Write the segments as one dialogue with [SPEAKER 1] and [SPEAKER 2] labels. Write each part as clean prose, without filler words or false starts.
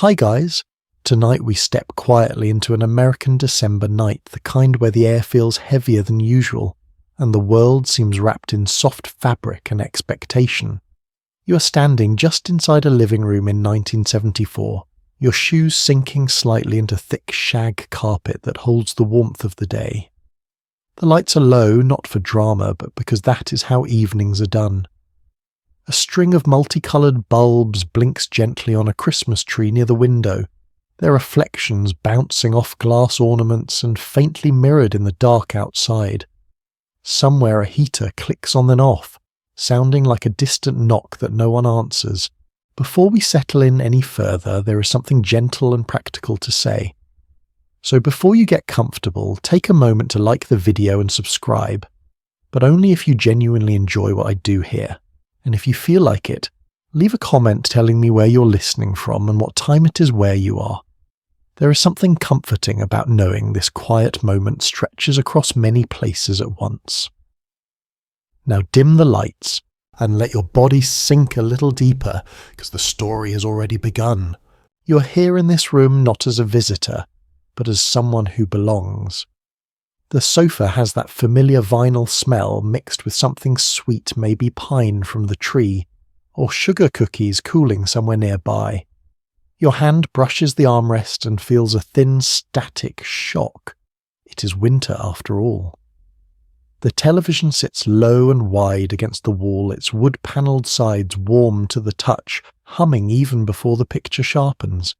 [SPEAKER 1] Hi guys! Tonight we step quietly into an American December night, the kind where the air feels heavier than usual, and the world seems wrapped in soft fabric and expectation. You are standing just inside a living room in 1974, your shoes sinking slightly into thick shag carpet that holds the warmth of the day. The lights are low, not for drama, but because that is how evenings are done. A string of multicoloured bulbs blinks gently on a Christmas tree near the window, their reflections bouncing off glass ornaments and faintly mirrored in the dark outside. Somewhere a heater clicks on and off, sounding like a distant knock that no one answers. Before we settle in any further, there is something gentle and practical to say. So before you get comfortable, take a moment to like the video and subscribe, but only if you genuinely enjoy what I do here. And if you feel like it, leave a comment telling me where you're listening from and what time it is where you are. There is something comforting about knowing this quiet moment stretches across many places at once. Now dim the lights and let your body sink a little deeper, because the story has already begun. You're here in this room not as a visitor, but as someone who belongs. The sofa has that familiar vinyl smell mixed with something sweet, maybe pine from the tree, or sugar cookies cooling somewhere nearby. Your hand brushes the armrest and feels a thin, static shock. It is winter after all. The television sits low and wide against the wall, its wood-panelled sides warm to the touch, humming even before the picture sharpens.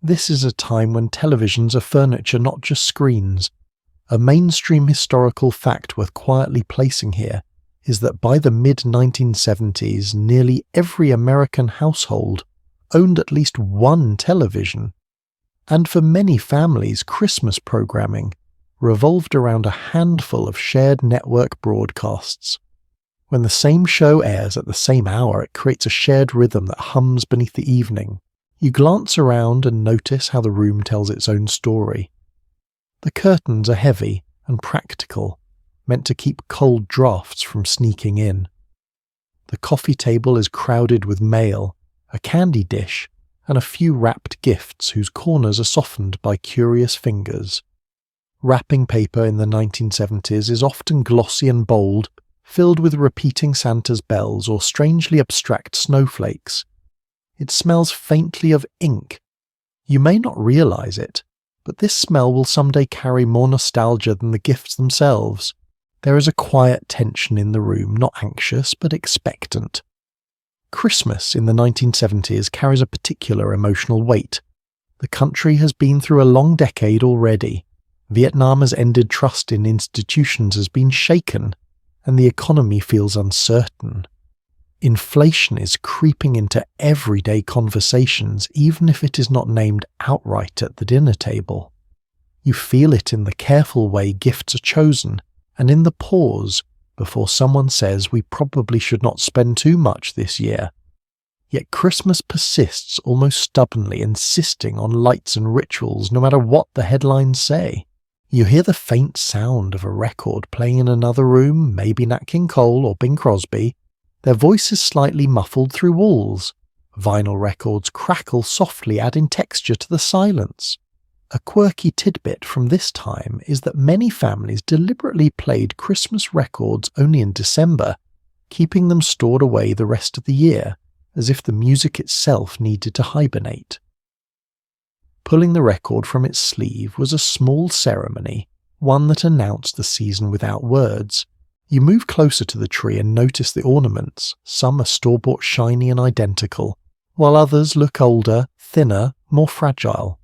[SPEAKER 1] This is a time when televisions are furniture, not just screens. A mainstream historical fact worth quietly placing here is that by the mid-1970s, nearly every American household owned at least one television. And for many families, Christmas programming revolved around a handful of shared network broadcasts. When the same show airs at the same hour, it creates a shared rhythm that hums beneath the evening. You glance around and notice how the room tells its own story. The curtains are heavy and practical, meant to keep cold drafts from sneaking in. The coffee table is crowded with mail, a candy dish, and a few wrapped gifts whose corners are softened by curious fingers. Wrapping paper in the 1970s is often glossy and bold, filled with repeating Santa's bells or strangely abstract snowflakes. It smells faintly of ink. You may not realize it, but this smell will someday carry more nostalgia than the gifts themselves. There is a quiet tension in the room, not anxious, but expectant. Christmas in the 1970s carries a particular emotional weight. The country has been through a long decade already. Vietnam has ended, trust in institutions has been shaken, and the economy feels uncertain. Inflation is creeping into everyday conversations, even if it is not named outright at the dinner table. You feel it in the careful way gifts are chosen, and in the pause before someone says we probably should not spend too much this year. Yet Christmas persists almost stubbornly, insisting on lights and rituals no matter what the headlines say. You hear the faint sound of a record playing in another room, maybe Nat King Cole or Bing Crosby. Their voices slightly muffled through walls. Vinyl records crackle softly, adding texture to the silence. A quirky tidbit from this time is that many families deliberately played Christmas records only in December, keeping them stored away the rest of the year, as if the music itself needed to hibernate. Pulling the record from its sleeve was a small ceremony, one that announced the season without words. You move closer to the tree and notice the ornaments. Some are store-bought shiny and identical, while others look older, thinner, more fragile.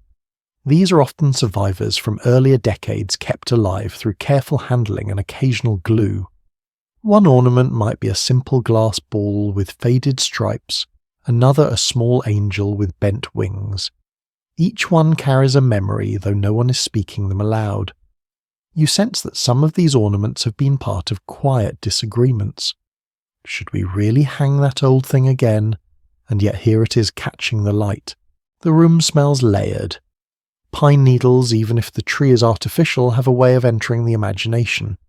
[SPEAKER 1] These are often survivors from earlier decades kept alive through careful handling and occasional glue. One ornament might be a simple glass ball with faded stripes, another a small angel with bent wings. Each one carries a memory, though no one is speaking them aloud. You sense that some of these ornaments have been part of quiet disagreements. Should we really hang that old thing again? And yet here it is catching the light. The room smells layered. Pine needles, even if the tree is artificial, have a way of entering the imagination.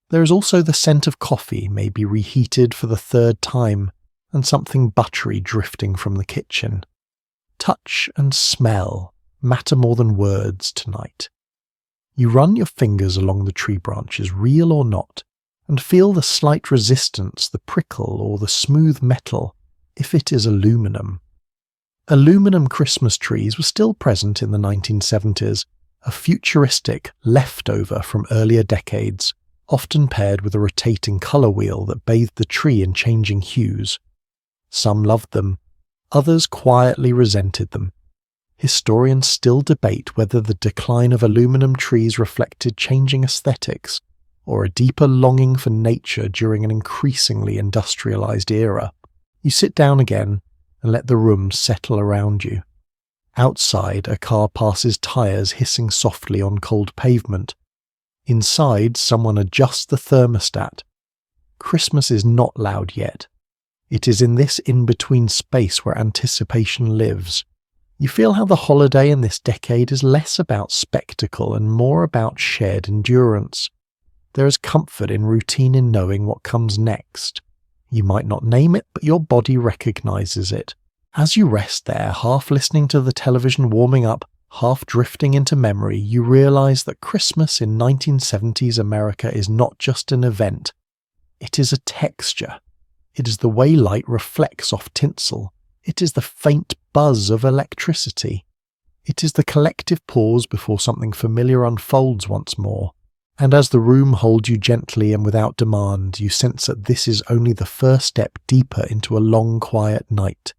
[SPEAKER 1] There is also the scent of coffee, maybe reheated for the third time, and something buttery drifting from the kitchen. Touch and smell matter more than words tonight. You run your fingers along the tree branches, real or not, and feel the slight resistance, the prickle or the smooth metal, if it is aluminum. Aluminum Christmas trees were still present in the 1970s, a futuristic leftover from earlier decades, often paired with a rotating colour wheel that bathed the tree in changing hues. Some loved them, others quietly resented them. Historians still debate whether the decline of aluminum trees reflected changing aesthetics or a deeper longing for nature during an increasingly industrialised era. You sit down again and let the room settle around you. Outside, a car passes tyres hissing softly on cold pavement. Inside, someone adjusts the thermostat. Christmas is not loud yet. It is in this in-between space where anticipation lives. You feel how the holiday in this decade is less about spectacle and more about shared endurance. There is comfort in routine in knowing what comes next. You might not name it, but your body recognizes it. As you rest there, half listening to the television warming up, half drifting into memory, you realize that Christmas in 1970s America is not just an event. It is a texture. It is the way light reflects off tinsel. It is the faint buzz of electricity. It is the collective pause before something familiar unfolds once more. And as the room holds you gently and without demand, you sense that this is only the first step deeper into a long, quiet night.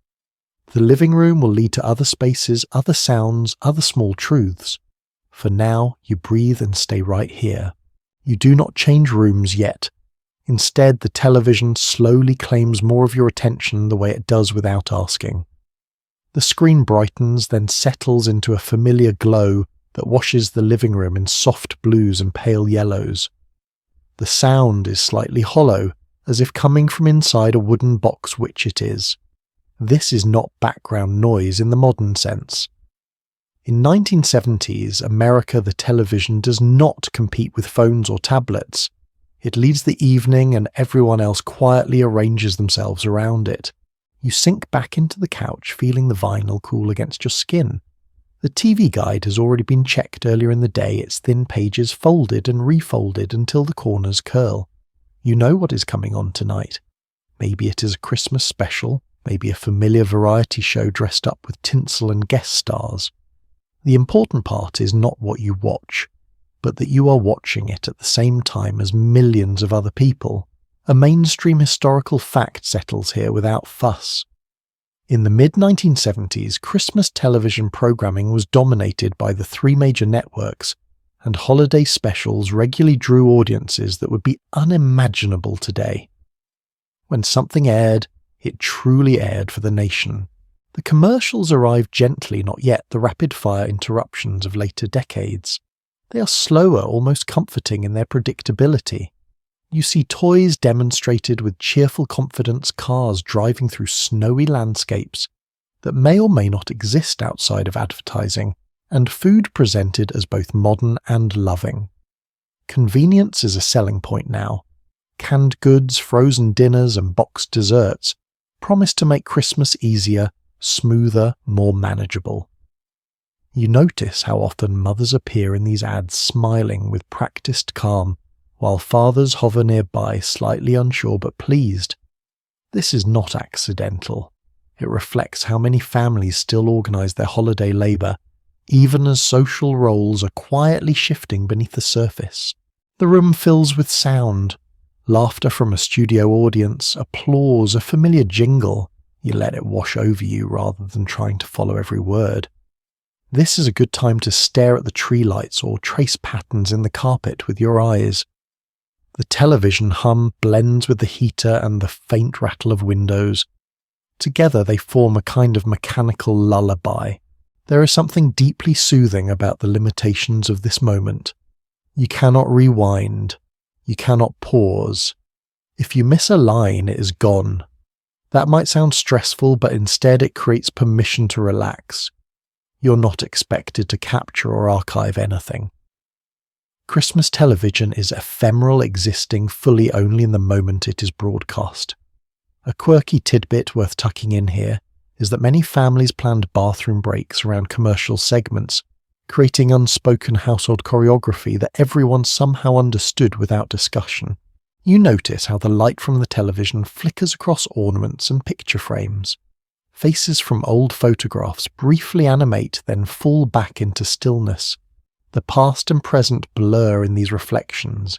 [SPEAKER 1] The living room will lead to other spaces, other sounds, other small truths. For now, you breathe and stay right here. You do not change rooms yet. Instead, the television slowly claims more of your attention the way it does without asking. The screen brightens, then settles into a familiar glow that washes the living room in soft blues and pale yellows. The sound is slightly hollow, as if coming from inside a wooden box, which it is. This is not background noise in the modern sense. In 1970s America, the television does not compete with phones or tablets. It leads the evening and everyone else quietly arranges themselves around it. You sink back into the couch, feeling the vinyl cool against your skin. The TV guide has already been checked earlier in the day, its thin pages folded and refolded until the corners curl. You know what is coming on tonight. Maybe it is a Christmas special, maybe a familiar variety show dressed up with tinsel and guest stars. The important part is not what you watch, but that you are watching it at the same time as millions of other people. A mainstream historical fact settles here without fuss. In the mid-1970s, Christmas television programming was dominated by the three major networks, and holiday specials regularly drew audiences that would be unimaginable today. When something aired, it truly aired for the nation. The commercials arrived gently, not yet the rapid-fire interruptions of later decades. They are slower, almost comforting in their predictability. You see toys demonstrated with cheerful confidence, cars driving through snowy landscapes that may or may not exist outside of advertising, and food presented as both modern and loving. Convenience is a selling point now. Canned goods, frozen dinners, and boxed desserts promise to make Christmas easier, smoother, more manageable. You notice how often mothers appear in these ads smiling with practiced calm, while fathers hover nearby, slightly unsure but pleased. This is not accidental. It reflects how many families still organise their holiday labour, even as social roles are quietly shifting beneath the surface. The room fills with sound, laughter from a studio audience, applause, a familiar jingle. You let it wash over you rather than trying to follow every word. This is a good time to stare at the tree lights or trace patterns in the carpet with your eyes. The television hum blends with the heater and the faint rattle of windows. Together they form a kind of mechanical lullaby. There is something deeply soothing about the limitations of this moment. You cannot rewind. You cannot pause. If you miss a line, it is gone. That might sound stressful, but instead it creates permission to relax. You're not expected to capture or archive anything. Christmas television is ephemeral, existing fully only in the moment it is broadcast. A quirky tidbit worth tucking in here is that many families planned bathroom breaks around commercial segments, creating unspoken household choreography that everyone somehow understood without discussion. You notice how the light from the television flickers across ornaments and picture frames. Faces from old photographs briefly animate, then fall back into stillness. The past and present blur in these reflections.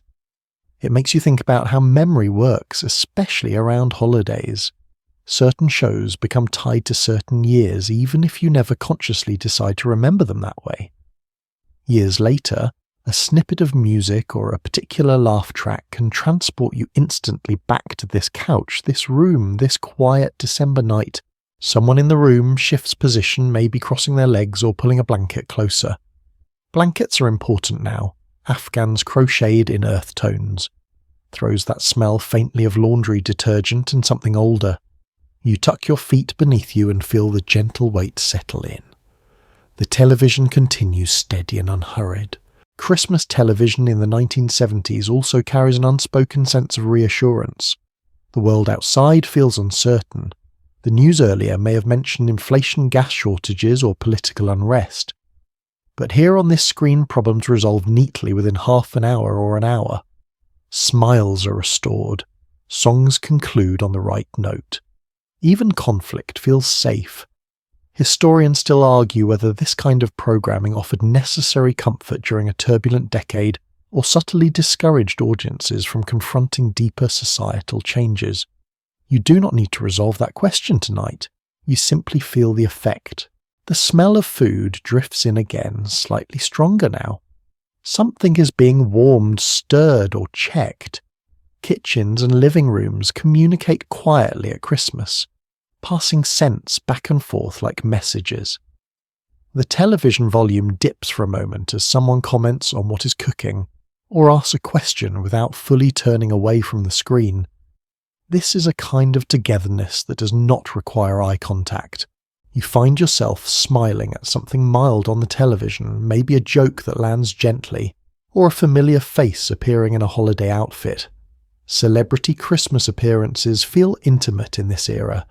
[SPEAKER 1] It makes you think about how memory works, especially around holidays. Certain shows become tied to certain years, even if you never consciously decide to remember them that way. Years later, a snippet of music or a particular laugh track can transport you instantly back to this couch, this room, this quiet December night. Someone in the room shifts position, maybe crossing their legs or pulling a blanket closer. Blankets are important now, Afghans crocheted in earth tones. Throws that smell faintly of laundry detergent and something older. You tuck your feet beneath you and feel the gentle weight settle in. The television continues steady and unhurried. Christmas television in the 1970s also carries an unspoken sense of reassurance. The world outside feels uncertain. The news earlier may have mentioned inflation, gas shortages, or political unrest. But here on this screen, problems resolve neatly within half an hour or an hour. Smiles are restored. Songs conclude on the right note. Even conflict feels safe. Historians still argue whether this kind of programming offered necessary comfort during a turbulent decade or subtly discouraged audiences from confronting deeper societal changes. You do not need to resolve that question tonight. You simply feel the effect. The smell of food drifts in again, slightly stronger now. Something is being warmed, stirred, or checked. Kitchens and living rooms communicate quietly at Christmas, passing scents back and forth like messages. The television volume dips for a moment as someone comments on what is cooking, or asks a question without fully turning away from the screen. This is a kind of togetherness that does not require eye contact. You find yourself smiling at something mild on the television, maybe a joke that lands gently, or a familiar face appearing in a holiday outfit. Celebrity Christmas appearances feel intimate in this era,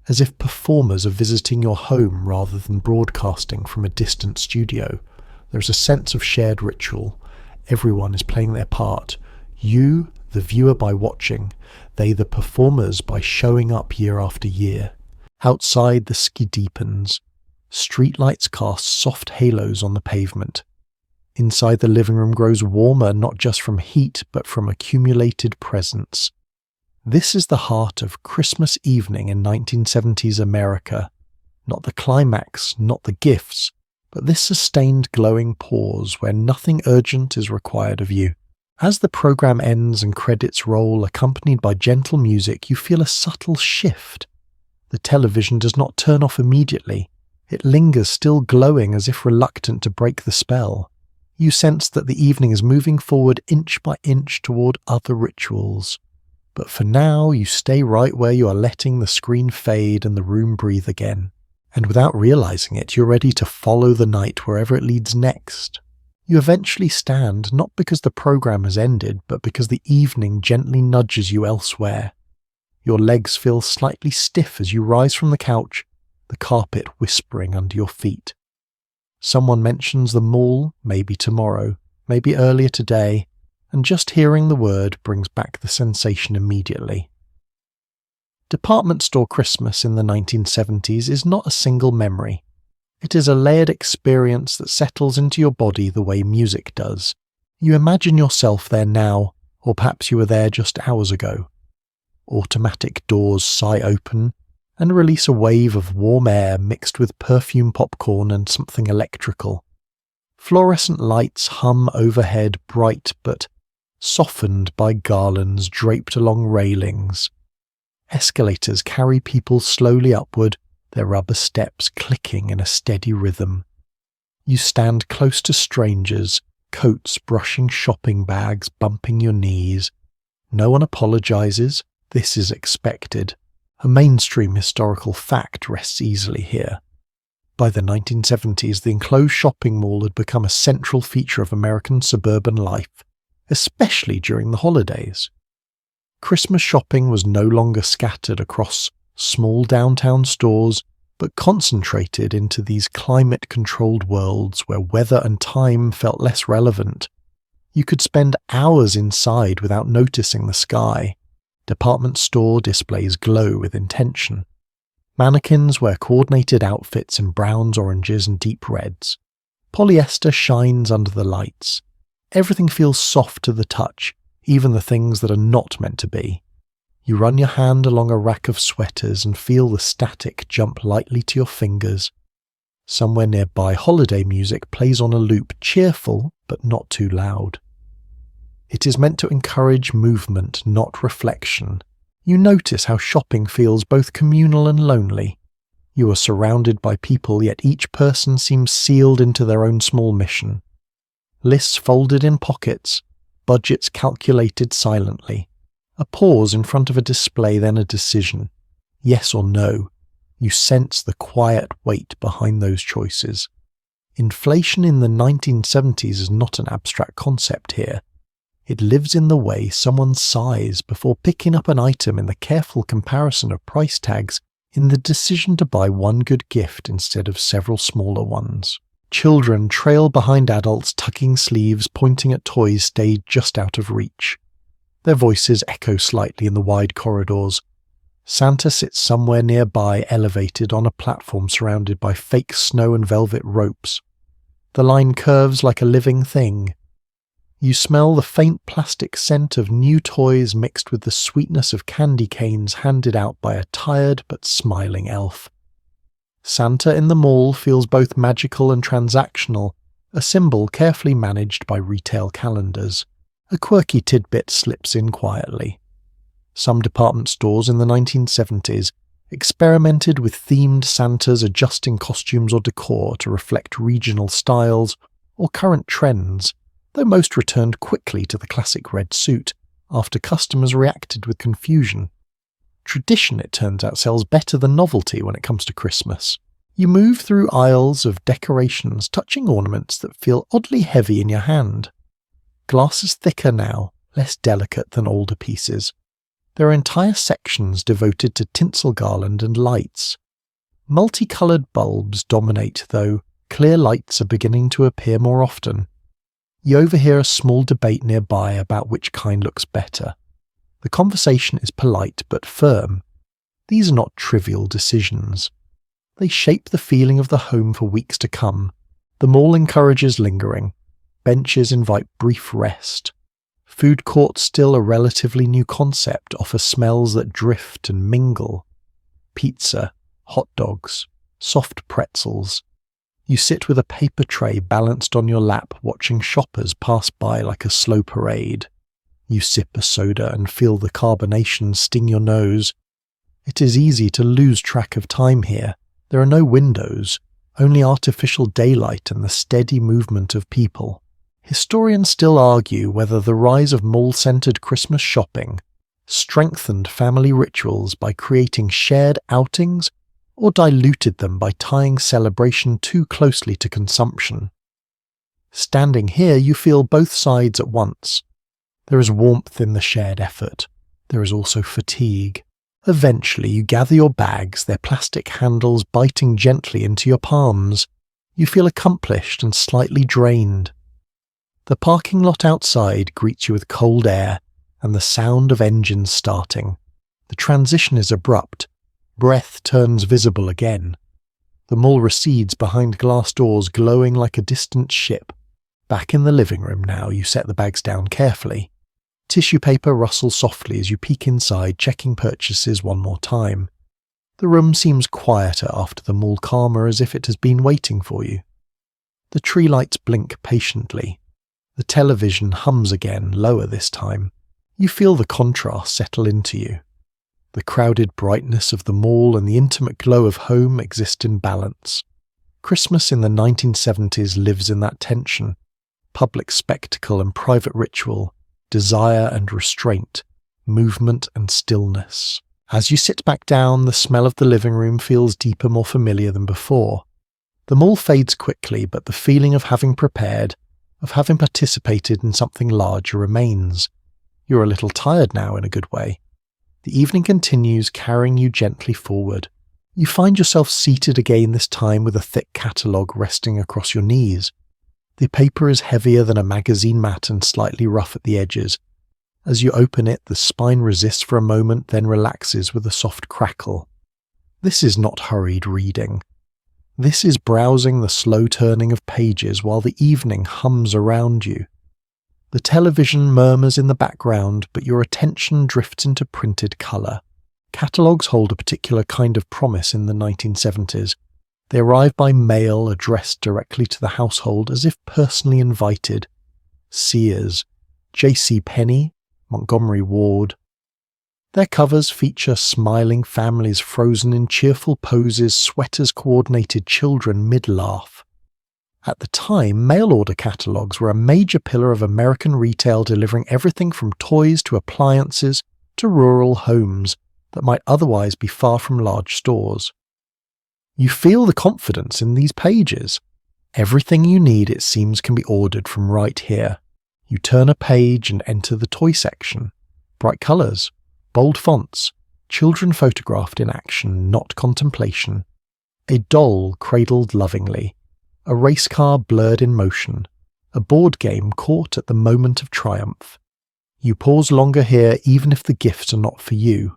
[SPEAKER 1] as if performers are visiting your home rather than broadcasting from a distant studio. There's a sense of shared ritual. Everyone is playing their part. You, the viewer, by watching. They, the performers, by showing up year after year. Outside, the ski deepens. Streetlights cast soft halos on the pavement. Inside, the living room grows warmer, not just from heat, but from accumulated presence. This is the heart of Christmas evening in 1970s America. Not the climax, not the gifts, but this sustained glowing pause where nothing urgent is required of you. As the program ends and credits roll, accompanied by gentle music, you feel a subtle shift. The television does not turn off immediately. It lingers, still glowing, as if reluctant to break the spell. You sense that the evening is moving forward inch by inch toward other rituals. But for now, you stay right where you are, letting the screen fade and the room breathe again. And without realizing it, you're ready to follow the night wherever it leads next. You eventually stand, not because the program has ended, but because the evening gently nudges you elsewhere. Your legs feel slightly stiff as you rise from the couch, the carpet whispering under your feet. Someone mentions the mall, maybe tomorrow, maybe earlier today, and just hearing the word brings back the sensation immediately. Department store Christmas in the 1970s is not a single memory. It is a layered experience that settles into your body the way music does. You imagine yourself there now, or perhaps you were there just hours ago. Automatic doors sigh open and release a wave of warm air mixed with perfume popcorn and something electrical. Fluorescent lights hum overhead, bright but softened by garlands draped along railings. Escalators carry people slowly upward, their rubber steps clicking in a steady rhythm. You stand close to strangers, coats brushing shopping bags, bumping your knees. No one apologizes. This is expected. A mainstream historical fact rests easily here. By the 1970s, the enclosed shopping mall had become a central feature of American suburban life, especially during the holidays. Christmas shopping was no longer scattered across small downtown stores, but concentrated into these climate-controlled worlds where weather and time felt less relevant. You could spend hours inside without noticing the sky. Department store displays glow with intention. Mannequins wear coordinated outfits in browns, oranges, and deep reds. Polyester shines under the lights. Everything feels soft to the touch, even the things that are not meant to be. You run your hand along a rack of sweaters and feel the static jump lightly to your fingers. Somewhere nearby, holiday music plays on a loop, cheerful but not too loud. It is meant to encourage movement, not reflection. You notice how shopping feels both communal and lonely. You are surrounded by people, yet each person seems sealed into their own small mission. Lists folded in pockets, budgets calculated silently. A pause in front of a display, then a decision. Yes or no. You sense the quiet weight behind those choices. Inflation in the 1970s is not an abstract concept here. It lives in the way someone sighs before picking up an item, in the careful comparison of price tags, in the decision to buy one good gift instead of several smaller ones. Children trail behind adults, tucking sleeves, pointing at toys stayed just out of reach. Their voices echo slightly in the wide corridors. Santa sits somewhere nearby, elevated on a platform surrounded by fake snow and velvet ropes. The line curves like a living thing. You smell the faint plastic scent of new toys mixed with the sweetness of candy canes handed out by a tired but smiling elf. Santa in the mall feels both magical and transactional, a symbol carefully managed by retail calendars. A quirky tidbit slips in quietly. Some department stores in the 1970s experimented with themed Santas, adjusting costumes or decor to reflect regional styles or current trends, though most returned quickly to the classic red suit after customers reacted with confusion. Tradition, it turns out, sells better than novelty when it comes to Christmas. You move through aisles of decorations, touching ornaments that feel oddly heavy in your hand. Glass is thicker now, less delicate than older pieces. There are entire sections devoted to tinsel garland and lights. Multicoloured bulbs dominate, though clear lights are beginning to appear more often. You overhear a small debate nearby about which kind looks better. The conversation is polite but firm. These are not trivial decisions. They shape the feeling of the home for weeks to come. The mall encourages lingering. Benches invite brief rest. Food courts, still a relatively new concept, offer smells that drift and mingle. Pizza, hot dogs, soft pretzels. You sit with a paper tray balanced on your lap, watching shoppers pass by like a slow parade. You sip a soda and feel the carbonation sting your nose. It is easy to lose track of time here. There are no windows, only artificial daylight and the steady movement of people. Historians still argue whether the rise of mall-centered Christmas shopping strengthened family rituals by creating shared outings or diluted them by tying celebration too closely to consumption. Standing here, you feel both sides at once. There is warmth in the shared effort. There is also fatigue. Eventually, you gather your bags, their plastic handles biting gently into your palms. You feel accomplished and slightly drained. The parking lot outside greets you with cold air and the sound of engines starting. The transition is abrupt. Breath turns visible again. The mall recedes behind glass doors glowing like a distant ship. Back in the living room now, you set the bags down carefully. Tissue paper rustles softly as you peek inside, checking purchases one more time. The room seems quieter after the mall, calmer, as if it has been waiting for you. The tree lights blink patiently. The television hums again, lower this time. You feel the contrast settle into you. The crowded brightness of the mall and the intimate glow of home exist in balance. Christmas in the 1970s lives in that tension. Public spectacle and private ritual, desire and restraint, movement and stillness. As you sit back down, the smell of the living room feels deeper, more familiar than before. The mall fades quickly, but the feeling of having prepared, of having participated in something larger remains. You're a little tired now in a good way. The evening continues, carrying you gently forward. You find yourself seated again this time with a thick catalogue resting across your knees. The paper is heavier than a magazine mat and slightly rough at the edges. As you open it, the spine resists for a moment, then relaxes with a soft crackle. This is not hurried reading. This is browsing the slow turning of pages while the evening hums around you. The television murmurs in the background, but your attention drifts into printed colour. Catalogues hold a particular kind of promise in the 1970s. They arrive by mail addressed directly to the household as if personally invited. Sears, J.C. Penney, Montgomery Ward. Their covers feature smiling families frozen in cheerful poses, sweaters-coordinated children mid-laugh. At the time, mail-order catalogues were a major pillar of American retail, delivering everything from toys to appliances to rural homes that might otherwise be far from large stores. You feel the confidence in these pages. Everything you need, it seems, can be ordered from right here. You turn a page and enter the toy section. Bright colours, bold fonts, children photographed in action, not contemplation. A doll cradled lovingly. A race car blurred in motion. A board game caught at the moment of triumph. You pause longer here even if the gifts are not for you.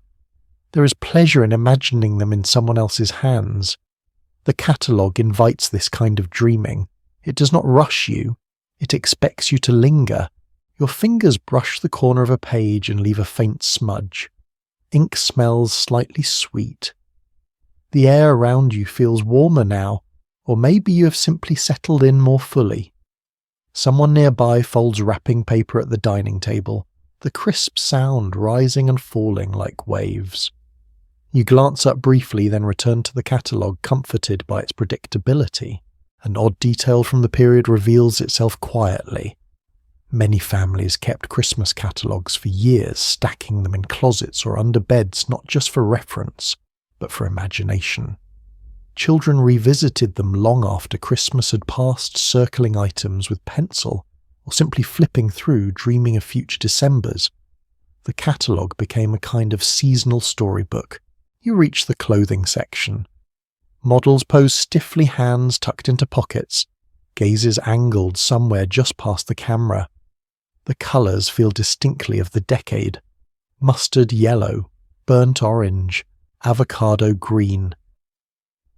[SPEAKER 1] There is pleasure in imagining them in someone else's hands. The catalogue invites this kind of dreaming. It does not rush you. It expects you to linger. Your fingers brush the corner of a page and leave a faint smudge. Ink smells slightly sweet. The air around you feels warmer now, or maybe you have simply settled in more fully. Someone nearby folds wrapping paper at the dining table, the crisp sound rising and falling like waves. You glance up briefly, then return to the catalogue, comforted by its predictability. An odd detail from the period reveals itself quietly. Many families kept Christmas catalogues for years, stacking them in closets or under beds, not just for reference, but for imagination. Children revisited them long after Christmas had passed, circling items with pencil, or simply flipping through, dreaming of future Decembers. The catalogue became a kind of seasonal storybook. You reach the clothing section. Models pose stiffly, hands tucked into pockets, gazes angled somewhere just past the camera. The colours feel distinctly of the decade. Mustard yellow, burnt orange, avocado green.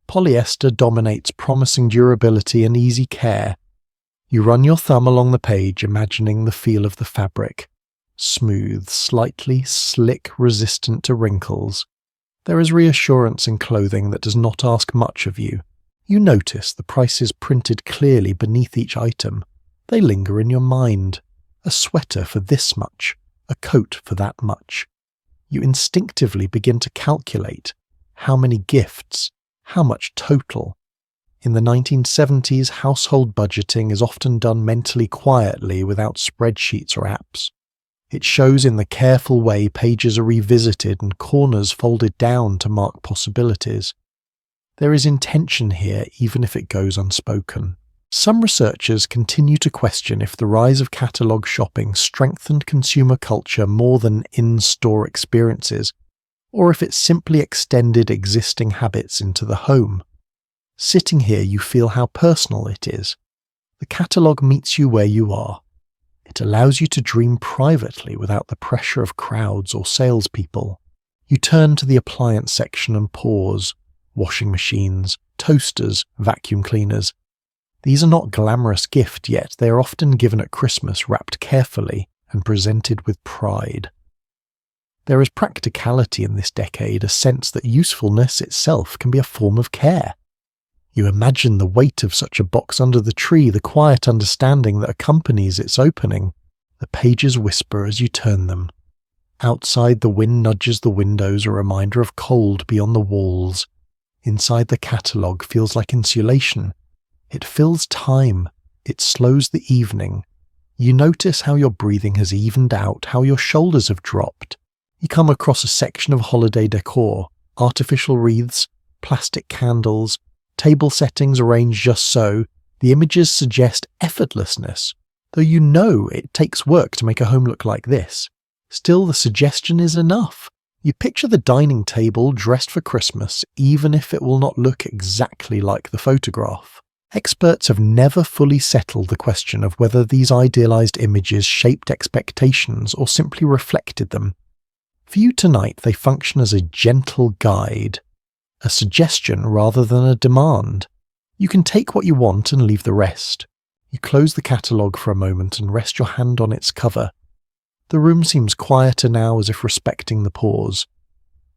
[SPEAKER 1] Polyester dominates, promising durability and easy care. You run your thumb along the page, imagining the feel of the fabric. Smooth, slightly slick, resistant to wrinkles. There is reassurance in clothing that does not ask much of you. You notice the prices printed clearly beneath each item. They linger in your mind. A sweater for this much, a coat for that much. You instinctively begin to calculate how many gifts, how much total. In the 1970s, household budgeting is often done mentally quietly without spreadsheets or apps. It shows in the careful way pages are revisited and corners folded down to mark possibilities. There is intention here, even if it goes unspoken. Some researchers continue to question if the rise of catalogue shopping strengthened consumer culture more than in-store experiences, or if it simply extended existing habits into the home. Sitting here, you feel how personal it is. The catalogue meets you where you are. It allows you to dream privately without the pressure of crowds or salespeople. You turn to the appliance section and pause. Washing machines, toasters, vacuum cleaners. These are not glamorous gifts, yet they are often given at Christmas, wrapped carefully and presented with pride. There is practicality in this decade, a sense that usefulness itself can be a form of care. You imagine the weight of such a box under the tree, the quiet understanding that accompanies its opening. The pages whisper as you turn them. Outside, the wind nudges the windows, a reminder of cold beyond the walls. Inside, the catalogue feels like insulation. It fills time. It slows the evening. You notice how your breathing has evened out, how your shoulders have dropped. You come across a section of holiday decor, artificial wreaths, plastic candles, table settings arranged just so. The images suggest effortlessness, though you know it takes work to make a home look like this. Still, the suggestion is enough. You picture the dining table dressed for Christmas, even if it will not look exactly like the photograph. Experts have never fully settled the question of whether these idealized images shaped expectations or simply reflected them. For you tonight, they function as a gentle guide, a suggestion rather than a demand. You can take what you want and leave the rest. You close the catalogue for a moment and rest your hand on its cover. The room seems quieter now, as if respecting the pause.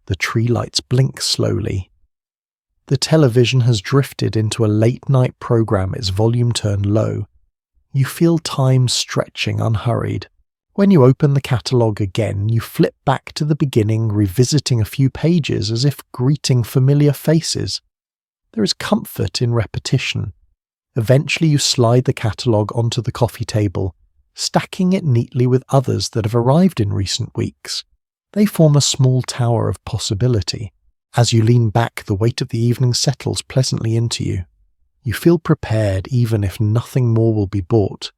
[SPEAKER 1] The tree lights blink slowly. The television has drifted into a late-night program, its volume turned low. You feel time stretching unhurried. When you open the catalogue again, you flip back to the beginning, revisiting a few pages as if greeting familiar faces. There is comfort in repetition. Eventually you slide the catalogue onto the coffee table, stacking it neatly with others that have arrived in recent weeks. They form a small tower of possibility. As you lean back, the weight of the evening settles pleasantly into you. You feel prepared even if nothing more will be bought.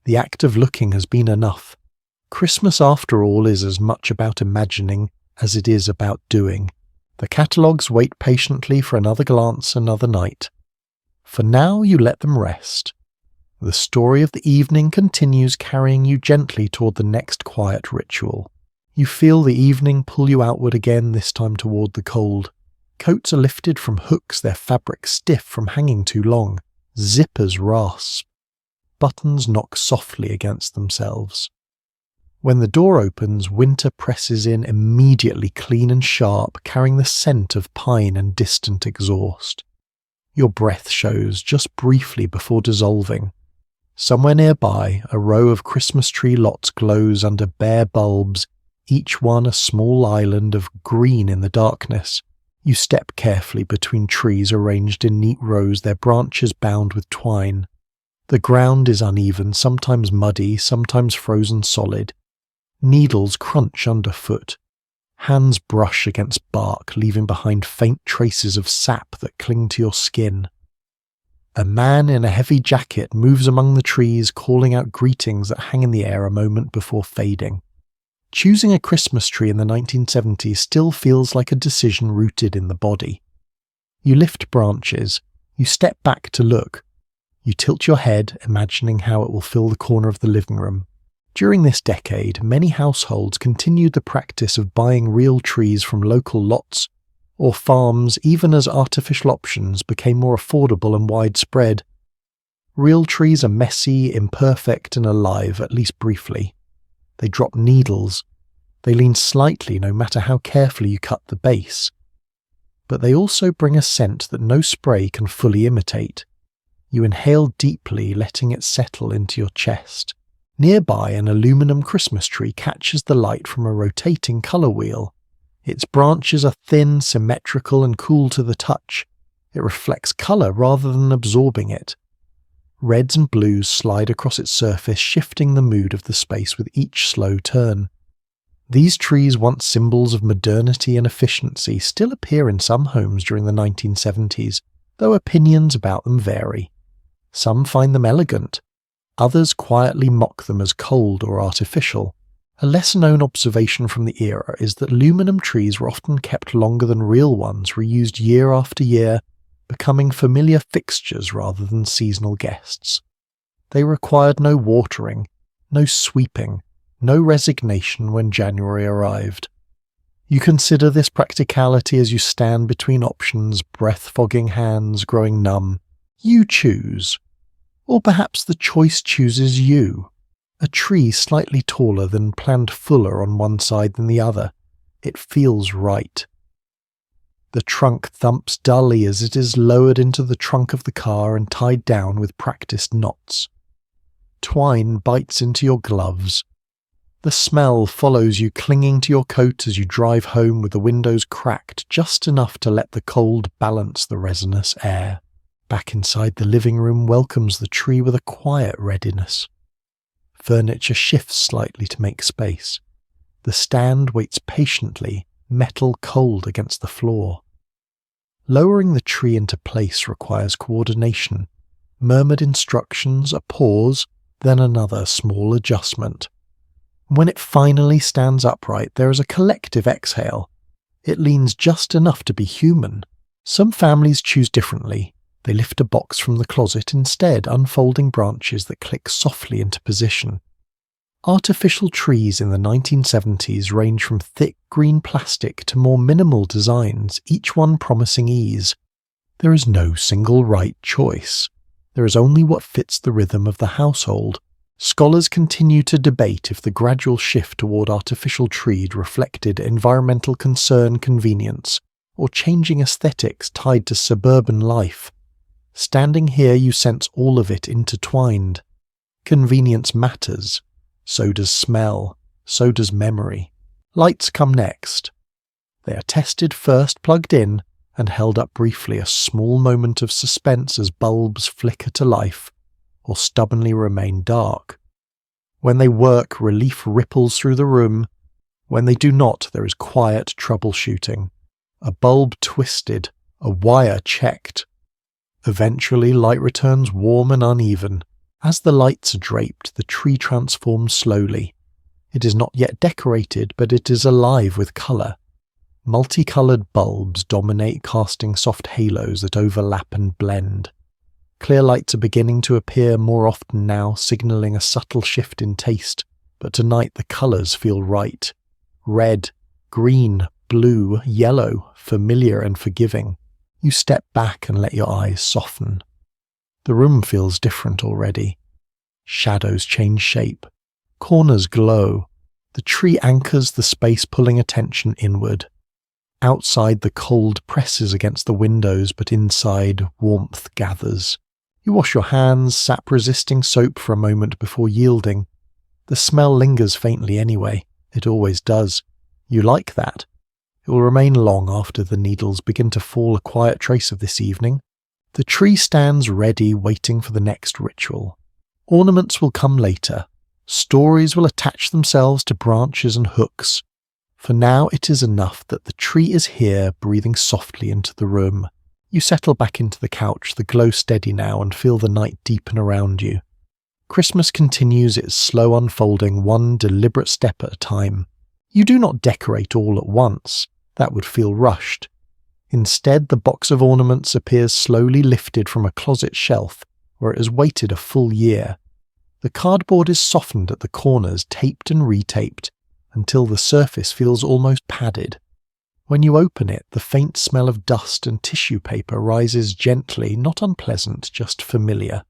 [SPEAKER 1] The act of looking has been enough. Christmas, after all, is as much about imagining as it is about doing. The catalogues wait patiently for another glance, another night. For now, you let them rest. The story of the evening continues, carrying you gently toward the next quiet ritual. You feel the evening pull you outward again, this time toward the cold. Coats are lifted from hooks, their fabric stiff from hanging too long. Zippers rasp. Buttons knock softly against themselves. When the door opens, winter presses in immediately, clean and sharp, carrying the scent of pine and distant exhaust. Your breath shows just briefly before dissolving. Somewhere nearby, a row of Christmas tree lots glows under bare bulbs, each one a small island of green in the darkness. You step carefully between trees arranged in neat rows, their branches bound with twine. The ground is uneven, sometimes muddy, sometimes frozen solid. Needles crunch underfoot. Hands brush against bark, leaving behind faint traces of sap that cling to your skin. A man in a heavy jacket moves among the trees, calling out greetings that hang in the air a moment before fading. Choosing a Christmas tree in the 1970s still feels like a decision rooted in the body. You lift branches. You step back to look. You tilt your head, imagining how it will fill the corner of the living room. During this decade, many households continued the practice of buying real trees from local lots or farms, even as artificial options became more affordable and widespread. Real trees are messy, imperfect, and alive, at least briefly. They drop needles. They lean slightly no matter how carefully you cut the base. But they also bring a scent that no spray can fully imitate. You inhale deeply, letting it settle into your chest. Nearby, an aluminum Christmas tree catches the light from a rotating colour wheel. Its branches are thin, symmetrical, and cool to the touch. It reflects colour rather than absorbing it. Reds and blues slide across its surface, shifting the mood of the space with each slow turn. These trees, once symbols of modernity and efficiency, still appear in some homes during the 1970s, though opinions about them vary. Some find them elegant. Others quietly mock them as cold or artificial. A lesser-known observation from the era is that aluminum trees were often kept longer than real ones, reused year after year, becoming familiar fixtures rather than seasonal guests. They required no watering, no sweeping, no resignation when January arrived. You consider this practicality as you stand between options, breath-fogging hands growing numb. You choose. Or perhaps the choice chooses you. A tree slightly taller than planned, fuller on one side than the other. It feels right. The trunk thumps dully as it is lowered into the trunk of the car and tied down with practiced knots. Twine bites into your gloves. The smell follows you, clinging to your coat as you drive home with the windows cracked just enough to let the cold balance the resinous air. Back inside, the living room welcomes the tree with a quiet readiness. Furniture shifts slightly to make space. The stand waits patiently, metal cold against the floor. Lowering the tree into place requires coordination. Murmured instructions, a pause, then another small adjustment. When it finally stands upright, there is a collective exhale. It leans just enough to be human. Some families choose differently. They lift a box from the closet instead, unfolding branches that click softly into position. Artificial trees in the 1970s range from thick green plastic to more minimal designs, each one promising ease. There is no single right choice. There is only what fits the rhythm of the household. Scholars continue to debate if the gradual shift toward artificial trees reflected environmental concern, convenience, or changing aesthetics tied to suburban life. Standing here, you sense all of it intertwined. Convenience matters. So does smell. So does memory. Lights come next. They are tested first, plugged in, and held up briefly, a small moment of suspense as bulbs flicker to life, or stubbornly remain dark. When they work, relief ripples through the room. When they do not, there is quiet troubleshooting. A bulb twisted, a wire checked. Eventually, light returns warm and uneven. As the lights are draped, the tree transforms slowly. It is not yet decorated, but it is alive with colour. Multicoloured bulbs dominate, casting soft halos that overlap and blend. Clear lights are beginning to appear more often now, signalling a subtle shift in taste, but tonight the colours feel right. Red, green, blue, yellow, familiar and forgiving. You step back and let your eyes soften. The room feels different already. Shadows change shape. Corners glow. The tree anchors the space, pulling attention inward. Outside, the cold presses against the windows, but inside, warmth gathers. You wash your hands, sap-resisting soap for a moment before yielding. The smell lingers faintly anyway. It always does. You like that. It will remain long after the needles begin to fall, a quiet trace of this evening. The tree stands ready, waiting for the next ritual. Ornaments will come later. Stories will attach themselves to branches and hooks. For now, it is enough that the tree is here, breathing softly into the room. You settle back into the couch, the glow steady now, and feel the night deepen around you. Christmas continues its slow unfolding, one deliberate step at a time. You do not decorate all at once. That would feel rushed. Instead, the box of ornaments appears slowly lifted from a closet shelf, where it has waited a full year. The cardboard is softened at the corners, taped and retaped, until the surface feels almost padded. When you open it, the faint smell of dust and tissue paper rises gently, not unpleasant, just familiar.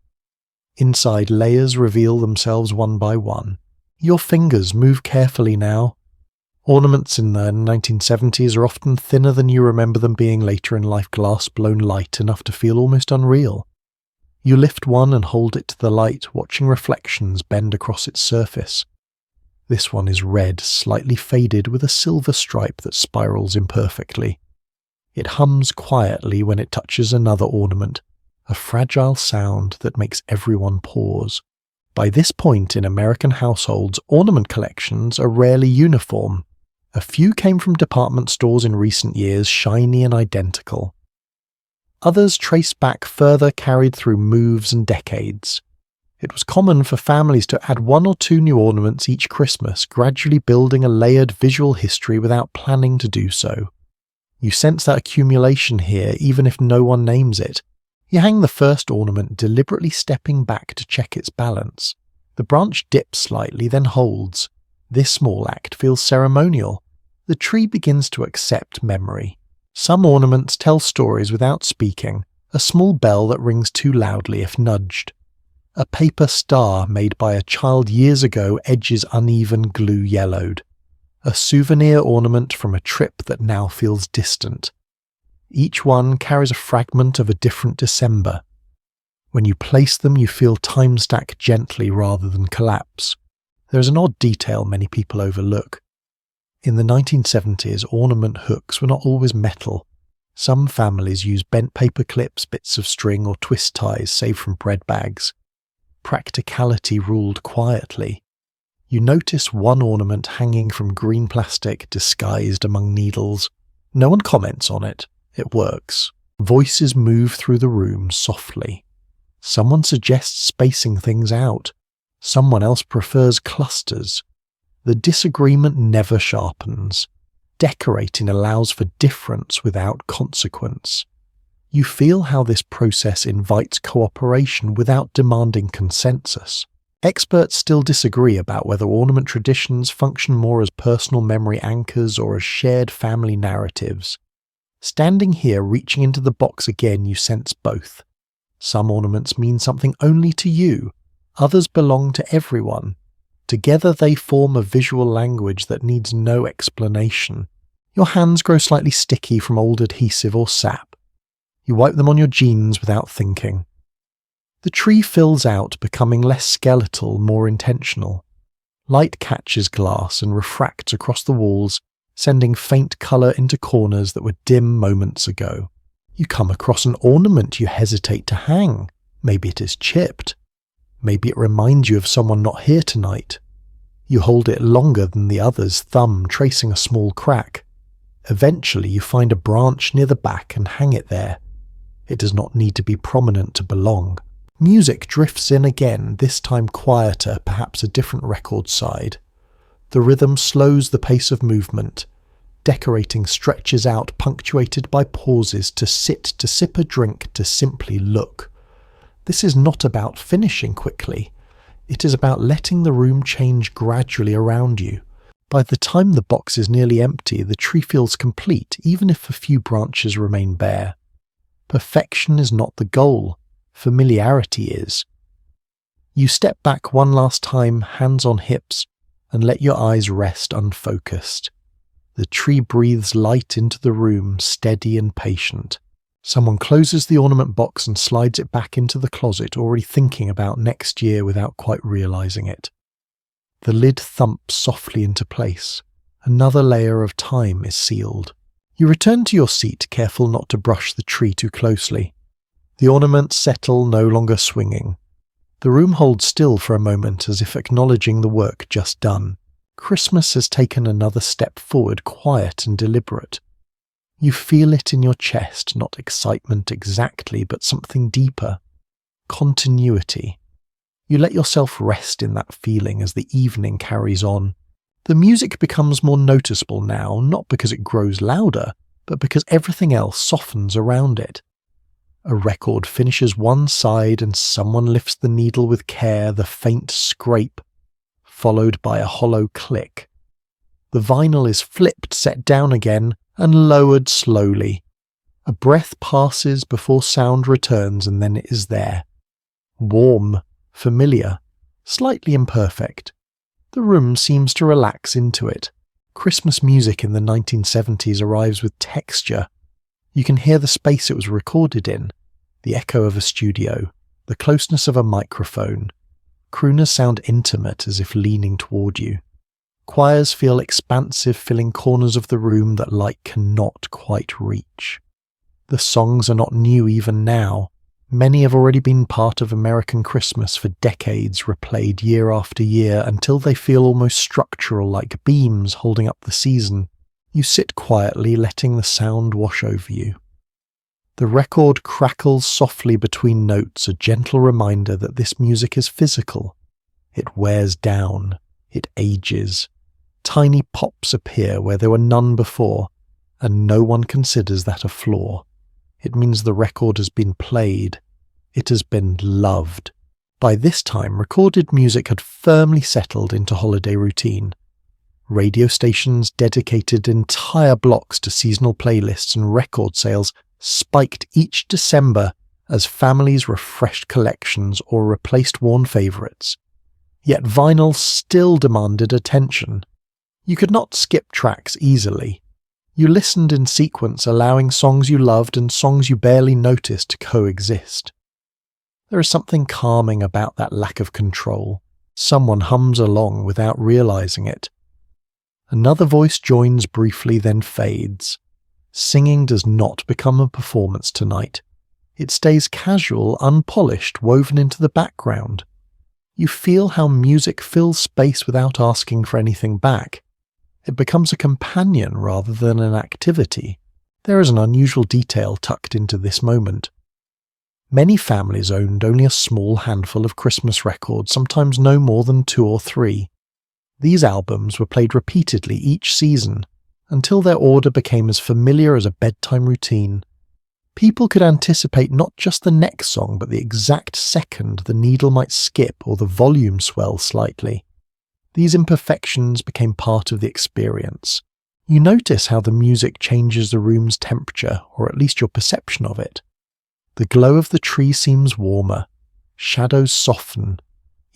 [SPEAKER 1] Inside, layers reveal themselves one by one. Your fingers move carefully now. Ornaments in the 1970s are often thinner than you remember them being later in life, glass blown light enough to feel almost unreal. You lift one and hold it to the light, watching reflections bend across its surface. This one is red, slightly faded, with a silver stripe that spirals imperfectly. It hums quietly when it touches another ornament, a fragile sound that makes everyone pause. By this point in American households, ornament collections are rarely uniform. A few came from department stores in recent years, shiny and identical. Others traced back further, carried through moves and decades. It was common for families to add one or two new ornaments each Christmas, gradually building a layered visual history without planning to do so. You sense that accumulation here, even if no one names it. You hang the first ornament, deliberately stepping back to check its balance. The branch dips slightly, then holds. This small act feels ceremonial. The tree begins to accept memory. Some ornaments tell stories without speaking, a small bell that rings too loudly if nudged. A paper star made by a child years ago edges uneven, glue yellowed. A souvenir ornament from a trip that now feels distant. Each one carries a fragment of a different December. When you place them, you feel time stack gently rather than collapse. There is an odd detail many people overlook. In the 1970s, ornament hooks were not always metal. Some families used bent paper clips, bits of string, or twist ties saved from bread bags. Practicality ruled quietly. You notice one ornament hanging from green plastic, disguised among needles. No one comments on it. It works. Voices move through the room softly. Someone suggests spacing things out. Someone else prefers clusters. The disagreement never sharpens. Decorating allows for difference without consequence. You feel how this process invites cooperation without demanding consensus. Experts still disagree about whether ornament traditions function more as personal memory anchors or as shared family narratives. Standing here, reaching into the box again, you sense both. Some ornaments mean something only to you, others belong to everyone. Together they form a visual language that needs no explanation. Your hands grow slightly sticky from old adhesive or sap. You wipe them on your jeans without thinking. The tree fills out, becoming less skeletal, more intentional. Light catches glass and refracts across the walls, sending faint colour into corners that were dim moments ago. You come across an ornament you hesitate to hang. Maybe it is chipped. Maybe it reminds you of someone not here tonight. You hold it longer than the other's thumb, tracing a small crack. Eventually you find a branch near the back and hang it there. It does not need to be prominent to belong. Music drifts in again, this time quieter, perhaps a different record side. The rhythm slows the pace of movement. Decorating stretches out, punctuated by pauses to sit, to sip a drink, to simply look. This is not about finishing quickly. It is about letting the room change gradually around you. By the time the box is nearly empty, the tree feels complete, even if a few branches remain bare. Perfection is not the goal. Familiarity is. You step back one last time, hands on hips, and let your eyes rest unfocused. The tree breathes light into the room, steady and patient. Someone closes the ornament box and slides it back into the closet, already thinking about next year without quite realizing it. The lid thumps softly into place. Another layer of time is sealed. You return to your seat, careful not to brush the tree too closely. The ornaments settle, no longer swinging. The room holds still for a moment, as if acknowledging the work just done. Christmas has taken another step forward, quiet and deliberate. You feel it in your chest, not excitement exactly, but something deeper. Continuity. You let yourself rest in that feeling as the evening carries on. The music becomes more noticeable now, not because it grows louder, but because everything else softens around it. A record finishes one side and someone lifts the needle with care, the faint scrape, followed by a hollow click. The vinyl is flipped, set down again, and lowered slowly. A breath passes before sound returns, and then it is there. Warm, familiar, slightly imperfect. The room seems to relax into it. Christmas music in the 1970s arrives with texture. You can hear the space it was recorded in, the echo of a studio, the closeness of a microphone. Crooners sound intimate, as if leaning toward you. Choirs feel expansive, filling corners of the room that light cannot quite reach. The songs are not new even now. Many have already been part of American Christmas for decades, replayed year after year, until they feel almost structural, like beams holding up the season. You sit quietly, letting the sound wash over you. The record crackles softly between notes, a gentle reminder that this music is physical. It wears down. It ages. Tiny pops appear where there were none before, and no one considers that a flaw. It means the record has been played. It has been loved. By this time, recorded music had firmly settled into holiday routine. Radio stations dedicated entire blocks to seasonal playlists, and record sales spiked each December as families refreshed collections or replaced worn favourites. Yet vinyl still demanded attention. You could not skip tracks easily. You listened in sequence, allowing songs you loved and songs you barely noticed to coexist. There is something calming about that lack of control. Someone hums along without realizing it. Another voice joins briefly, then fades. Singing does not become a performance tonight. It stays casual, unpolished, woven into the background. You feel how music fills space without asking for anything back. It becomes a companion rather than an activity. There is an unusual detail tucked into this moment. Many families owned only a small handful of Christmas records, sometimes no more than 2 or 3. These albums were played repeatedly each season until their order became as familiar as a bedtime routine. People could anticipate not just the next song, but the exact second the needle might skip or the volume swell slightly. These imperfections became part of the experience. You notice how the music changes the room's temperature, or at least your perception of it. The glow of the tree seems warmer, shadows soften,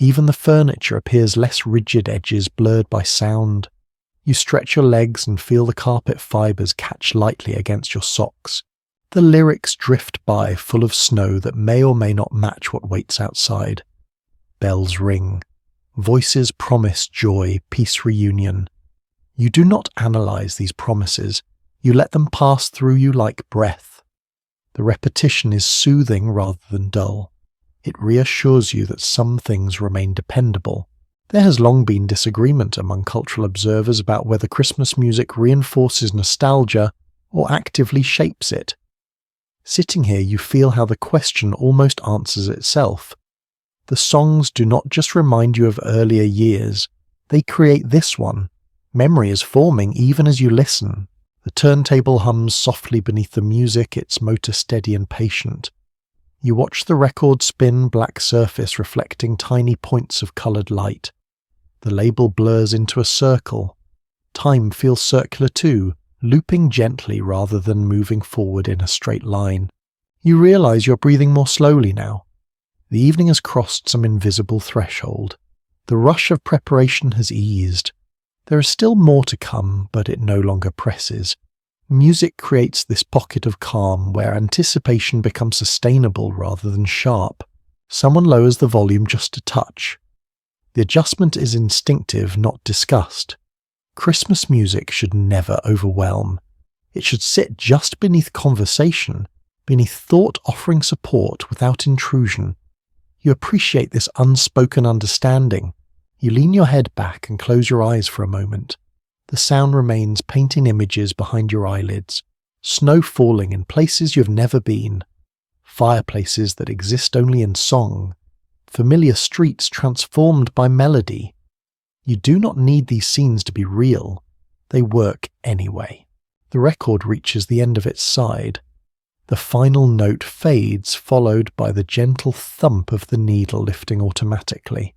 [SPEAKER 1] even the furniture appears less rigid edges blurred by sound. You stretch your legs and feel the carpet fibres catch lightly against your socks. The lyrics drift by full of snow that may or may not match what waits outside. Bells ring. Voices promise joy, peace, reunion. You do not analyze these promises. You let them pass through you like breath. The repetition is soothing rather than dull. It reassures you that some things remain dependable. There has long been disagreement among cultural observers about whether Christmas music reinforces nostalgia or actively shapes it. Sitting here, you feel how the question almost answers itself. The songs do not just remind you of earlier years, they create this one. Memory is forming even as you listen. The turntable hums softly beneath the music, its motor steady and patient. You watch the record spin, black surface reflecting tiny points of coloured light. The label blurs into a circle. Time feels circular too, looping gently rather than moving forward in a straight line. You realise you're breathing more slowly now. The evening has crossed some invisible threshold. The rush of preparation has eased. There is still more to come, but it no longer presses. Music creates this pocket of calm where anticipation becomes sustainable rather than sharp. Someone lowers the volume just a touch. The adjustment is instinctive, not discussed. Christmas music should never overwhelm. It should sit just beneath conversation, beneath thought offering support without intrusion. You appreciate this unspoken understanding. You lean your head back and close your eyes for a moment. The sound remains painting images behind your eyelids. Snow falling in places you've never been. Fireplaces that exist only in song. Familiar streets transformed by melody. You do not need these scenes to be real. They work anyway. The record reaches the end of its side. The final note fades, followed by the gentle thump of the needle lifting automatically.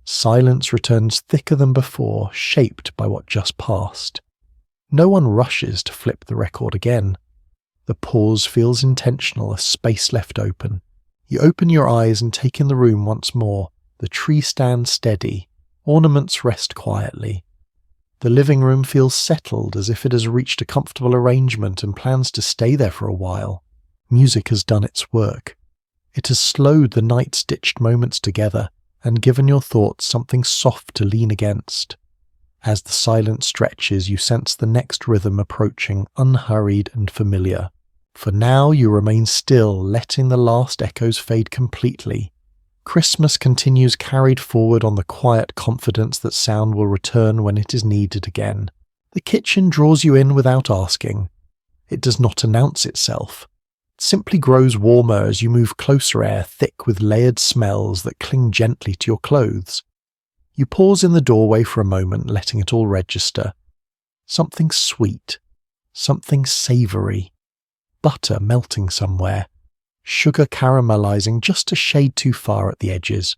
[SPEAKER 1] Silence returns thicker than before, shaped by what just passed. No one rushes to flip the record again. The pause feels intentional, a space left open. You open your eyes and take in the room once more. The tree stands steady. Ornaments rest quietly. The living room feels settled, as if it has reached a comfortable arrangement and plans to stay there for a while. Music has done its work. It has slowed the night-stitched moments together and given your thoughts something soft to lean against. As the silence stretches, you sense the next rhythm approaching, unhurried and familiar. For now you remain still, letting the last echoes fade completely. Christmas continues carried forward on the quiet confidence that sound will return when it is needed again. The kitchen draws you in without asking. It does not announce itself. It simply grows warmer as you move closer, air thick with layered smells that cling gently to your clothes. You pause in the doorway for a moment, letting it all register. Something sweet. Something savoury. Butter melting somewhere. Sugar caramelizing just a shade too far at the edges.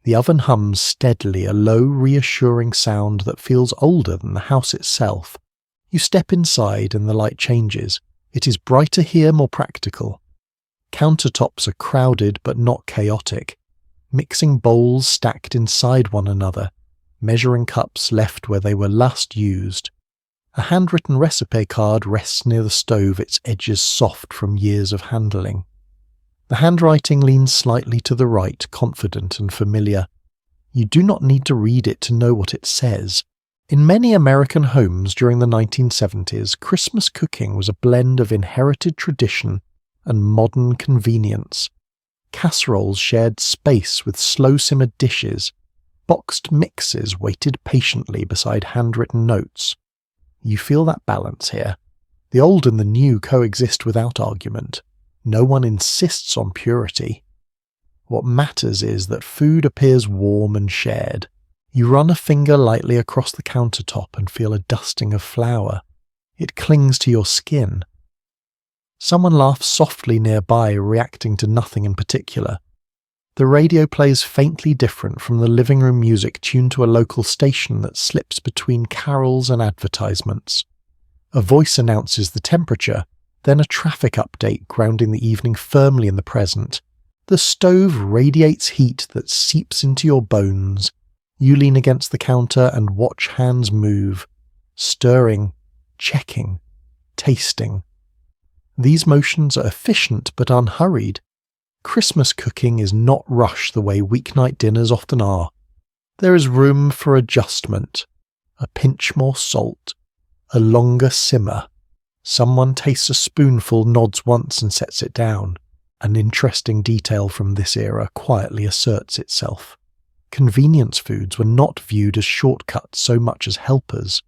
[SPEAKER 1] The oven hums steadily, a low, reassuring sound that feels older than the house itself. You step inside and the light changes. It is brighter here, more practical. Countertops are crowded but not chaotic. Mixing bowls stacked inside one another, measuring cups left where they were last used. A handwritten recipe card rests near the stove, its edges soft from years of handling. The handwriting leans slightly to the right, confident and familiar. You do not need to read it to know what it says. In many American homes during the 1970s, Christmas cooking was a blend of inherited tradition and modern convenience. Casseroles shared space with slow-simmered dishes. Boxed mixes waited patiently beside handwritten notes. You feel that balance here. The old and the new coexist without argument. No one insists on purity. What matters is that food appears warm and shared. You run a finger lightly across the countertop and feel a dusting of flour. It clings to your skin. Someone laughs softly nearby, reacting to nothing in particular. The radio plays faintly different from the living room music tuned to a local station that slips between carols and advertisements. A voice announces the temperature, then a traffic update grounding the evening firmly in the present. The stove radiates heat that seeps into your bones. You lean against the counter and watch hands move, stirring, checking, tasting. These motions are efficient but unhurried. Christmas cooking is not rushed the way weeknight dinners often are. There is room for adjustment, a pinch more salt, a longer simmer. Someone tastes a spoonful, nods once and sets it down. An interesting detail from this era quietly asserts itself. Convenience foods were not viewed as shortcuts so much as helpers.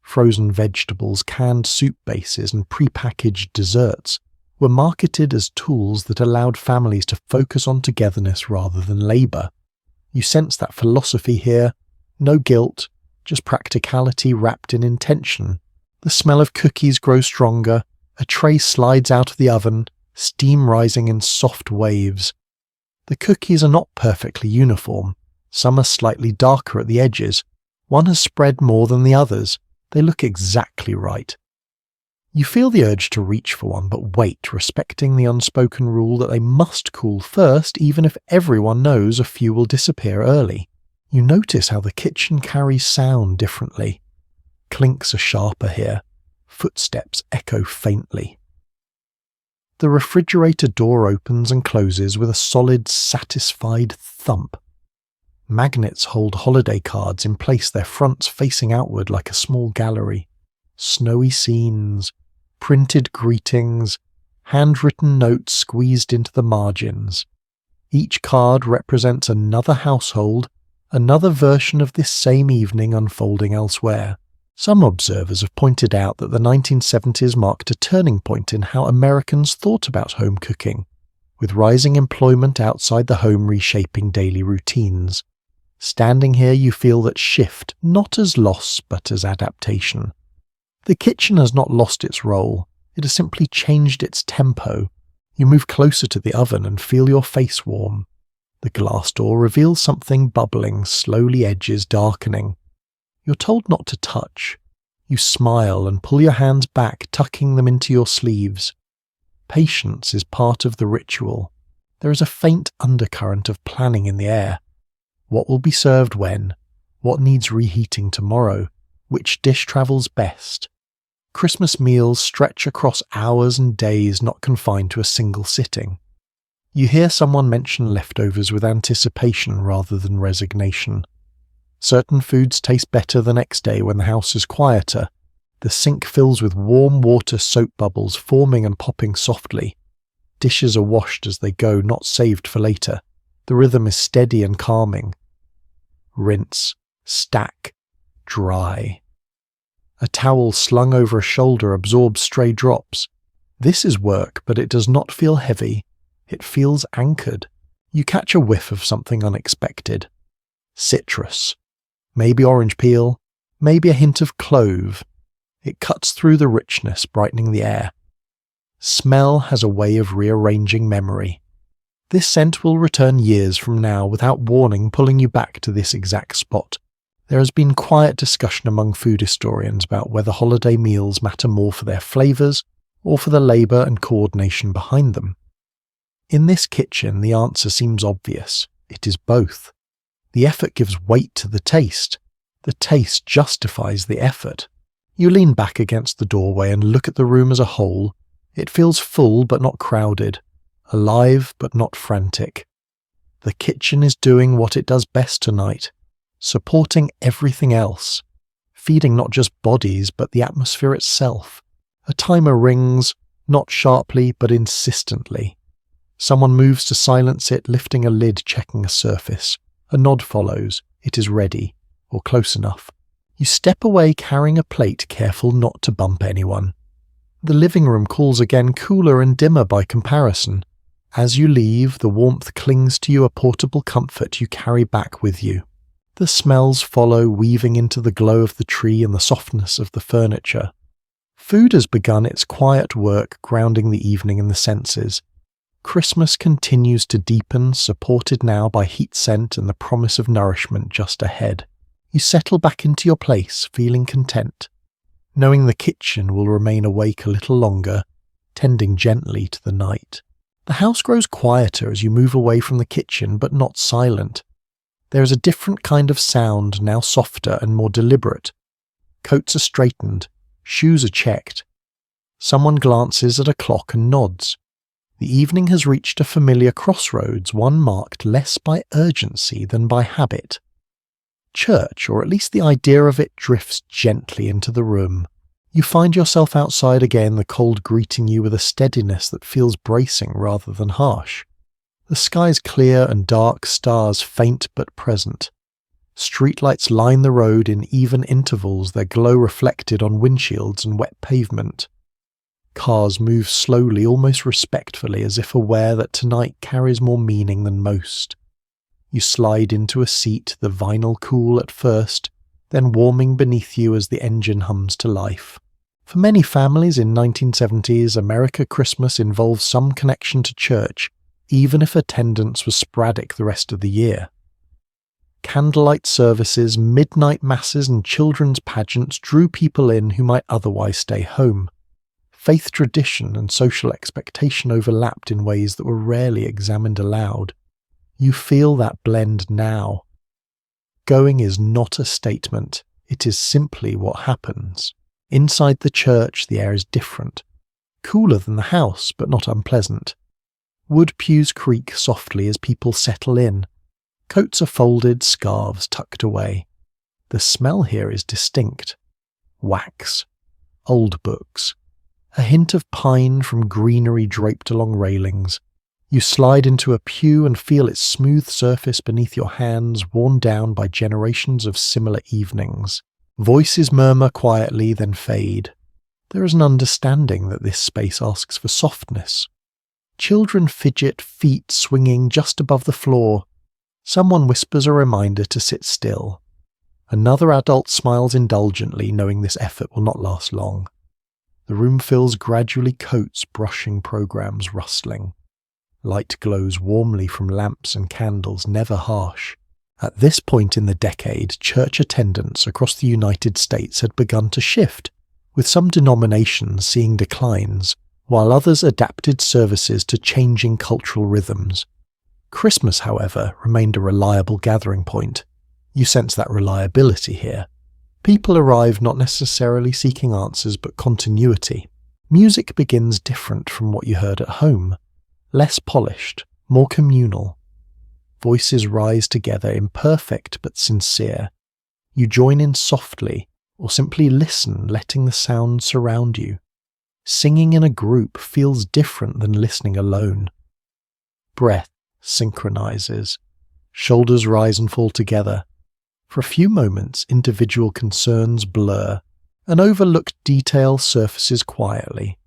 [SPEAKER 1] Frozen vegetables, canned soup bases, and prepackaged desserts were marketed as tools that allowed families to focus on togetherness rather than labour. You sense that philosophy here. No guilt, just practicality wrapped in intention. The smell of cookies grows stronger. A tray slides out of the oven, steam rising in soft waves. The cookies are not perfectly uniform. Some are slightly darker at the edges. One has spread more than the others. They look exactly right. You feel the urge to reach for one, but wait, respecting the unspoken rule that they must cool first, even if everyone knows a few will disappear early. You notice how the kitchen carries sound differently. Clinks are sharper here. Footsteps echo faintly. The refrigerator door opens and closes with a solid, satisfied thump. Magnets hold holiday cards in place, their fronts facing outward like a small gallery. Snowy scenes, printed greetings, handwritten notes squeezed into the margins. Each card represents another household, another version of this same evening unfolding elsewhere. Some observers have pointed out that the 1970s marked a turning point in how Americans thought about home cooking, with rising employment outside the home reshaping daily routines. Standing here, you feel that shift, not as loss but as adaptation. The kitchen has not lost its role, it has simply changed its tempo. You move closer to the oven and feel your face warm. The glass door reveals something bubbling, slowly edges darkening. You're told not to touch. You smile and pull your hands back, tucking them into your sleeves. Patience is part of the ritual. There is a faint undercurrent of planning in the air. What will be served when? What needs reheating tomorrow? Which dish travels best? Christmas meals stretch across hours and days, not confined to a single sitting. You hear someone mention leftovers with anticipation rather than resignation. Certain foods taste better the next day when the house is quieter. The sink fills with warm water soap bubbles forming and popping softly. Dishes are washed as they go, not saved for later. The rhythm is steady and calming. Rinse, stack, dry. A towel slung over a shoulder absorbs stray drops. This is work, but it does not feel heavy. It feels anchored. You catch a whiff of something unexpected. Citrus. Maybe orange peel. Maybe a hint of clove. It cuts through the richness, brightening the air. Smell has a way of rearranging memory. This scent will return years from now without warning, pulling you back to this exact spot. There has been quiet discussion among food historians about whether holiday meals matter more for their flavours or for the labour and coordination behind them. In this kitchen, the answer seems obvious. It is both. The effort gives weight to the taste. The taste justifies the effort. You lean back against the doorway and look at the room as a whole. It feels full but not crowded, alive but not frantic. The kitchen is doing what it does best tonight, supporting everything else, feeding not just bodies but the atmosphere itself. A timer rings, not sharply but insistently. Someone moves to silence it, lifting a lid, checking a surface. A nod follows. It is ready, or close enough. You step away carrying a plate, careful not to bump anyone. The living room calls again, cooler and dimmer by comparison. As you leave, the warmth clings to you, a portable comfort you carry back with you. The smells follow, weaving into the glow of the tree and the softness of the furniture. Food has begun its quiet work, grounding the evening in the senses. Christmas continues to deepen, supported now by heat scent and the promise of nourishment just ahead. You settle back into your place, feeling content, knowing the kitchen will remain awake a little longer, tending gently to the night. The house grows quieter as you move away from the kitchen, but not silent. There is a different kind of sound, now softer and more deliberate. Coats are straightened, shoes are checked. Someone glances at a clock and nods. The evening has reached a familiar crossroads, one marked less by urgency than by habit. Church, or at least the idea of it, drifts gently into the room. You find yourself outside again, the cold greeting you with a steadiness that feels bracing rather than harsh. The sky's clear and dark, stars faint but present. Streetlights line the road in even intervals, their glow reflected on windshields and wet pavement. Cars move slowly, almost respectfully, as if aware that tonight carries more meaning than most. You slide into a seat, the vinyl cool at first, then warming beneath you as the engine hums to life. For many families in 1970s America, Christmas involves some connection to church, even if attendance was sporadic the rest of the year. Candlelight services, midnight masses and children's pageants drew people in who might otherwise stay home. Faith tradition and social expectation overlapped in ways that were rarely examined aloud. You feel that blend now. Going is not a statement, it is simply what happens. Inside the church, the air is different. Cooler than the house, but not unpleasant. Wood pews creak softly as people settle in. Coats are folded, scarves tucked away. The smell here is distinct. Wax. Old books. A hint of pine from greenery draped along railings. You slide into a pew and feel its smooth surface beneath your hands, worn down by generations of similar evenings. Voices murmur quietly, then fade. There is an understanding that this space asks for softness. Children fidget, feet swinging just above the floor. Someone whispers a reminder to sit still. Another adult smiles indulgently, knowing this effort will not last long. The room fills gradually, coats brushing, programs rustling. Light glows warmly from lamps and candles, never harsh. At this point in the decade, church attendance across the United States had begun to shift, with some denominations seeing declines, while others adapted services to changing cultural rhythms. Christmas, however, remained a reliable gathering point. You sense that reliability here. People arrive not necessarily seeking answers but continuity. Music begins different from what you heard at home. Less polished, more communal. Voices rise together, imperfect but sincere. You join in softly, or simply listen, letting the sound surround you. Singing in a group feels different than listening alone. Breath synchronizes. Shoulders rise and fall together. For a few moments, individual concerns blur. An overlooked detail surfaces quietly.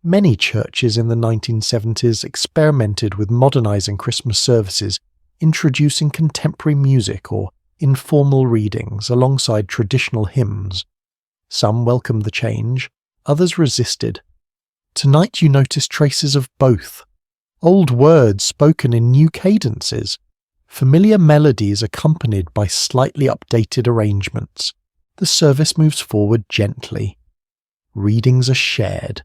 [SPEAKER 1] Many churches in the 1970s experimented with modernizing Christmas services, introducing contemporary music or informal readings alongside traditional hymns. Some welcomed the change, others resisted. Tonight you notice traces of both. Old words spoken in new cadences. Familiar melodies accompanied by slightly updated arrangements. The service moves forward gently. Readings are shared.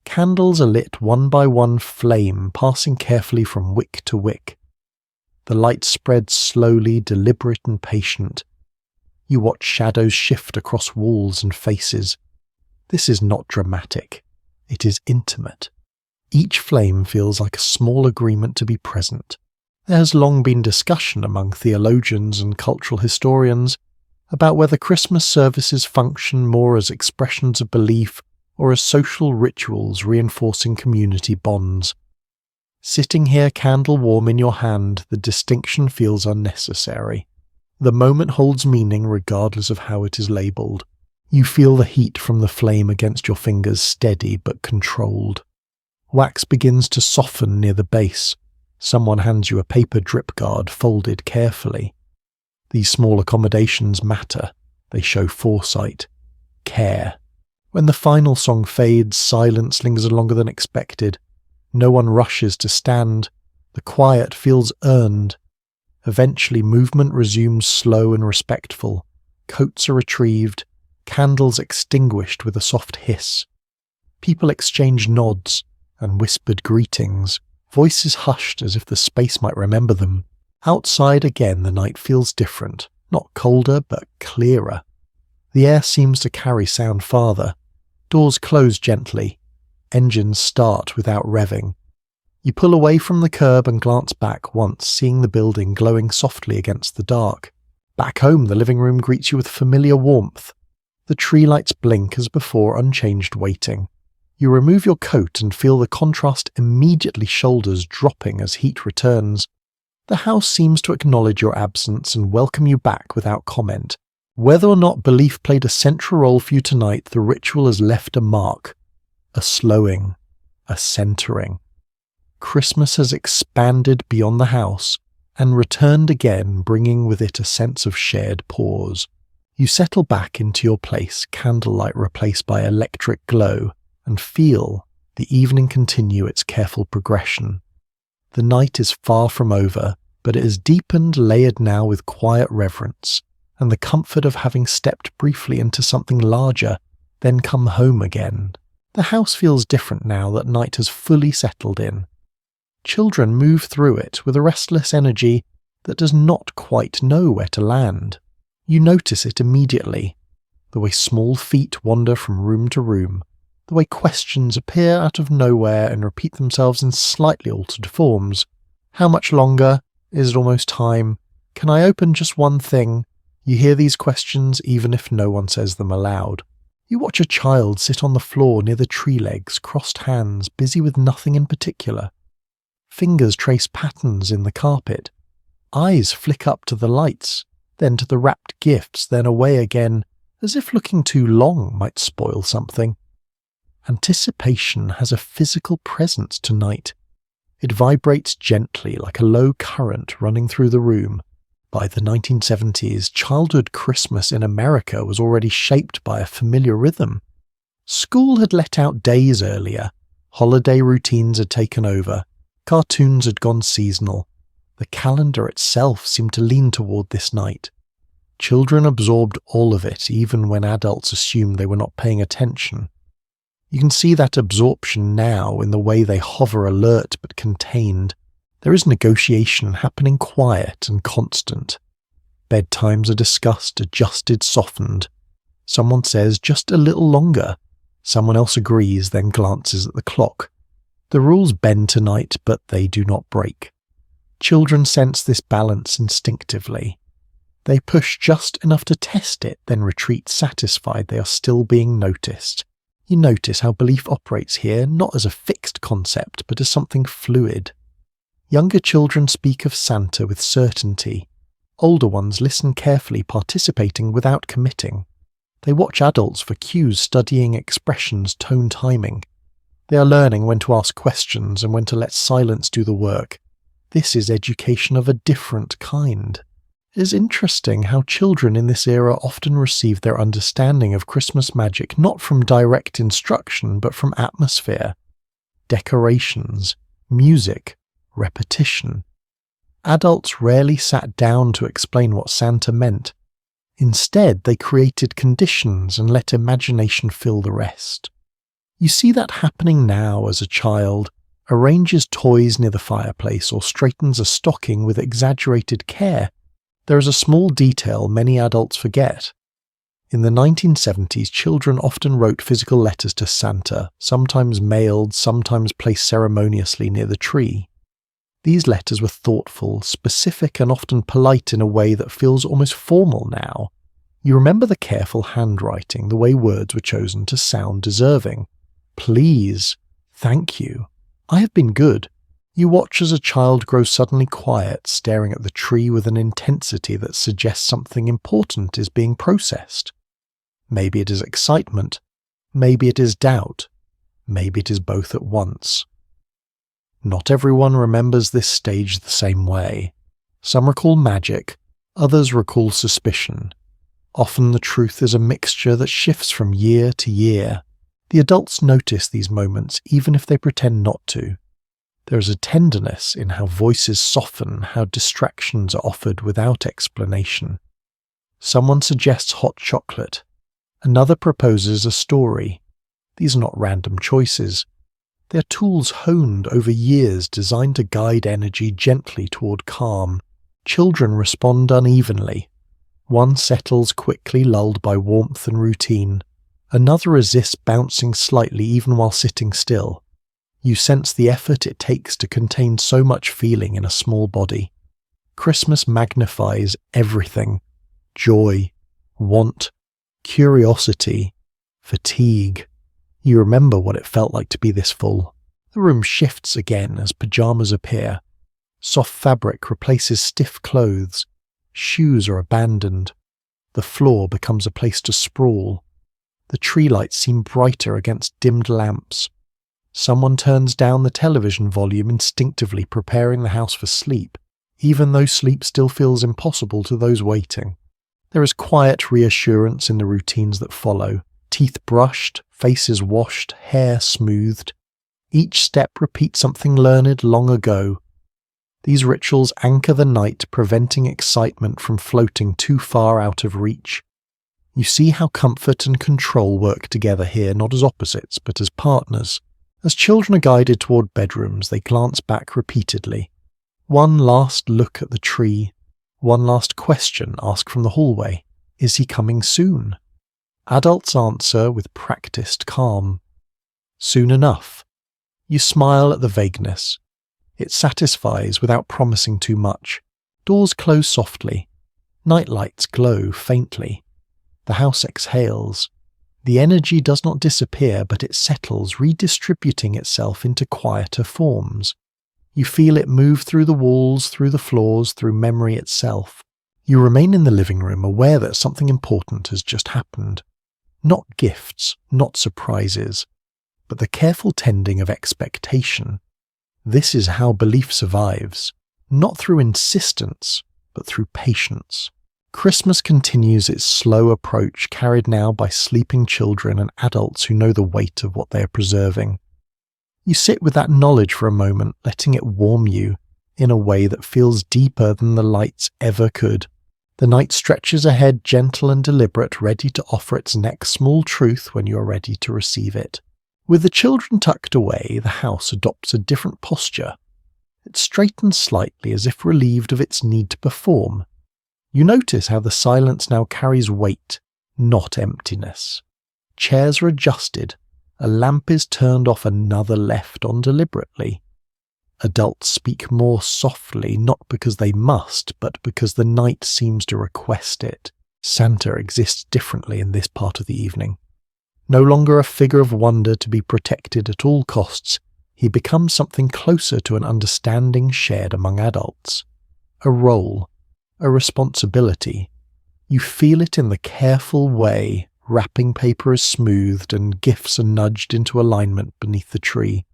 [SPEAKER 1] Candles are lit one by one, flame passing carefully from wick to wick. The light spreads slowly, deliberate and patient. You watch shadows shift across walls and faces. This is not dramatic. It is intimate. Each flame feels like a small agreement to be present. There has long been discussion among theologians and cultural historians about whether Christmas services function more as expressions of belief or as social rituals reinforcing community bonds. Sitting here, candle warm in your hand, the distinction feels unnecessary. The moment holds meaning regardless of how it is labelled. You feel the heat from the flame against your fingers, steady but controlled. Wax begins to soften near the base. Someone hands you a paper drip guard folded carefully. These small accommodations matter. They show foresight, care. When the final song fades, silence lingers longer than expected. No one rushes to stand. The quiet feels earned. Eventually, movement resumes slow and respectful. Coats are retrieved, candles extinguished with a soft hiss. People exchange nods and whispered greetings, voices hushed as if the space might remember them. Outside again, the night feels different, not colder but clearer. The air seems to carry sound farther. Doors close gently. Engines start without revving. You pull away from the curb and glance back once, seeing the building glowing softly against the dark. Back home, the living room greets you with familiar warmth. The tree lights blink as before, unchanged waiting. You remove your coat and feel the contrast immediately, shoulders dropping as heat returns. The house seems to acknowledge your absence and welcome you back without comment. Whether or not belief played a central role for you tonight, the ritual has left a mark. A slowing, a centering. Christmas has expanded beyond the house and returned again, bringing with it a sense of shared pause. You settle back into your place, candlelight replaced by electric glow, and feel the evening continue its careful progression. The night is far from over, but it is deepened, layered now with quiet reverence, and the comfort of having stepped briefly into something larger, then come home again. The house feels different now that night has fully settled in. Children move through it with a restless energy that does not quite know where to land. You notice it immediately, the way small feet wander from room to room, the way questions appear out of nowhere and repeat themselves in slightly altered forms. How much longer? Is it almost time? Can I open just one thing? You hear these questions even if no one says them aloud. You watch a child sit on the floor near the tree legs, crossed hands, busy with nothing in particular. Fingers trace patterns in the carpet. Eyes flick up to the lights, then to the wrapped gifts, then away again, as if looking too long might spoil something. Anticipation has a physical presence tonight. It vibrates gently like a low current running through the room. By the 1970s, childhood Christmas in America was already shaped by a familiar rhythm. School had let out days earlier, holiday routines had taken over, cartoons had gone seasonal. The calendar itself seemed to lean toward this night. Children absorbed all of it, even when adults assumed they were not paying attention. You can see that absorption now in the way they hover alert but contained. There is negotiation happening quiet and constant. Bedtimes are discussed, adjusted, softened. Someone says just a little longer. Someone else agrees, then glances at the clock. The rules bend tonight, but they do not break. Children sense this balance instinctively. They push just enough to test it, then retreat satisfied they are still being noticed. You notice how belief operates here, not as a fixed concept, but as something fluid. Younger children speak of Santa with certainty. Older ones listen carefully, participating without committing. They watch adults for cues, studying expressions, tone, timing. They are learning when to ask questions and when to let silence do the work. This is education of a different kind. It is interesting how children in this era often receive their understanding of Christmas magic not from direct instruction but from atmosphere, decorations, music, repetition. Adults rarely sat down to explain what Santa meant. Instead, they created conditions and let imagination fill the rest. You see that happening now as a child arranges toys near the fireplace or straightens a stocking with exaggerated care. There is a small detail many adults forget. In the 1970s, children often wrote physical letters to Santa, sometimes mailed, sometimes placed ceremoniously near the tree. These letters were thoughtful, specific, and often polite in a way that feels almost formal now. You remember the careful handwriting, the way words were chosen to sound deserving. Please, thank you, I have been good. You watch as a child grows suddenly quiet, staring at the tree with an intensity that suggests something important is being processed. Maybe it is excitement, maybe it is doubt, maybe it is both at once. Not everyone remembers this stage the same way. Some recall magic, Others recall suspicion. Often the truth is a mixture that shifts from year to year. The adults notice these moments even if they pretend not to. There is a tenderness in how voices soften, how distractions are offered without explanation. Someone suggests hot chocolate. Another proposes a story. These are not random choices. They are tools honed over years designed to guide energy gently toward calm. Children respond unevenly. One settles quickly, lulled by warmth and routine. Another resists, bouncing slightly even while sitting still. You sense the effort it takes to contain so much feeling in a small body. Christmas magnifies everything: joy, want, curiosity, fatigue. You remember what it felt like to be this full. The room shifts again as pajamas appear. Soft fabric replaces stiff clothes. Shoes are abandoned. The floor becomes a place to sprawl. The tree lights seem brighter against dimmed lamps. Someone turns down the television volume, instinctively preparing the house for sleep, even though sleep still feels impossible to those waiting. There is quiet reassurance in the routines that follow. Teeth brushed, faces washed, hair smoothed. Each step repeats something learned long ago. These rituals anchor the night, preventing excitement from floating too far out of reach. You see how comfort and control work together here, not as opposites, but as partners. As children are guided toward bedrooms, they glance back repeatedly. One last look at the tree. One last question asked from the hallway. Is he coming soon? Adults answer with practiced calm. Soon enough. You smile at the vagueness. It satisfies without promising too much. Doors close softly. Night lights glow faintly. The house exhales. The energy does not disappear, but it settles, redistributing itself into quieter forms. You feel it move through the walls, through the floors, through memory itself. You remain in the living room, aware that something important has just happened. Not gifts, not surprises, but the careful tending of expectation. This is how belief survives, not through insistence, but through patience. Christmas continues its slow approach, carried now by sleeping children and adults who know the weight of what they are preserving. You sit with that knowledge for a moment, letting it warm you in a way that feels deeper than the lights ever could. The night stretches ahead, gentle and deliberate, ready to offer its next small truth when you are ready to receive it. With the children tucked away, the house adopts a different posture. It straightens slightly, as if relieved of its need to perform. You notice how the silence now carries weight, not emptiness. Chairs are adjusted. A lamp is turned off, another left on deliberately. Adults speak more softly, not because they must, but because the night seems to request it. Santa exists differently in this part of the evening. No longer a figure of wonder to be protected at all costs, he becomes something closer to an understanding shared among adults. A role, a responsibility. You feel it in the careful way wrapping paper is smoothed and gifts are nudged into alignment beneath the tree.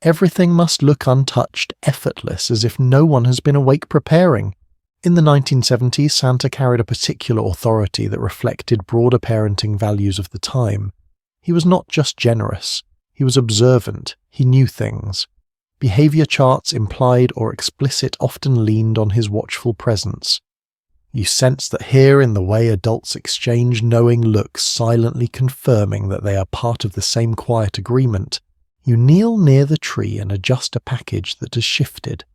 [SPEAKER 1] Everything must look untouched, effortless, as if no one has been awake preparing. In the 1970s, Santa carried a particular authority that reflected broader parenting values of the time. He was not just generous, he was observant, he knew things. Behavior charts, implied or explicit, often leaned on his watchful presence. You sense that here, in the way adults exchange knowing looks, silently confirming that they are part of the same quiet agreement, you kneel near the tree and adjust a package that has shifted.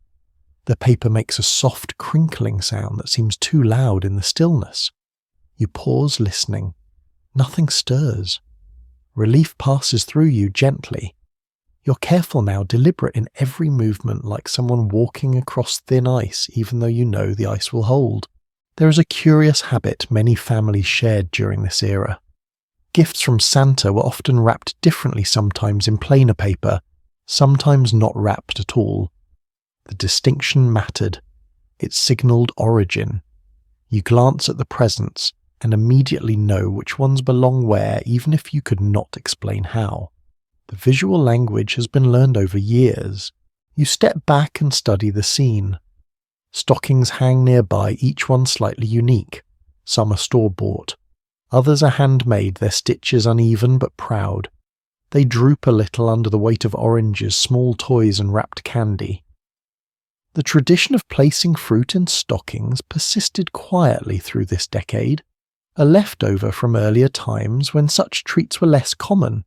[SPEAKER 1] The paper makes a soft crinkling sound that seems too loud in the stillness. You pause, listening. Nothing stirs. Relief passes through you gently. You're careful now, deliberate in every movement, like someone walking across thin ice, even though you know the ice will hold. There is a curious habit many families shared during this era. Gifts from Santa were often wrapped differently, sometimes in plainer paper, sometimes not wrapped at all. The distinction mattered. It signalled origin. You glance at the presents and immediately know which ones belong where, even if you could not explain how. The visual language has been learned over years. You step back and study the scene. Stockings hang nearby, each one slightly unique. Some are store-bought. Others are handmade, their stitches uneven but proud. They droop a little under the weight of oranges, small toys and wrapped candy. The tradition of placing fruit in stockings persisted quietly through this decade, a leftover from earlier times when such treats were less common.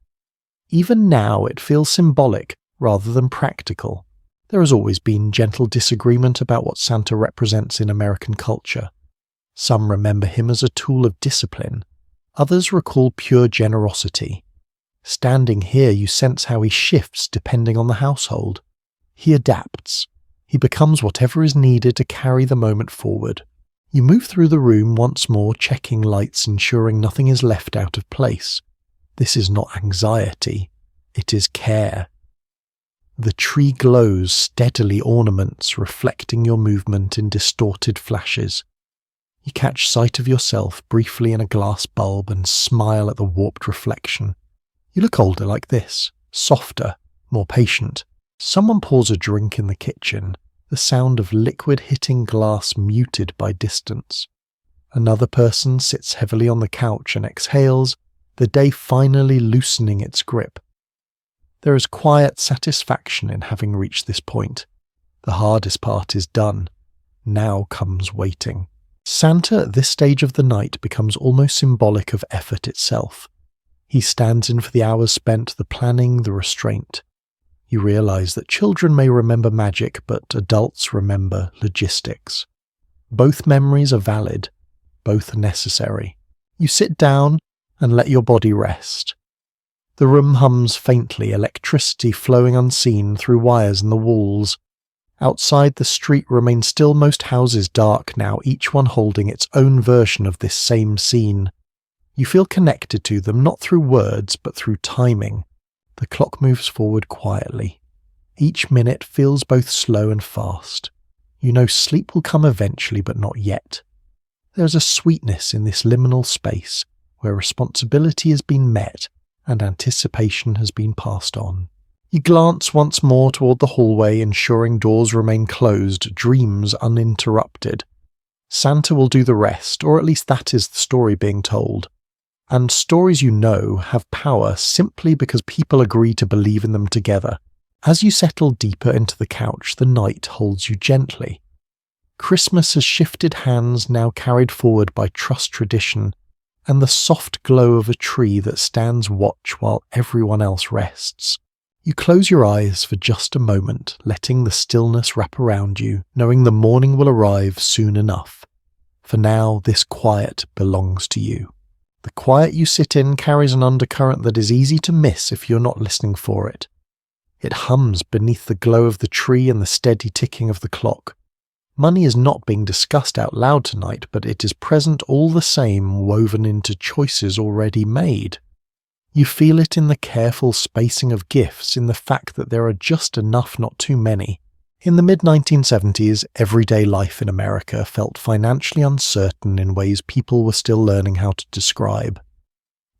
[SPEAKER 1] Even now it feels symbolic rather than practical. There has always been gentle disagreement about what Santa represents in American culture. Some remember him as a tool of discipline. Others recall pure generosity. Standing here, you sense how he shifts depending on the household. He adapts. He becomes whatever is needed to carry the moment forward. You move through the room once more, checking lights, ensuring nothing is left out of place. This is not anxiety. It is care. The tree glows, steadily ornaments, reflecting your movement in distorted flashes. You catch sight of yourself briefly in a glass bulb and smile at the warped reflection. You look older like this, softer, more patient. Someone pours a drink in the kitchen, the sound of liquid hitting glass muted by distance. Another person sits heavily on the couch and exhales, the day finally loosening its grip. There is quiet satisfaction in having reached this point. The hardest part is done. Now comes waiting. Santa at this stage of the night becomes almost symbolic of effort itself. He stands in for the hours spent, the planning, the restraint. You realize that children may remember magic, but adults remember logistics. Both memories are valid. Both are necessary. You sit down and let your body rest. The room hums faintly, electricity flowing unseen through wires in the walls. Outside, the street remains still, most houses dark now, each one holding its own version of this same scene. You feel connected to them, not through words, but through timing. The clock moves forward quietly. Each minute feels both slow and fast. You know sleep will come eventually, but not yet. There is a sweetness in this liminal space, where responsibility has been met and anticipation has been passed on. You glance once more toward the hallway, ensuring doors remain closed, dreams uninterrupted. Santa will do the rest, or at least that is the story being told. And stories, you know, have power simply because people agree to believe in them together. As you settle deeper into the couch, the night holds you gently. Christmas has shifted hands, now carried forward by trust tradition, and the soft glow of a tree that stands watch while everyone else rests. You close your eyes for just a moment, letting the stillness wrap around you, knowing the morning will arrive soon enough. For now, this quiet belongs to you. The quiet you sit in carries an undercurrent that is easy to miss if you're not listening for it. It hums beneath the glow of the tree and the steady ticking of the clock. Money is not being discussed out loud tonight, but it is present all the same, woven into choices already made. You feel it in the careful spacing of gifts, in the fact that there are just enough, not too many. In the mid-1970s, everyday life in America felt financially uncertain in ways people were still learning how to describe.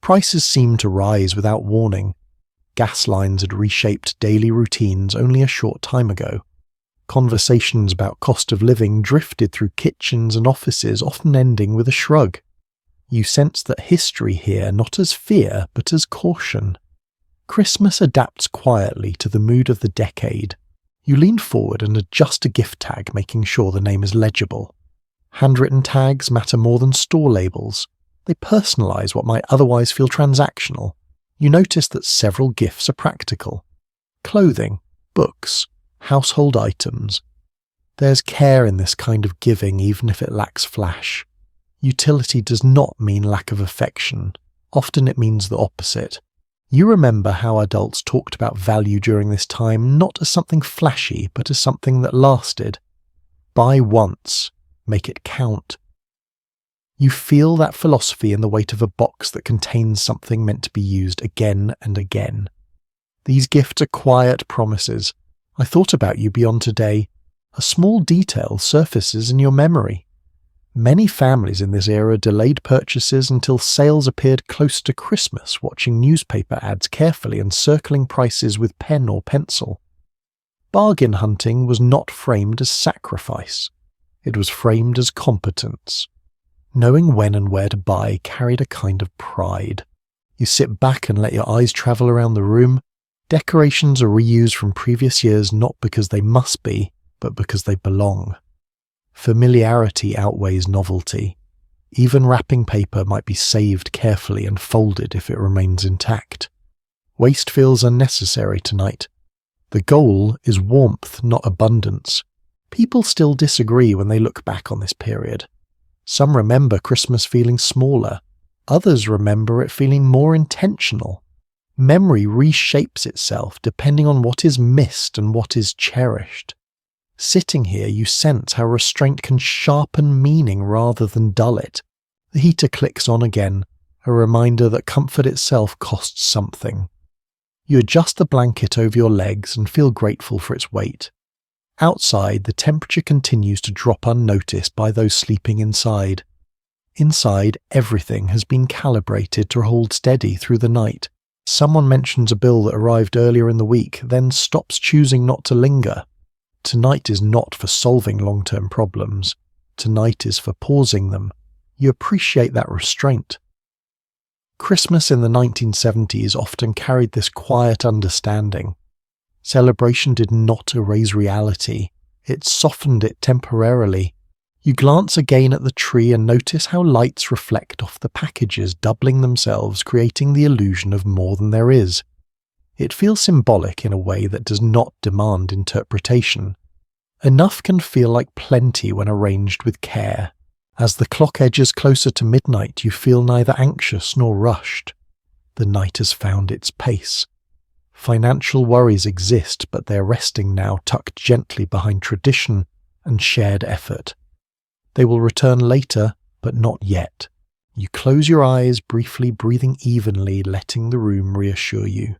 [SPEAKER 1] Prices seemed to rise without warning. Gas lines had reshaped daily routines only a short time ago. Conversations about cost of living drifted through kitchens and offices, often ending with a shrug. You sense that history here, not as fear, but as caution. Christmas adapts quietly to the mood of the decade. You lean forward and adjust a gift tag, making sure the name is legible. Handwritten tags matter more than store labels. They personalize what might otherwise feel transactional. You notice that several gifts are practical. Clothing, books, household items. There's care in this kind of giving, even if it lacks flash. Utility does not mean lack of affection. Often it means the opposite. You remember how adults talked about value during this time, not as something flashy, but as something that lasted. Buy once, make it count. You feel that philosophy in the weight of a box that contains something meant to be used again and again. These gifts are quiet promises. I thought about you beyond today. A small detail surfaces in your memory. Many families in this era delayed purchases until sales appeared close to Christmas, watching newspaper ads carefully and circling prices with pen or pencil. Bargain hunting was not framed as sacrifice. it was framed as competence. Knowing when and where to buy carried a kind of pride. You sit back and let your eyes travel around the room. Decorations are reused from previous years not because they must be, but because they belong. Familiarity outweighs novelty. Even wrapping paper might be saved carefully and folded if it remains intact. Waste feels unnecessary tonight. The goal is warmth, not abundance. People still disagree when they look back on this period. Some remember Christmas feeling smaller. Others remember it feeling more intentional. Memory reshapes itself depending on what is missed and what is cherished. Sitting here, you sense how restraint can sharpen meaning rather than dull it. The heater clicks on again, a reminder that comfort itself costs something. You adjust the blanket over your legs and feel grateful for its weight. Outside, the temperature continues to drop unnoticed by those sleeping inside. Inside, everything has been calibrated to hold steady through the night. Someone mentions a bill that arrived earlier in the week, then stops choosing not to linger. Tonight is not for solving long-term problems. Tonight is for pausing them. You appreciate that restraint. Christmas in the 1970s often carried this quiet understanding. Celebration did not erase reality. It softened it temporarily. You glance again at the tree and notice how lights reflect off the packages, doubling themselves, creating the illusion of more than there is. It feels symbolic in a way that does not demand interpretation. Enough can feel like plenty when arranged with care. As the clock edges closer to midnight, you feel neither anxious nor rushed. The night has found its pace. Financial worries exist, but they're resting now, tucked gently behind tradition and shared effort. They will return later, but not yet. You close your eyes, briefly breathing evenly, letting the room reassure you.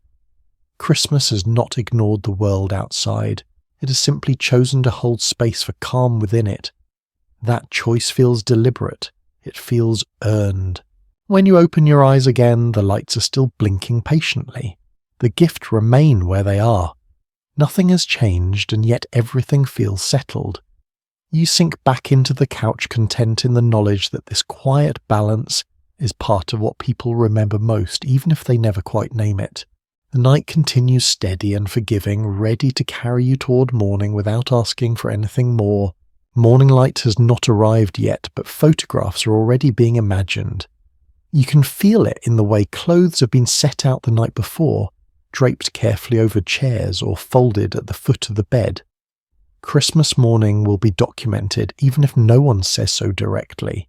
[SPEAKER 1] Christmas has not ignored the world outside. It has simply chosen to hold space for calm within it. That choice feels deliberate. It feels earned. When you open your eyes again, the lights are still blinking patiently. The gifts remain where they are. Nothing has changed, and yet everything feels settled. You sink back into the couch, content in the knowledge that this quiet balance is part of what people remember most, even if they never quite name it. The night continues steady and forgiving, ready to carry you toward morning without asking for anything more. Morning light has not arrived yet, but photographs are already being imagined. You can feel it in the way clothes have been set out the night before, draped carefully over chairs or folded at the foot of the bed. Christmas morning will be documented even if no one says so directly.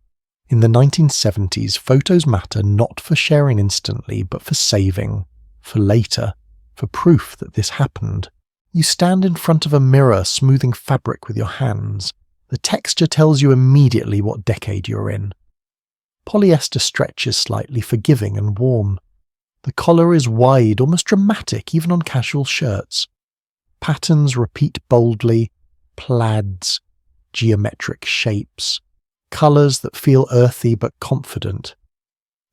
[SPEAKER 1] In the 1970s, photos matter not for sharing instantly, but for saving, for later, for proof that this happened. You stand in front of a mirror, smoothing fabric with your hands. The texture tells you immediately what decade you're in. Polyester stretches slightly, forgiving and warm. The collar is wide, almost dramatic, even on casual shirts. Patterns repeat boldly, plaids, geometric shapes, colours that feel earthy but confident.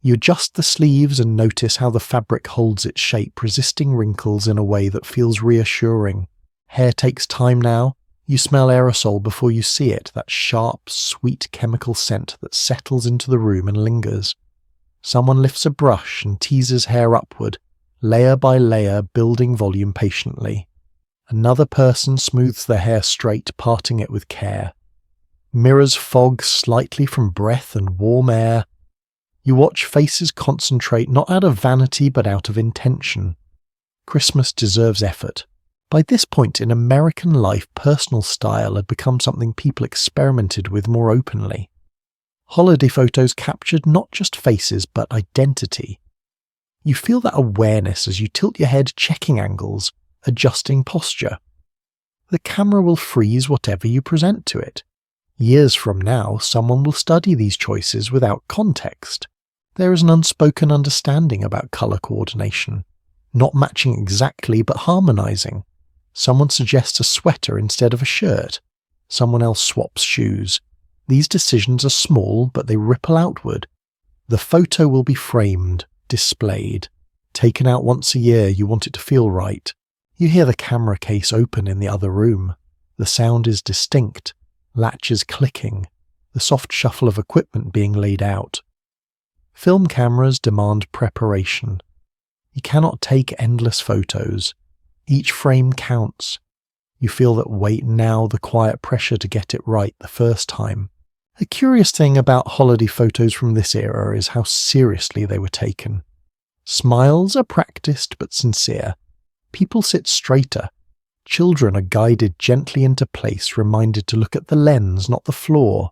[SPEAKER 1] You adjust the sleeves and notice how the fabric holds its shape, resisting wrinkles in a way that feels reassuring. Hair takes time now. You smell aerosol before you see it, that sharp, sweet chemical scent that settles into the room and lingers. Someone lifts a brush and teases hair upward, layer by layer, building volume patiently. Another person smooths their hair straight, parting it with care. Mirrors fog slightly from breath and warm air. You watch faces concentrate, not out of vanity but out of intention. Christmas deserves effort. By this point in American life, personal style had become something people experimented with more openly. Holiday photos captured not just faces but identity. You feel that awareness as you tilt your head, checking angles, adjusting posture. The camera will freeze whatever you present to it. Years from now, someone will study these choices without context. There is an unspoken understanding about colour coordination, not matching exactly but harmonising. Someone suggests a sweater instead of a shirt. Someone else swaps shoes. These decisions are small, but they ripple outward. The photo will be framed, displayed. Taken out once a year, you want it to feel right. You hear the camera case open in the other room. The sound is distinct, latches clicking, the soft shuffle of equipment being laid out. Film cameras demand preparation. You cannot take endless photos. Each frame counts. You feel that weight now, the quiet pressure to get it right the first time. A curious thing about holiday photos from this era is how seriously they were taken. Smiles are practiced but sincere. People sit straighter. Children are guided gently into place, reminded to look at the lens, not the floor.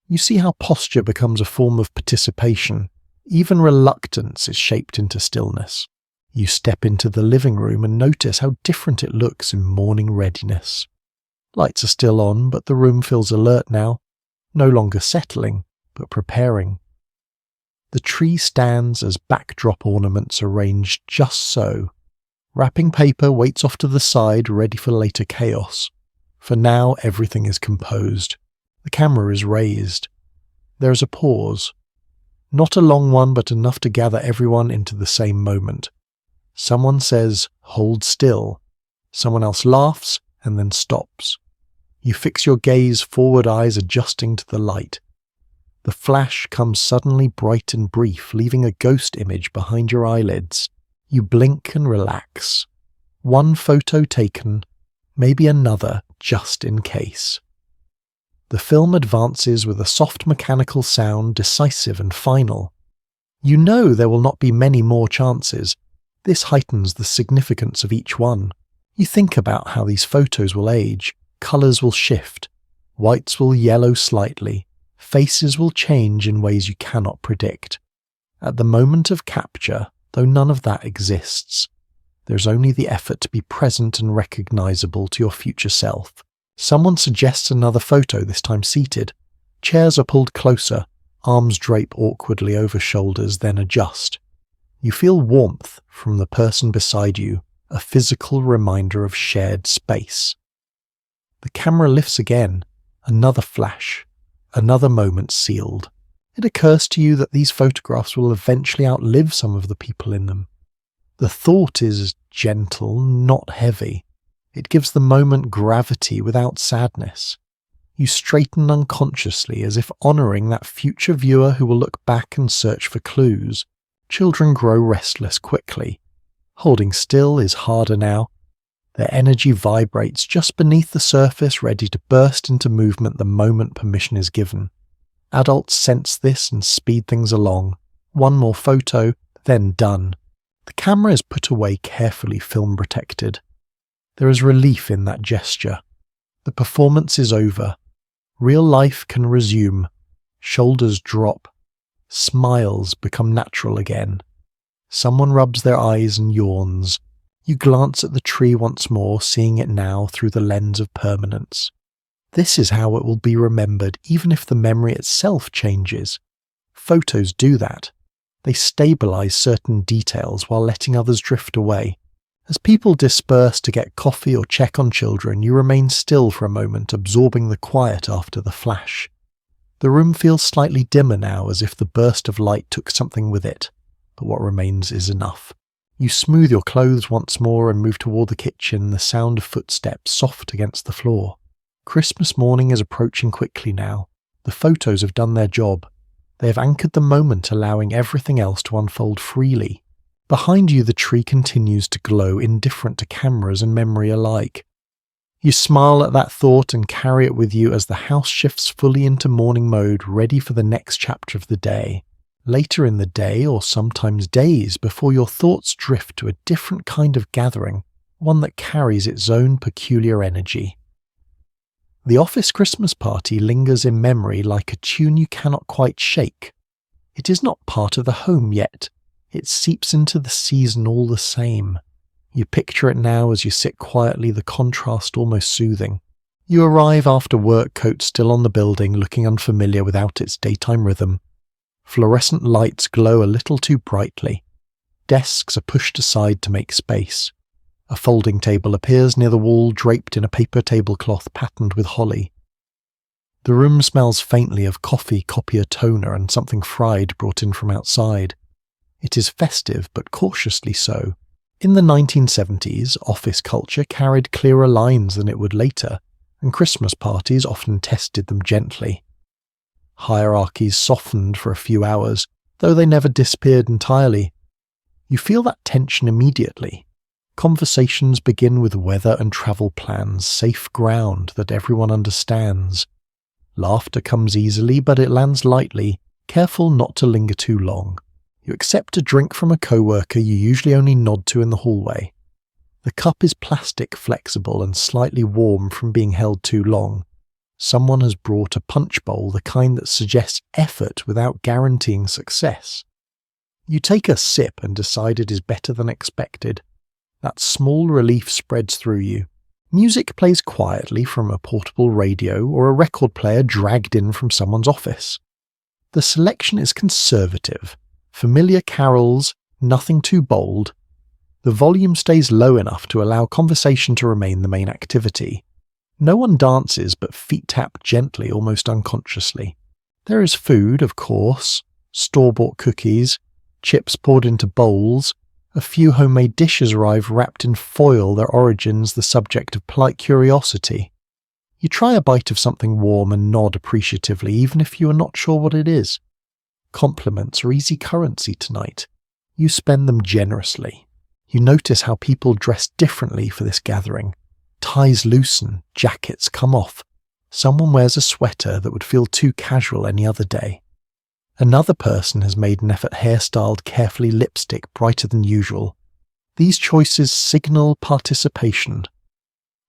[SPEAKER 1] You see how posture becomes a form of participation. Even reluctance is shaped into stillness. You step into the living room and notice how different it looks in morning readiness. Lights are still on, but the room feels alert now, no longer settling, but preparing. The tree stands as backdrop ornaments arranged just so. Wrapping paper waits off to the side, ready for later chaos. For now, everything is composed. The camera is raised. There is a pause. Not a long one, but enough to gather everyone into the same moment. Someone says, "Hold still." Someone else laughs and then stops. You fix your gaze forward, eyes adjusting to the light. The flash comes suddenly bright and brief, leaving a ghost image behind your eyelids. You blink and relax. One photo taken, maybe another just in case. The film advances with a soft mechanical sound, decisive and final. You know there will not be many more chances. This heightens the significance of each one. You think about how these photos will age. Colours will shift. Whites will yellow slightly. Faces will change in ways you cannot predict. At the moment of capture, though none of that exists, there's only the effort to be present and recognisable to your future self. Someone suggests another photo, this time seated. Chairs are pulled closer, arms drape awkwardly over shoulders, then adjust. You feel warmth from the person beside you, a physical reminder of shared space. The camera lifts again, another flash, another moment sealed. It occurs to you that these photographs will eventually outlive some of the people in them. The thought is gentle, not heavy. It gives the moment gravity without sadness. You straighten unconsciously, as if honouring that future viewer who will look back and search for clues. Children grow restless quickly. Holding still is harder now. Their energy vibrates just beneath the surface, ready to burst into movement the moment permission is given. Adults sense this and speed things along. One more photo, then done. The camera is put away carefully, film protected. There is relief in that gesture. The performance is over. Real life can resume. Shoulders drop. Smiles become natural again. Someone rubs their eyes and yawns. You glance at the tree once more, seeing it now through the lens of permanence. This is how it will be remembered, even if the memory itself changes. Photos do that. They stabilize certain details while letting others drift away. As people disperse to get coffee or check on children, you remain still for a moment, absorbing the quiet after the flash. The room feels slightly dimmer now, as if the burst of light took something with it, but what remains is enough. You smooth your clothes once more and move toward the kitchen, the sound of footsteps soft against the floor. Christmas morning is approaching quickly now. The photos have done their job. They have anchored the moment, allowing everything else to unfold freely. Behind you, the tree continues to glow, indifferent to cameras and memory alike. You smile at that thought and carry it with you as the house shifts fully into morning mode, ready for the next chapter of the day. Later in the day, or sometimes days, before your thoughts drift to a different kind of gathering, one that carries its own peculiar energy. The office Christmas party lingers in memory like a tune you cannot quite shake. It is not part of the home yet. It seeps into the season all the same. You picture it now as you sit quietly, the contrast almost soothing. You arrive after work, coat still on the building, looking unfamiliar without its daytime rhythm. Fluorescent lights glow a little too brightly. Desks are pushed aside to make space. A folding table appears near the wall, draped in a paper tablecloth patterned with holly. The room smells faintly of coffee, copier toner, and something fried brought in from outside. It is festive, but cautiously so. In the 1970s, office culture carried clearer lines than it would later, and Christmas parties often tested them gently. Hierarchies softened for a few hours, though they never disappeared entirely. You feel that tension immediately. Conversations begin with weather and travel plans, safe ground that everyone understands. Laughter comes easily, but it lands lightly, careful not to linger too long. You accept a drink from a coworker you usually only nod to in the hallway. The cup is plastic, flexible, and slightly warm from being held too long. Someone has brought a punch bowl, the kind that suggests effort without guaranteeing success. You take a sip and decide it is better than expected. That small relief spreads through you. Music plays quietly from a portable radio or a record player dragged in from someone's office. The selection is conservative. Familiar carols, nothing too bold. The volume stays low enough to allow conversation to remain the main activity. No one dances, but feet tap gently, almost unconsciously. There is food, of course, store-bought cookies, chips poured into bowls. A few homemade dishes arrive wrapped in foil, their origins the subject of polite curiosity. You try a bite of something warm and nod appreciatively, even if you are not sure what it is. Compliments are easy currency tonight. You spend them generously. You notice how people dress differently for this gathering. Ties loosen, jackets come off. Someone wears a sweater that would feel too casual any other day. Another person has made an effort hairstyled carefully, lipstick brighter than usual. These choices signal participation.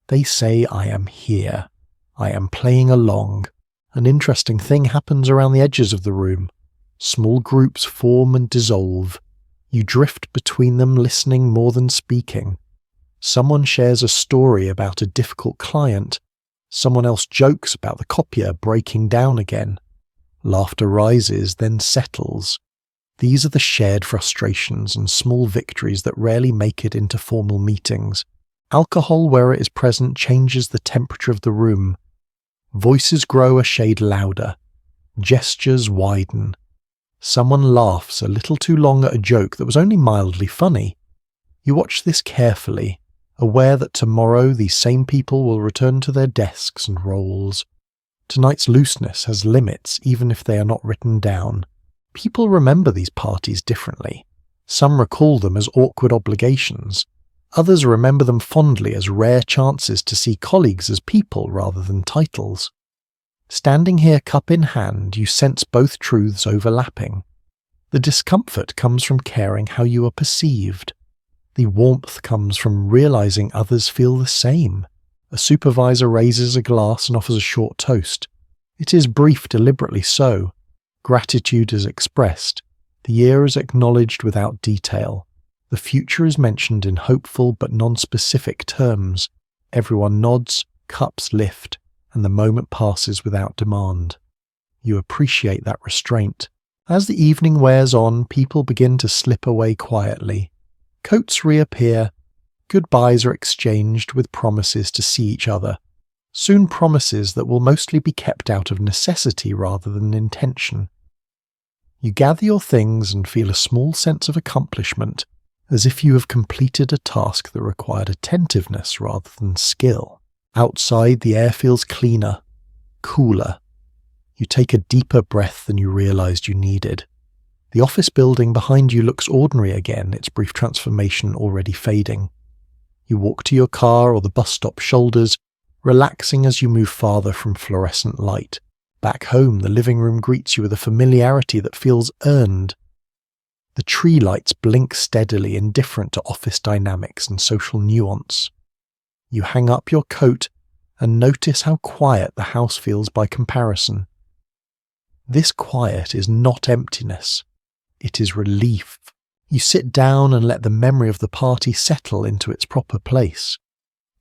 [SPEAKER 1] They say, I am here. I am playing along. An interesting thing happens around the edges of the room. Small groups form and dissolve. You drift between them, listening more than speaking. Someone shares a story about a difficult client. Someone else jokes about the copier breaking down again. Laughter rises, then settles. These are the shared frustrations and small victories that rarely make it into formal meetings. Alcohol, where it is present, changes the temperature of the room. Voices grow a shade louder. Gestures widen. Someone laughs a little too long at a joke that was only mildly funny. You watch this carefully, aware that tomorrow these same people will return to their desks and roles. Tonight's looseness has limits, even if they are not written down. People remember these parties differently. Some recall them as awkward obligations. Others remember them fondly as rare chances to see colleagues as people rather than titles. Standing here cup in hand, you sense both truths overlapping. The discomfort comes from caring how you are perceived. The warmth comes from realizing others feel the same. A supervisor raises a glass and offers a short toast. It is brief, deliberately so. Gratitude is expressed. The year is acknowledged without detail. The future is mentioned in hopeful but non-specific terms. Everyone nods, cups lift, and the moment passes without demand. You appreciate that restraint. As the evening wears on, people begin to slip away quietly. Coats reappear. Goodbyes are exchanged with promises to see each other. Soon promises that will mostly be kept out of necessity rather than intention. You gather your things and feel a small sense of accomplishment, as if you have completed a task that required attentiveness rather than skill. Outside, the air feels cleaner, cooler. You take a deeper breath than you realized you needed. The office building behind you looks ordinary again, its brief transformation already fading. You walk to your car or the bus stop shoulders, relaxing as you move farther from fluorescent light. Back home, the living room greets you with a familiarity that feels earned. The tree lights blink steadily, indifferent to office dynamics and social nuance. You hang up your coat and notice how quiet the house feels by comparison. This quiet is not emptiness. It is relief. You sit down and let the memory of the party settle into its proper place.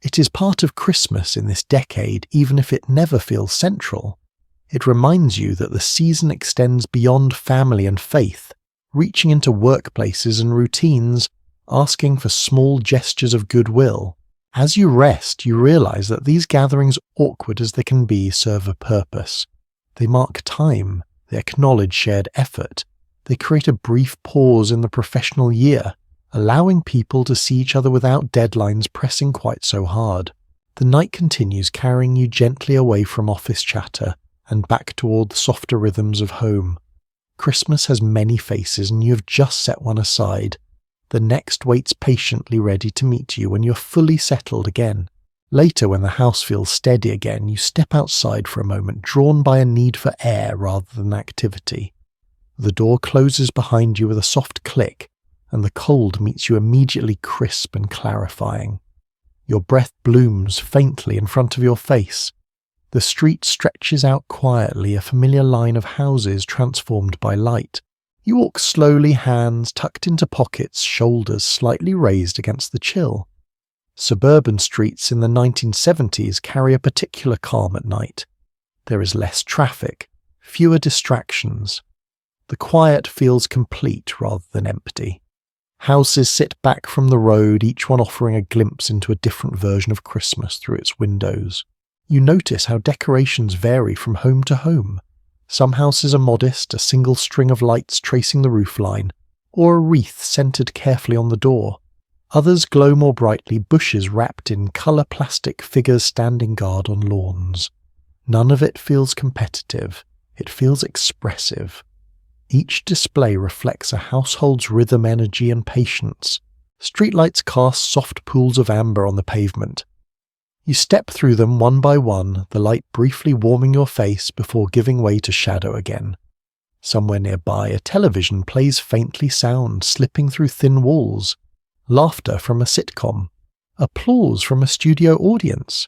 [SPEAKER 1] It is part of Christmas in this decade, even if it never feels central. It reminds you that the season extends beyond family and faith, reaching into workplaces and routines, asking for small gestures of goodwill. As you rest, you realize that these gatherings, awkward as they can be, serve a purpose. They mark time, they acknowledge shared effort, they create a brief pause in the professional year, allowing people to see each other without deadlines pressing quite so hard. The night continues, carrying you gently away from office chatter and back toward the softer rhythms of home. Christmas has many faces and you have just set one aside. The next waits patiently ready to meet you when you're fully settled again. Later, when the house feels steady again, you step outside for a moment, drawn by a need for air rather than activity. The door closes behind you with a soft click, and the cold meets you immediately crisp and clarifying. Your breath blooms faintly in front of your face. The street stretches out quietly, a familiar line of houses transformed by light. You walk slowly, hands tucked into pockets, shoulders slightly raised against the chill. Suburban streets in the 1970s carry a particular calm at night. There is less traffic, fewer distractions. The quiet feels complete rather than empty. Houses sit back from the road, each one offering a glimpse into a different version of Christmas through its windows. You notice how decorations vary from home to home. Some houses are modest, a single string of lights tracing the roofline, or a wreath centered carefully on the door. Others glow more brightly, bushes wrapped in colour plastic figures standing guard on lawns. None of it feels competitive, it feels expressive. Each display reflects a household's rhythm, energy and patience. Streetlights cast soft pools of amber on the pavement. You step through them one by one, the light briefly warming your face before giving way to shadow again. Somewhere nearby, a television plays faintly sound, slipping through thin walls. Laughter from a sitcom. Applause from a studio audience.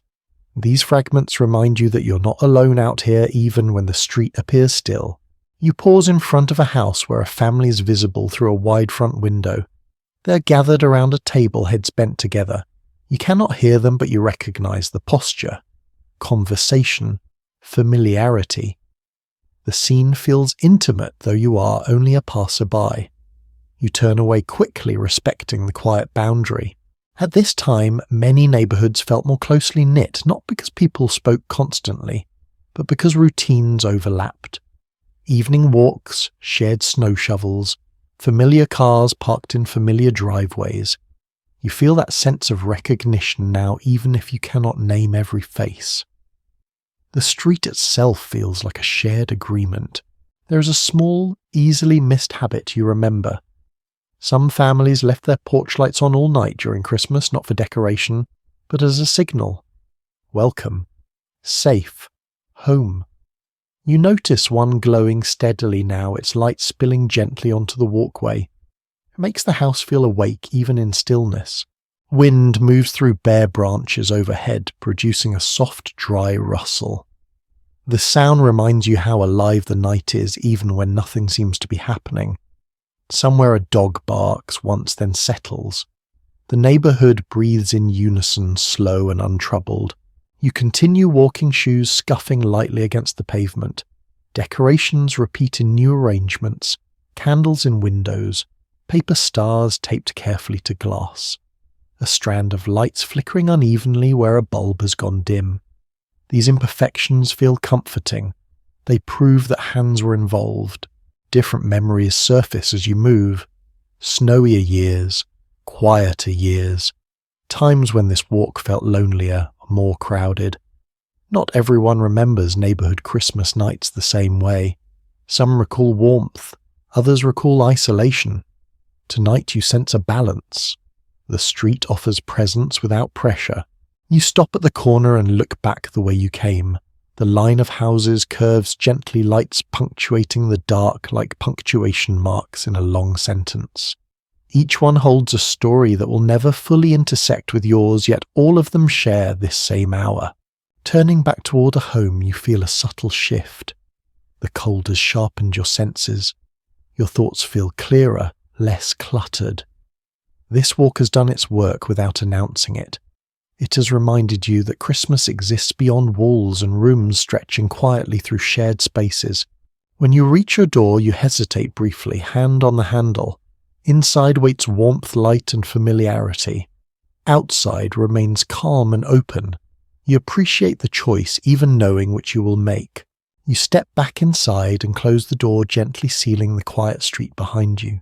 [SPEAKER 1] These fragments remind you that you're not alone out here even when the street appears still. You pause in front of a house where a family is visible through a wide front window. They're gathered around a table, heads bent together. You cannot hear them, but you recognize the posture, conversation, familiarity. The scene feels intimate, though you are only a passerby. You turn away quickly, respecting the quiet boundary. At this time, many neighborhoods felt more closely knit, not because people spoke constantly, but because routines overlapped. Evening walks, shared snow shovels, familiar cars parked in familiar driveways. You feel that sense of recognition now, even if you cannot name every face. The street itself feels like a shared agreement. There is a small, easily missed habit you remember. Some families left their porch lights on all night during Christmas, not for decoration, but as a signal. Welcome. Safe. Home. You notice one glowing steadily now, its light spilling gently onto the walkway. It makes the house feel awake even in stillness. Wind moves through bare branches overhead, producing a soft, dry rustle. The sound reminds you how alive the night is, even when nothing seems to be happening. Somewhere a dog barks once, then settles. The neighborhood breathes in unison, slow and untroubled. You continue walking, shoes scuffing lightly against the pavement. Decorations repeat in new arrangements, candles in windows, paper stars taped carefully to glass. A strand of lights flickering unevenly where a bulb has gone dim. These imperfections feel comforting. They prove that hands were involved. Different memories surface as you move. Snowier years, quieter years. Times when this walk felt lonelier, more crowded. Not everyone remembers neighborhood Christmas nights the same way. Some recall warmth, others recall isolation. Tonight you sense a balance. The street offers presence without pressure. You stop at the corner and look back the way you came. The line of houses curves gently, lights punctuating the dark like punctuation marks in a long sentence. Each one holds a story that will never fully intersect with yours, yet all of them share this same hour. Turning back toward a home, you feel a subtle shift. The cold has sharpened your senses. Your thoughts feel clearer, less cluttered. This walk has done its work without announcing it. It has reminded you that Christmas exists beyond walls and rooms stretching quietly through shared spaces. When you reach your door, you hesitate briefly, hand on the handle. Inside waits warmth, light, and familiarity. Outside remains calm and open. You appreciate the choice, even knowing which you will make. You step back inside and close the door, gently sealing the quiet street behind you.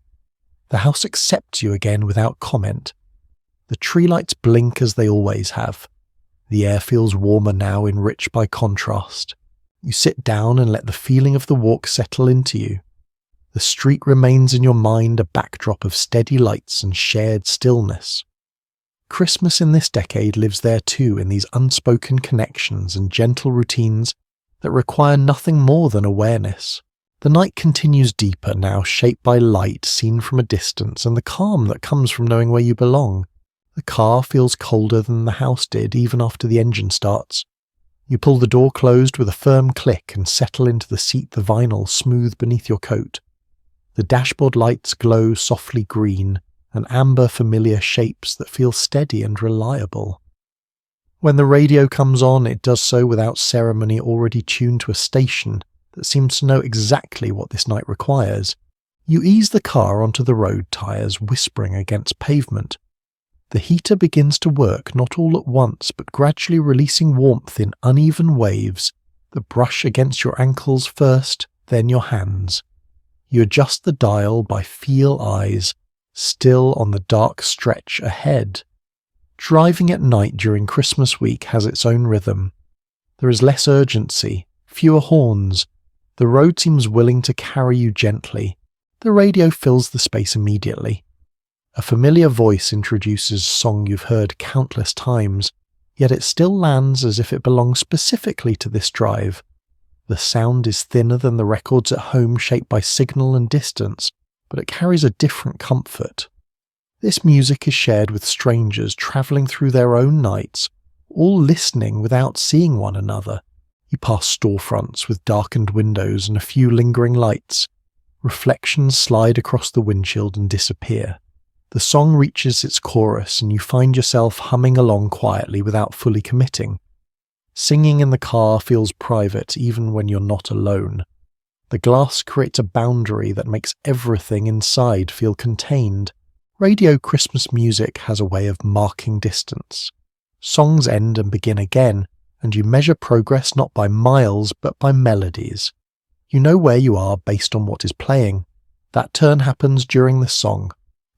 [SPEAKER 1] The house accepts you again without comment. The tree lights blink as they always have. The air feels warmer now, enriched by contrast. You sit down and let the feeling of the walk settle into you. The street remains in your mind a backdrop of steady lights and shared stillness. Christmas in this decade lives there too, in these unspoken connections and gentle routines that require nothing more than awareness. The night continues deeper now, shaped by light seen from a distance and the calm that comes from knowing where you belong. The car feels colder than the house did even after the engine starts. You pull the door closed with a firm click and settle into the seat, the vinyl smooth beneath your coat. The dashboard lights glow softly green, an amber familiar shapes that feel steady and reliable. When the radio comes on, it does so without ceremony, already tuned to a station that seems to know exactly what this night requires. You ease the car onto the road tyres, whispering against pavement. The heater begins to work, not all at once, but gradually releasing warmth in uneven waves that brush against your ankles first, then your hands. You adjust the dial by feel eyes, still on the dark stretch ahead. Driving at night during Christmas week has its own rhythm. There is less urgency, fewer horns. The road seems willing to carry you gently. The radio fills the space immediately. A familiar voice introduces a song you've heard countless times, yet it still lands as if it belongs specifically to this drive. The sound is thinner than the records at home, shaped by signal and distance, but it carries a different comfort. This music is shared with strangers travelling through their own nights, all listening without seeing one another. You pass storefronts with darkened windows and a few lingering lights. Reflections slide across the windshield and disappear. The song reaches its chorus and you find yourself humming along quietly without fully committing. Singing in the car feels private even when you're not alone. The glass creates a boundary that makes everything inside feel contained. Radio Christmas music has a way of marking distance. Songs end and begin again, and you measure progress not by miles but by melodies. You know where you are based on what is playing. That turn happens during the song.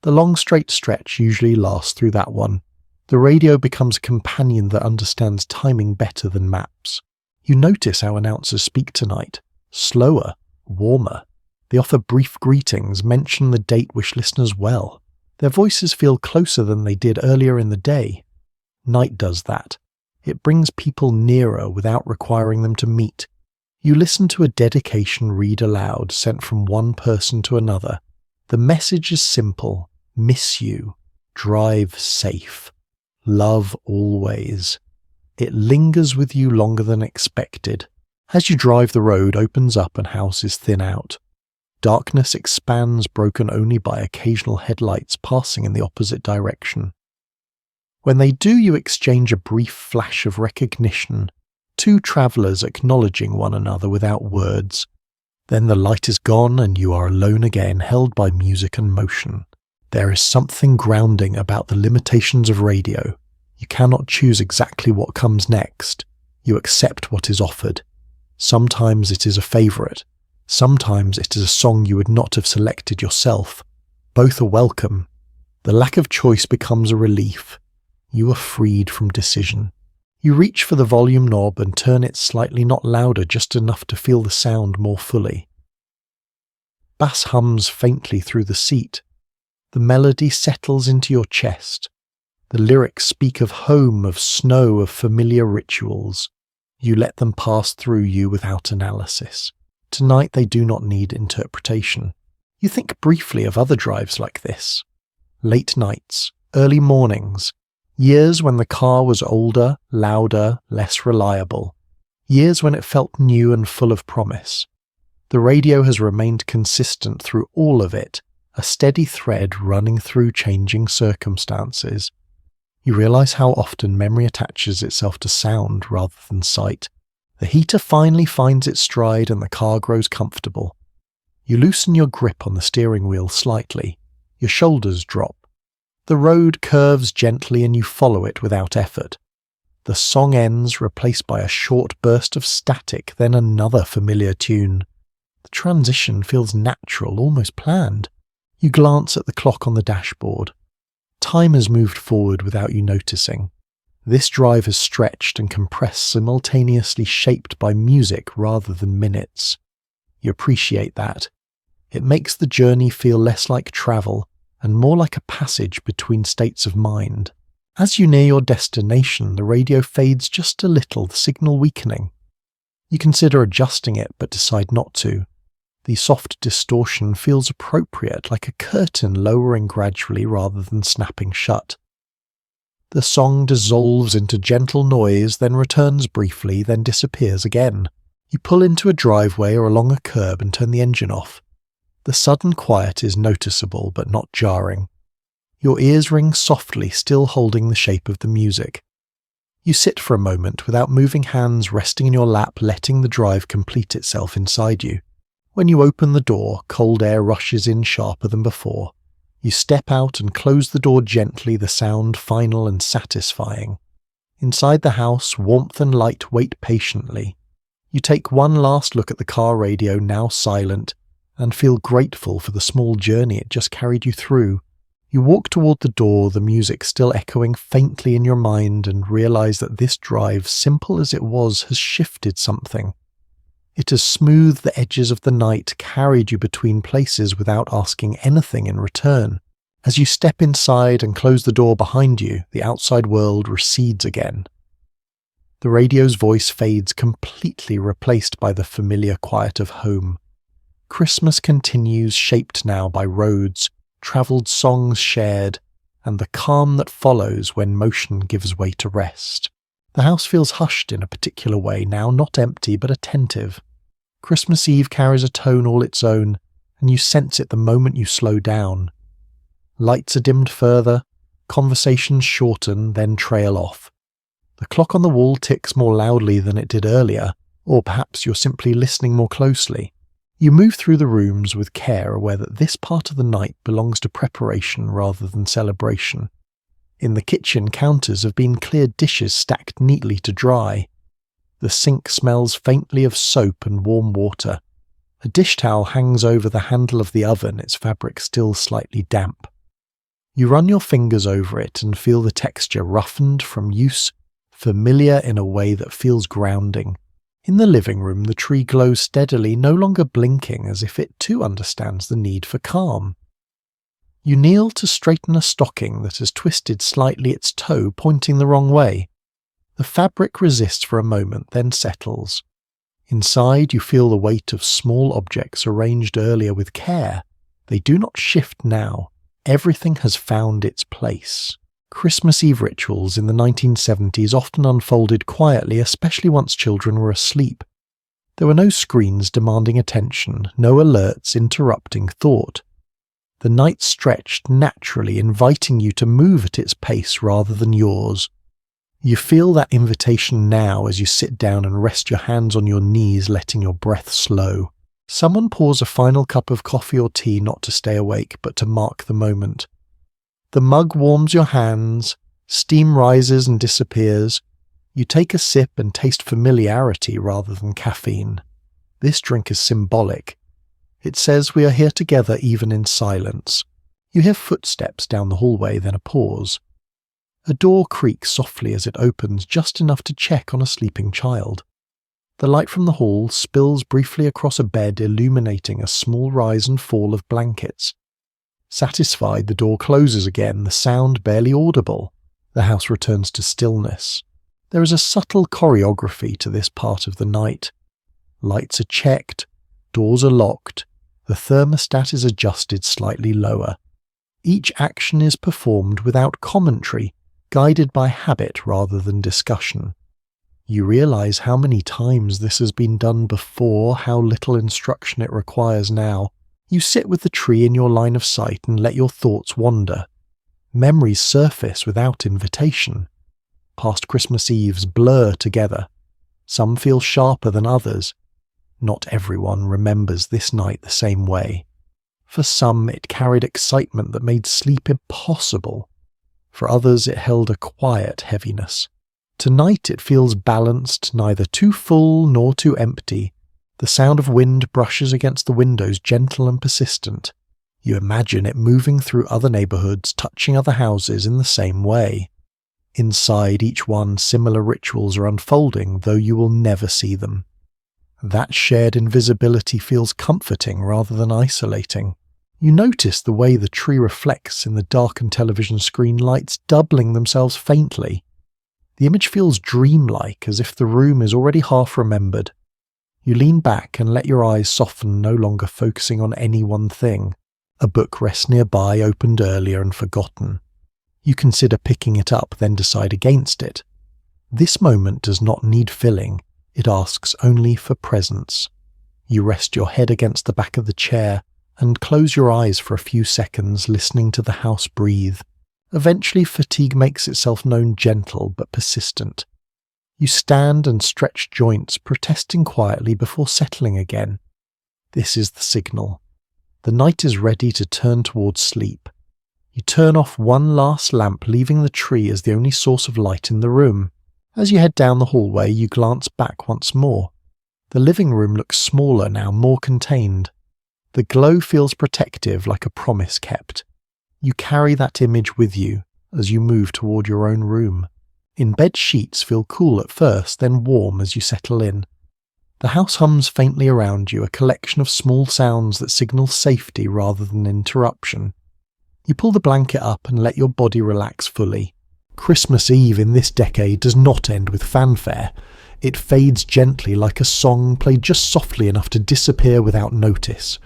[SPEAKER 1] The long straight stretch usually lasts through that one. The radio becomes a companion that understands timing better than maps. You notice how announcers speak tonight. Slower, warmer. They offer brief greetings, mention the date, wish listeners well. Their voices feel closer than they did earlier in the day. Night does that. It brings people nearer without requiring them to meet. You listen to a dedication read aloud, sent from one person to another. The message is simple. Miss you. Drive safe. Love always. It lingers with you longer than expected. As you drive, the road opens up and houses thin out. Darkness expands, broken only by occasional headlights passing in the opposite direction. When they do, you exchange a brief flash of recognition, two travellers acknowledging one another without words. Then the light is gone and you are alone again, held by music and motion. There is something grounding about the limitations of radio. You cannot choose exactly what comes next. You accept what is offered. Sometimes it is a favourite. Sometimes it is a song you would not have selected yourself. Both are welcome. The lack of choice becomes a relief. You are freed from decision. You reach for the volume knob and turn it slightly, not louder, just enough to feel the sound more fully. Bass hums faintly through the seat. The melody settles into your chest. The lyrics speak of home, of snow, of familiar rituals. You let them pass through you without analysis. Tonight they do not need interpretation. You think briefly of other drives like this. Late nights, early mornings, years when the car was older, louder, less reliable. Years when it felt new and full of promise. The radio has remained consistent through all of it, a steady thread running through changing circumstances. You realise how often memory attaches itself to sound rather than sight. The heater finally finds its stride and the car grows comfortable. You loosen your grip on the steering wheel slightly. Your shoulders drop. The road curves gently and you follow it without effort. The song ends, replaced by a short burst of static, then another familiar tune. The transition feels natural, almost planned. You glance at the clock on the dashboard. Time has moved forward without you noticing. This drive is stretched and compressed, simultaneously shaped by music rather than minutes. You appreciate that. It makes the journey feel less like travel and more like a passage between states of mind. As you near your destination, the radio fades just a little, the signal weakening. You consider adjusting it, but decide not to. The soft distortion feels appropriate, like a curtain lowering gradually rather than snapping shut. The song dissolves into gentle noise, then returns briefly, then disappears again. You pull into a driveway or along a curb and turn the engine off. The sudden quiet is noticeable but not jarring. Your ears ring softly, still holding the shape of the music. You sit for a moment without moving, hands resting in your lap, letting the drive complete itself inside you. When you open the door, cold air rushes in sharper than before. You step out and close the door gently, the sound final and satisfying. Inside the house, warmth and light wait patiently. You take one last look at the car radio, now silent, and feel grateful for the small journey it just carried you through. You walk toward the door, the music still echoing faintly in your mind, and realize that this drive, simple as it was, has shifted something. It has smoothed the edges of the night, carried you between places without asking anything in return. As you step inside and close the door behind you, the outside world recedes again. The radio's voice fades, completely replaced by the familiar quiet of home. Christmas continues, shaped now by roads, travelled songs shared, and the calm that follows when motion gives way to rest. The house feels hushed in a particular way now, not empty but attentive. Christmas Eve carries a tone all its own, and you sense it the moment you slow down. Lights are dimmed further, conversations shorten, then trail off. The clock on the wall ticks more loudly than it did earlier, or perhaps you're simply listening more closely. You move through the rooms with care, aware that this part of the night belongs to preparation rather than celebration. In the kitchen, counters have been cleared dishes stacked neatly to dry. The sink smells faintly of soap and warm water. A dish towel hangs over the handle of the oven, its fabric still slightly damp. You run your fingers over it and feel the texture, roughened from use, familiar in a way that feels grounding. In the living room, the tree glows steadily, no longer blinking, as if it too understands the need for calm. You kneel to straighten a stocking that has twisted slightly, its toe pointing the wrong way. The fabric resists for a moment, then settles. Inside, you feel the weight of small objects arranged earlier with care. They do not shift now. Everything has found its place. Christmas Eve rituals in the 1970s often unfolded quietly, especially once children were asleep. There were no screens demanding attention, no alerts interrupting thought. The night stretched naturally, inviting you to move at its pace rather than yours. You feel that invitation now as you sit down and rest your hands on your knees, letting your breath slow. Someone pours a final cup of coffee or tea, not to stay awake, but to mark the moment. The mug warms your hands, steam rises and disappears. You take a sip and taste familiarity rather than caffeine. This drink is symbolic. It says we are here together even in silence. You hear footsteps down the hallway, then a pause. A door creaks softly as it opens, just enough to check on a sleeping child. The light from the hall spills briefly across a bed, illuminating a small rise and fall of blankets. Satisfied, the door closes again, the sound barely audible. The house returns to stillness. There is a subtle choreography to this part of the night. Lights are checked, doors are locked, the thermostat is adjusted slightly lower. Each action is performed without commentary, guided by habit rather than discussion. You realize how many times this has been done before, how little instruction it requires now. You sit with the tree in your line of sight and let your thoughts wander. Memories surface without invitation. Past Christmas Eves blur together. Some feel sharper than others. Not everyone remembers this night the same way. For some, it carried excitement that made sleep impossible. For others, it held a quiet heaviness. Tonight it feels balanced, neither too full nor too empty. The sound of wind brushes against the windows, gentle and persistent. You imagine it moving through other neighborhoods, touching other houses in the same way. Inside each one, similar rituals are unfolding, though you will never see them. That shared invisibility feels comforting rather than isolating. You notice the way the tree reflects in the darkened television screen lights doubling themselves faintly. The image feels dreamlike, as if the room is already half remembered. You lean back and let your eyes soften, no longer focusing on any one thing. A book rests nearby, opened earlier and forgotten. You consider picking it up, then decide against it. This moment does not need filling, it asks only for presence. You rest your head against the back of the chair and close your eyes for a few seconds, listening to the house breathe. Eventually fatigue makes itself known, gentle but persistent. You stand and stretch joints, protesting quietly before settling again. This is the signal. The night is ready to turn towards sleep. You turn off one last lamp, leaving the tree as the only source of light in the room. As you head down the hallway, you glance back once more. The living room looks smaller now, more contained. The glow feels protective, like a promise kept. You carry that image with you as you move toward your own room. In-bed sheets feel cool at first, then warm as you settle in. The house hums faintly around you, a collection of small sounds that signal safety rather than interruption. You pull the blanket up and let your body relax fully. Christmas Eve in this decade does not end with fanfare. It fades gently, like a song played just softly enough to disappear without notice.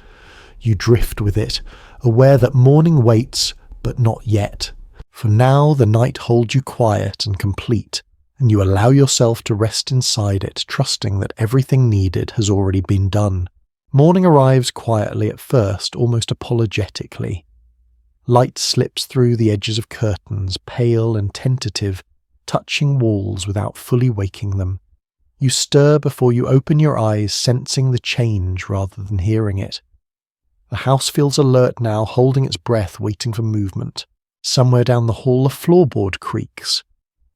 [SPEAKER 1] You drift with it, aware that morning waits, but not yet. For now, the night holds you quiet and complete, and you allow yourself to rest inside it, trusting that everything needed has already been done. Morning arrives quietly at first, almost apologetically. Light slips through the edges of curtains, pale and tentative, touching walls without fully waking them. You stir before you open your eyes, sensing the change rather than hearing it. The house feels alert now, holding its breath, waiting for movement. Somewhere down the hall a floorboard creaks.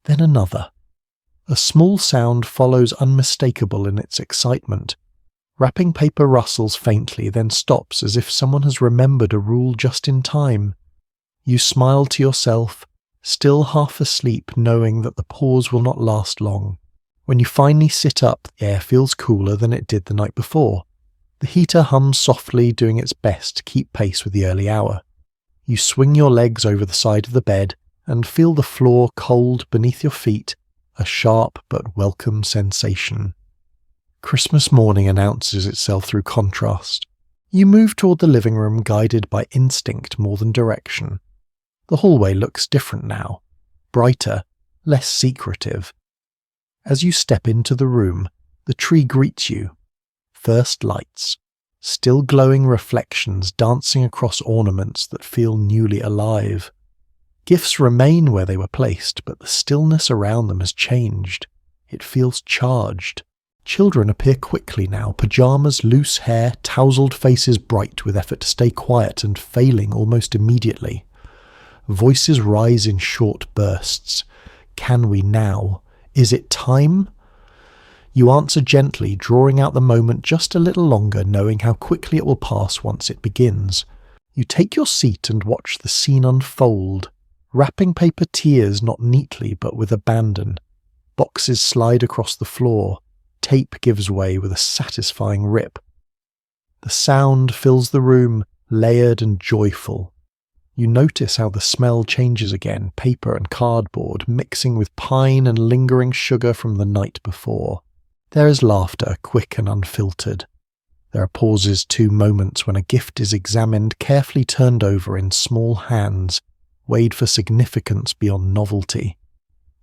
[SPEAKER 1] Then another. A small sound follows, unmistakable in its excitement. Wrapping paper rustles faintly, then stops as if someone has remembered a rule just in time. You smile to yourself, still half asleep, knowing that the pause will not last long. When you finally sit up, the air feels cooler than it did the night before. The heater hums softly, doing its best to keep pace with the early hour. You swing your legs over the side of the bed and feel the floor cold beneath your feet, a sharp but welcome sensation. Christmas morning announces itself through contrast. You move toward the living room, guided by instinct more than direction. The hallway looks different now, brighter, less secretive. As you step into the room, the tree greets you. First lights, still glowing reflections dancing across ornaments that feel newly alive. Gifts remain where they were placed, but the stillness around them has changed. It feels charged. Children appear quickly now, pajamas, loose hair, tousled faces bright with effort to stay quiet and failing almost immediately. Voices rise in short bursts. Can we now? Is it time? You answer gently, drawing out the moment just a little longer, knowing how quickly it will pass once it begins. You take your seat and watch the scene unfold. Wrapping paper tears not neatly but with abandon. Boxes slide across the floor. Tape gives way with a satisfying rip. The sound fills the room, layered and joyful. You notice how the smell changes again, paper and cardboard, mixing with pine and lingering sugar from the night before. There is laughter, quick and unfiltered. There are pauses too, moments when a gift is examined, carefully turned over in small hands, weighed for significance beyond novelty.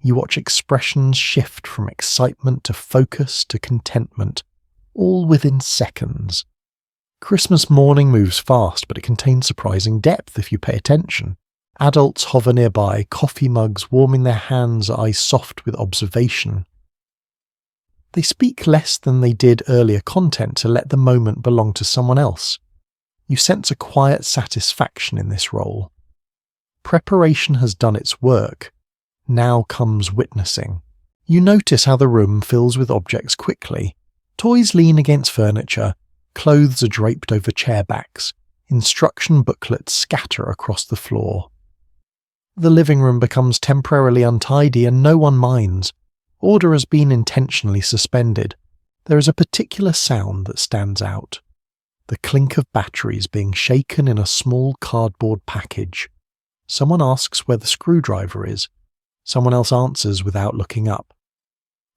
[SPEAKER 1] You watch expressions shift from excitement to focus to contentment, all within seconds. Christmas morning moves fast, but it contains surprising depth if you pay attention. Adults hover nearby, coffee mugs warming their hands, eyes soft with observation. They speak less than they did earlier, content to let the moment belong to someone else. You sense a quiet satisfaction in this role. Preparation has done its work. Now comes witnessing. You notice how the room fills with objects quickly. Toys lean against furniture, clothes are draped over chair backs, instruction booklets scatter across the floor. The living room becomes temporarily untidy and no one minds. Order has been intentionally suspended. There is a particular sound that stands out. The clink of batteries being shaken in a small cardboard package. Someone asks where the screwdriver is. Someone else answers without looking up.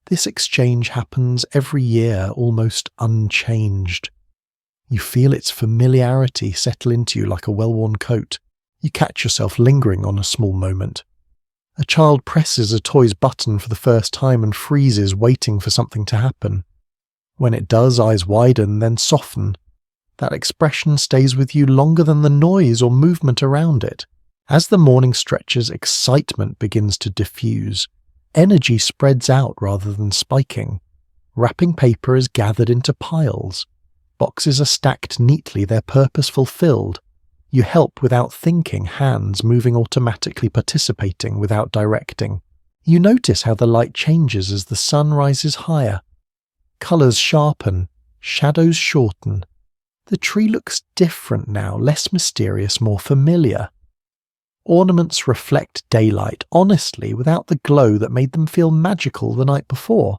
[SPEAKER 1] This exchange happens every year, almost unchanged. You feel its familiarity settle into you like a well-worn coat. You catch yourself lingering on a small moment. A child presses a toy's button for the first time and freezes, waiting for something to happen. When it does, eyes widen, then soften. That expression stays with you longer than the noise or movement around it. As the morning stretches, excitement begins to diffuse. Energy spreads out rather than spiking. Wrapping paper is gathered into piles. Boxes are stacked neatly, their purpose fulfilled. You help without thinking, hands moving automatically, participating without directing. You notice how the light changes as the sun rises higher. Colours sharpen, shadows shorten. The tree looks different now, less mysterious, more familiar. Ornaments reflect daylight, honestly, without the glow that made them feel magical the night before.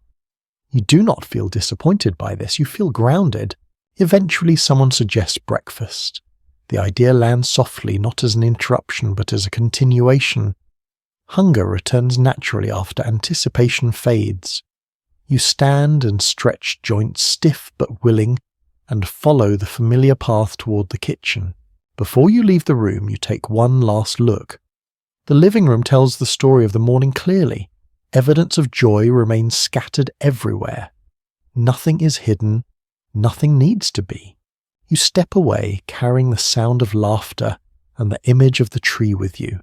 [SPEAKER 1] You do not feel disappointed by this, you feel grounded. Eventually someone suggests breakfast. The idea lands softly, not as an interruption but as a continuation. Hunger returns naturally after anticipation fades. You stand and stretch joints, stiff but willing, and follow the familiar path toward the kitchen. Before you leave the room, you take one last look. The living room tells the story of the morning clearly. Evidence of joy remains scattered everywhere. Nothing is hidden. Nothing needs to be. You step away, carrying the sound of laughter and the image of the tree with you.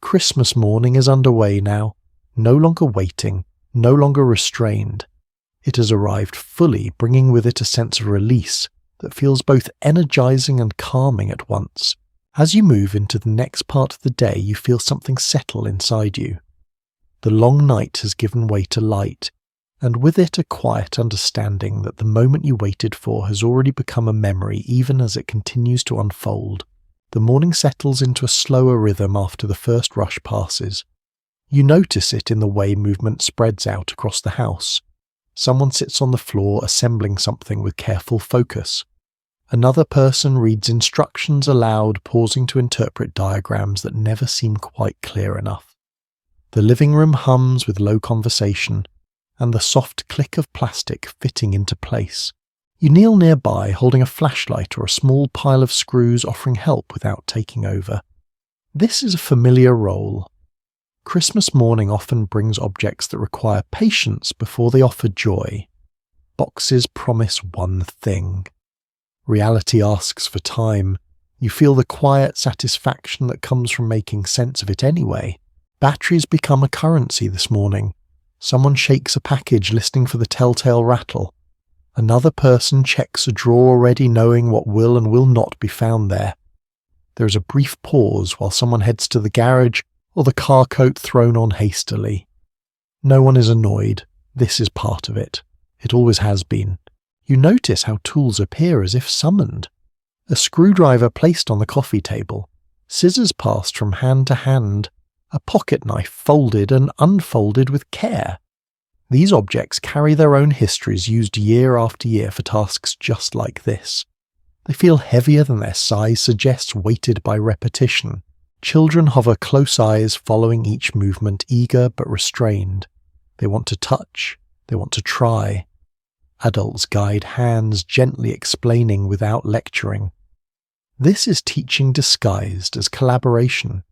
[SPEAKER 1] Christmas morning is underway now, no longer waiting, no longer restrained. It has arrived fully, bringing with it a sense of release that feels both energizing and calming at once. As you move into the next part of the day, you feel something settle inside you. The long night has given way to light, and with it a quiet understanding that the moment you waited for has already become a memory even as it continues to unfold. The morning settles into a slower rhythm after the first rush passes. You notice it in the way movement spreads out across the house. Someone sits on the floor assembling something with careful focus. Another person reads instructions aloud, pausing to interpret diagrams that never seem quite clear enough. The living room hums with low conversation, and the soft click of plastic fitting into place. You kneel nearby, holding a flashlight or a small pile of screws, offering help without taking over. This is a familiar role. Christmas morning often brings objects that require patience before they offer joy. Boxes promise one thing. Reality asks for time. You feel the quiet satisfaction that comes from making sense of it anyway. Batteries become a currency this morning. Someone shakes a package listening for the telltale rattle. Another person checks a drawer already knowing what will and will not be found there. There is a brief pause while someone heads to the garage or the car coat thrown on hastily. No one is annoyed. This is part of it. It always has been. You notice how tools appear as if summoned. A screwdriver placed on the coffee table, scissors passed from hand to hand, a pocket knife folded and unfolded with care. These objects carry their own histories used year after year for tasks just like this. They feel heavier than their size suggests, weighted by repetition. Children hover close eyes following each movement, eager but restrained. They want to touch. They want to try. Adults guide hands, gently explaining without lecturing. This is teaching disguised as collaboration.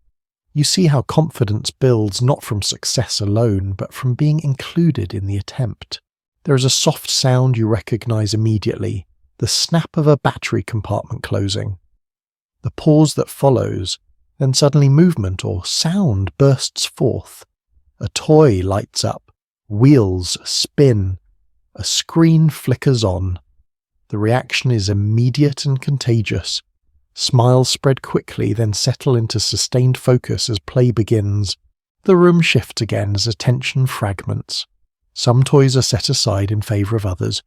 [SPEAKER 1] You see how confidence builds not from success alone, but from being included in the attempt. There is a soft sound you recognize immediately, the snap of a battery compartment closing. The pause that follows, then suddenly movement or sound bursts forth. A toy lights up, wheels spin, a screen flickers on. The reaction is immediate and contagious. Smiles spread quickly, then settle into sustained focus as play begins. The room shifts again as attention fragments. Some toys are set aside in favour of others.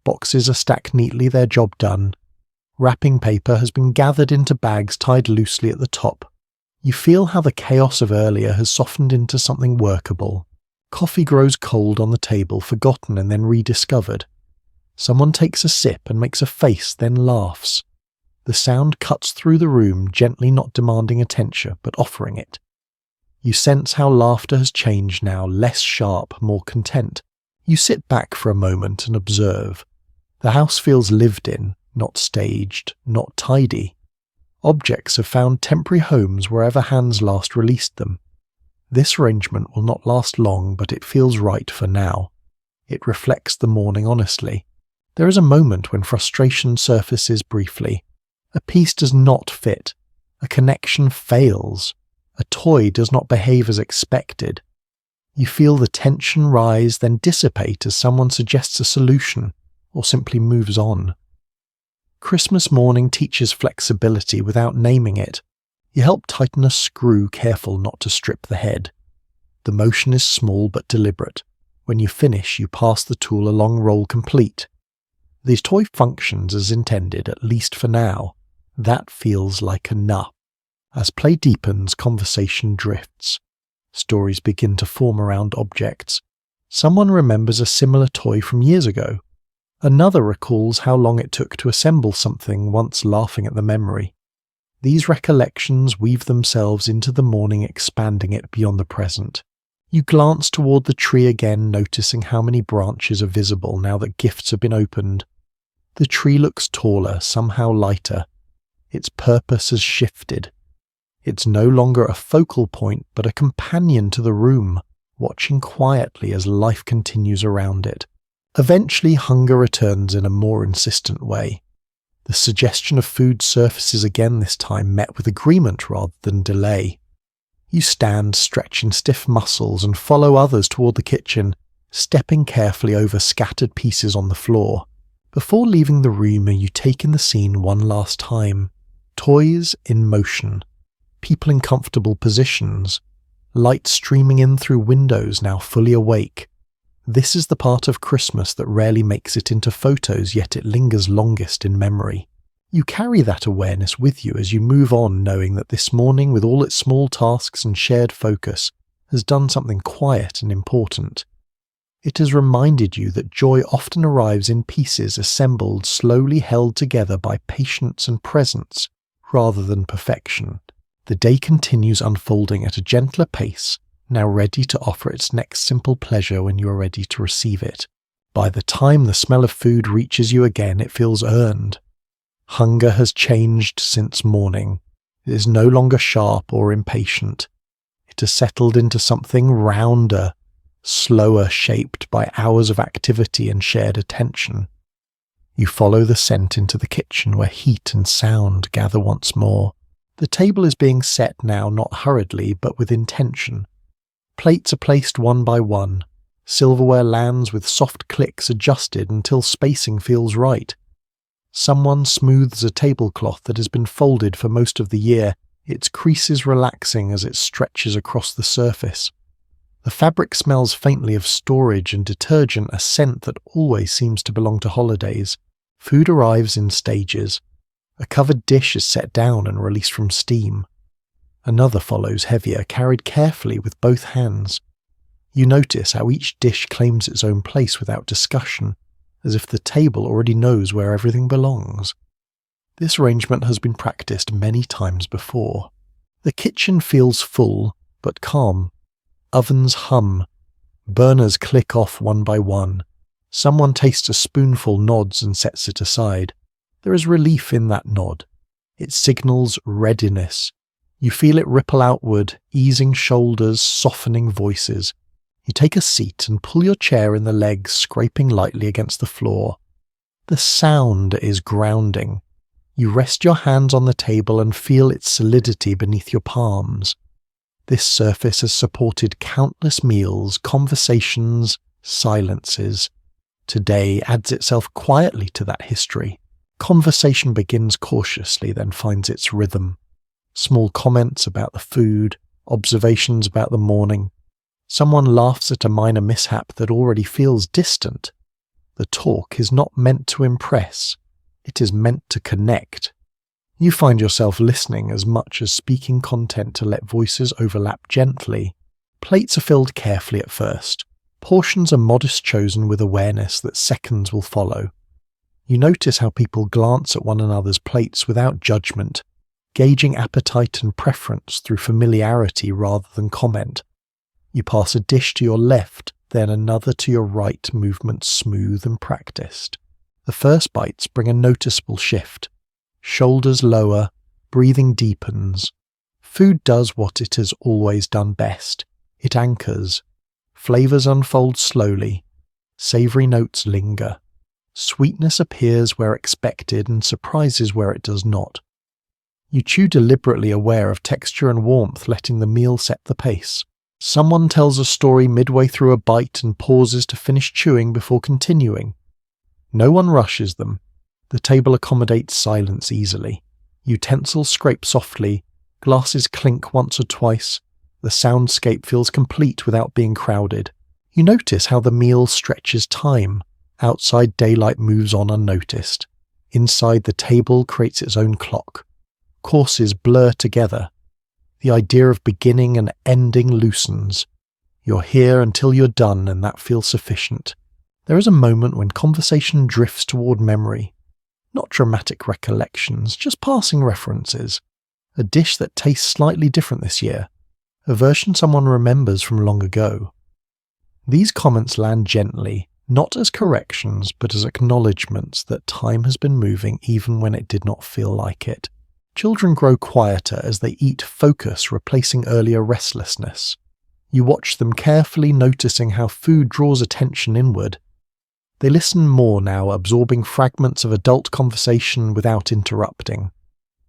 [SPEAKER 1] Boxes are stacked neatly, their job done. Wrapping paper has been gathered into bags tied loosely at the top. You feel how the chaos of earlier has softened into something workable. Coffee grows cold on the table, forgotten and then rediscovered. Someone takes a sip and makes a face, then laughs. The sound cuts through the room, gently not demanding attention, but offering it. You sense how laughter has changed now, less sharp, more content. You sit back for a moment and observe. The house feels lived in, not staged, not tidy. Objects have found temporary homes wherever hands last released them. This arrangement will not last long, but it feels right for now. It reflects the morning honestly. There is a moment when frustration surfaces briefly. A piece does not fit. A connection fails. A toy does not behave as expected. You feel the tension rise, then dissipate as someone suggests a solution, or simply moves on. Christmas morning teaches flexibility without naming it. You help tighten a screw, careful not to strip the head. The motion is small but deliberate. When you finish, you pass the tool along, roll complete. The toy functions as intended, at least for now. That feels like enough. As play deepens, conversation drifts. Stories begin to form around objects. Someone remembers a similar toy from years ago. Another recalls how long it took to assemble something, once laughing at the memory. These recollections weave themselves into the morning, expanding it beyond the present. You glance toward the tree again, noticing how many branches are visible now that gifts have been opened. The tree looks taller, somehow lighter. Its purpose has shifted. It's no longer a focal point, but a companion to the room, watching quietly as life continues around it. Eventually, hunger returns in a more insistent way. The suggestion of food surfaces again, this time met with agreement rather than delay. You stand, stretching stiff muscles, and follow others toward the kitchen, stepping carefully over scattered pieces on the floor. Before leaving the room, you take in the scene one last time. Toys in motion. People in comfortable positions. Light streaming in through windows, now fully awake. This is the part of Christmas that rarely makes it into photos, yet it lingers longest in memory. You carry that awareness with you as you move on, knowing that this morning, with all its small tasks and shared focus, has done something quiet and important. It has reminded you that joy often arrives in pieces assembled, slowly held together by patience and presence, rather than perfection. The day continues unfolding at a gentler pace, now ready to offer its next simple pleasure when you are ready to receive it. By the time the smell of food reaches you again, it feels earned. Hunger has changed since morning. It is no longer sharp or impatient. It has settled into something rounder, slower, shaped by hours of activity and shared attention. You follow the scent into the kitchen where heat and sound gather once more. The table is being set now, not hurriedly, but with intention. Plates are placed one by one. Silverware lands with soft clicks adjusted until spacing feels right. Someone smooths a tablecloth that has been folded for most of the year, its creases relaxing as it stretches across the surface. The fabric smells faintly of storage and detergent, a scent that always seems to belong to holidays. Food arrives in stages. A covered dish is set down and released from steam. Another follows, heavier, carried carefully with both hands. You notice how each dish claims its own place without discussion, as if the table already knows where everything belongs. This arrangement has been practiced many times before. The kitchen feels full, but calm. Ovens hum. Burners click off one by one. Someone tastes a spoonful, nods and sets it aside. There is relief in that nod. It signals readiness. You feel it ripple outward, easing shoulders, softening voices. You take a seat and pull your chair in the legs, scraping lightly against the floor. The sound is grounding. You rest your hands on the table and feel its solidity beneath your palms. This surface has supported countless meals, conversations, silences. Today adds itself quietly to that history. Conversation begins cautiously, then finds its rhythm. Small comments about the food, observations about the morning. Someone laughs at a minor mishap that already feels distant. The talk is not meant to impress. It is meant to connect. You find yourself listening as much as speaking content to let voices overlap gently. Plates are filled carefully at first. Portions are modest, chosen with awareness that seconds will follow. You notice how people glance at one another's plates without judgment, gauging appetite and preference through familiarity rather than comment. You pass a dish to your left, then another to your right, movements smooth and practiced. The first bites bring a noticeable shift. Shoulders lower, breathing deepens. Food does what it has always done best. It anchors. Flavors unfold slowly. Savory notes linger. Sweetness appears where expected and surprises where it does not. You chew deliberately, aware of texture and warmth, letting the meal set the pace. Someone tells a story midway through a bite and pauses to finish chewing before continuing. No one rushes them. The table accommodates silence easily. Utensils scrape softly, glasses clink once or twice. The soundscape feels complete without being crowded. You notice how the meal stretches time. Outside, daylight moves on unnoticed. Inside, the table creates its own clock. Courses blur together. The idea of beginning and ending loosens. You're here until you're done, and that feels sufficient. There is a moment when conversation drifts toward memory. Not dramatic recollections, just passing references. A dish that tastes slightly different this year. A version someone remembers from long ago. These comments land gently, not as corrections, but as acknowledgements that time has been moving even when it did not feel like it. Children grow quieter as they eat, focus replacing earlier restlessness. You watch them carefully, noticing how food draws attention inward. They listen more now, absorbing fragments of adult conversation without interrupting.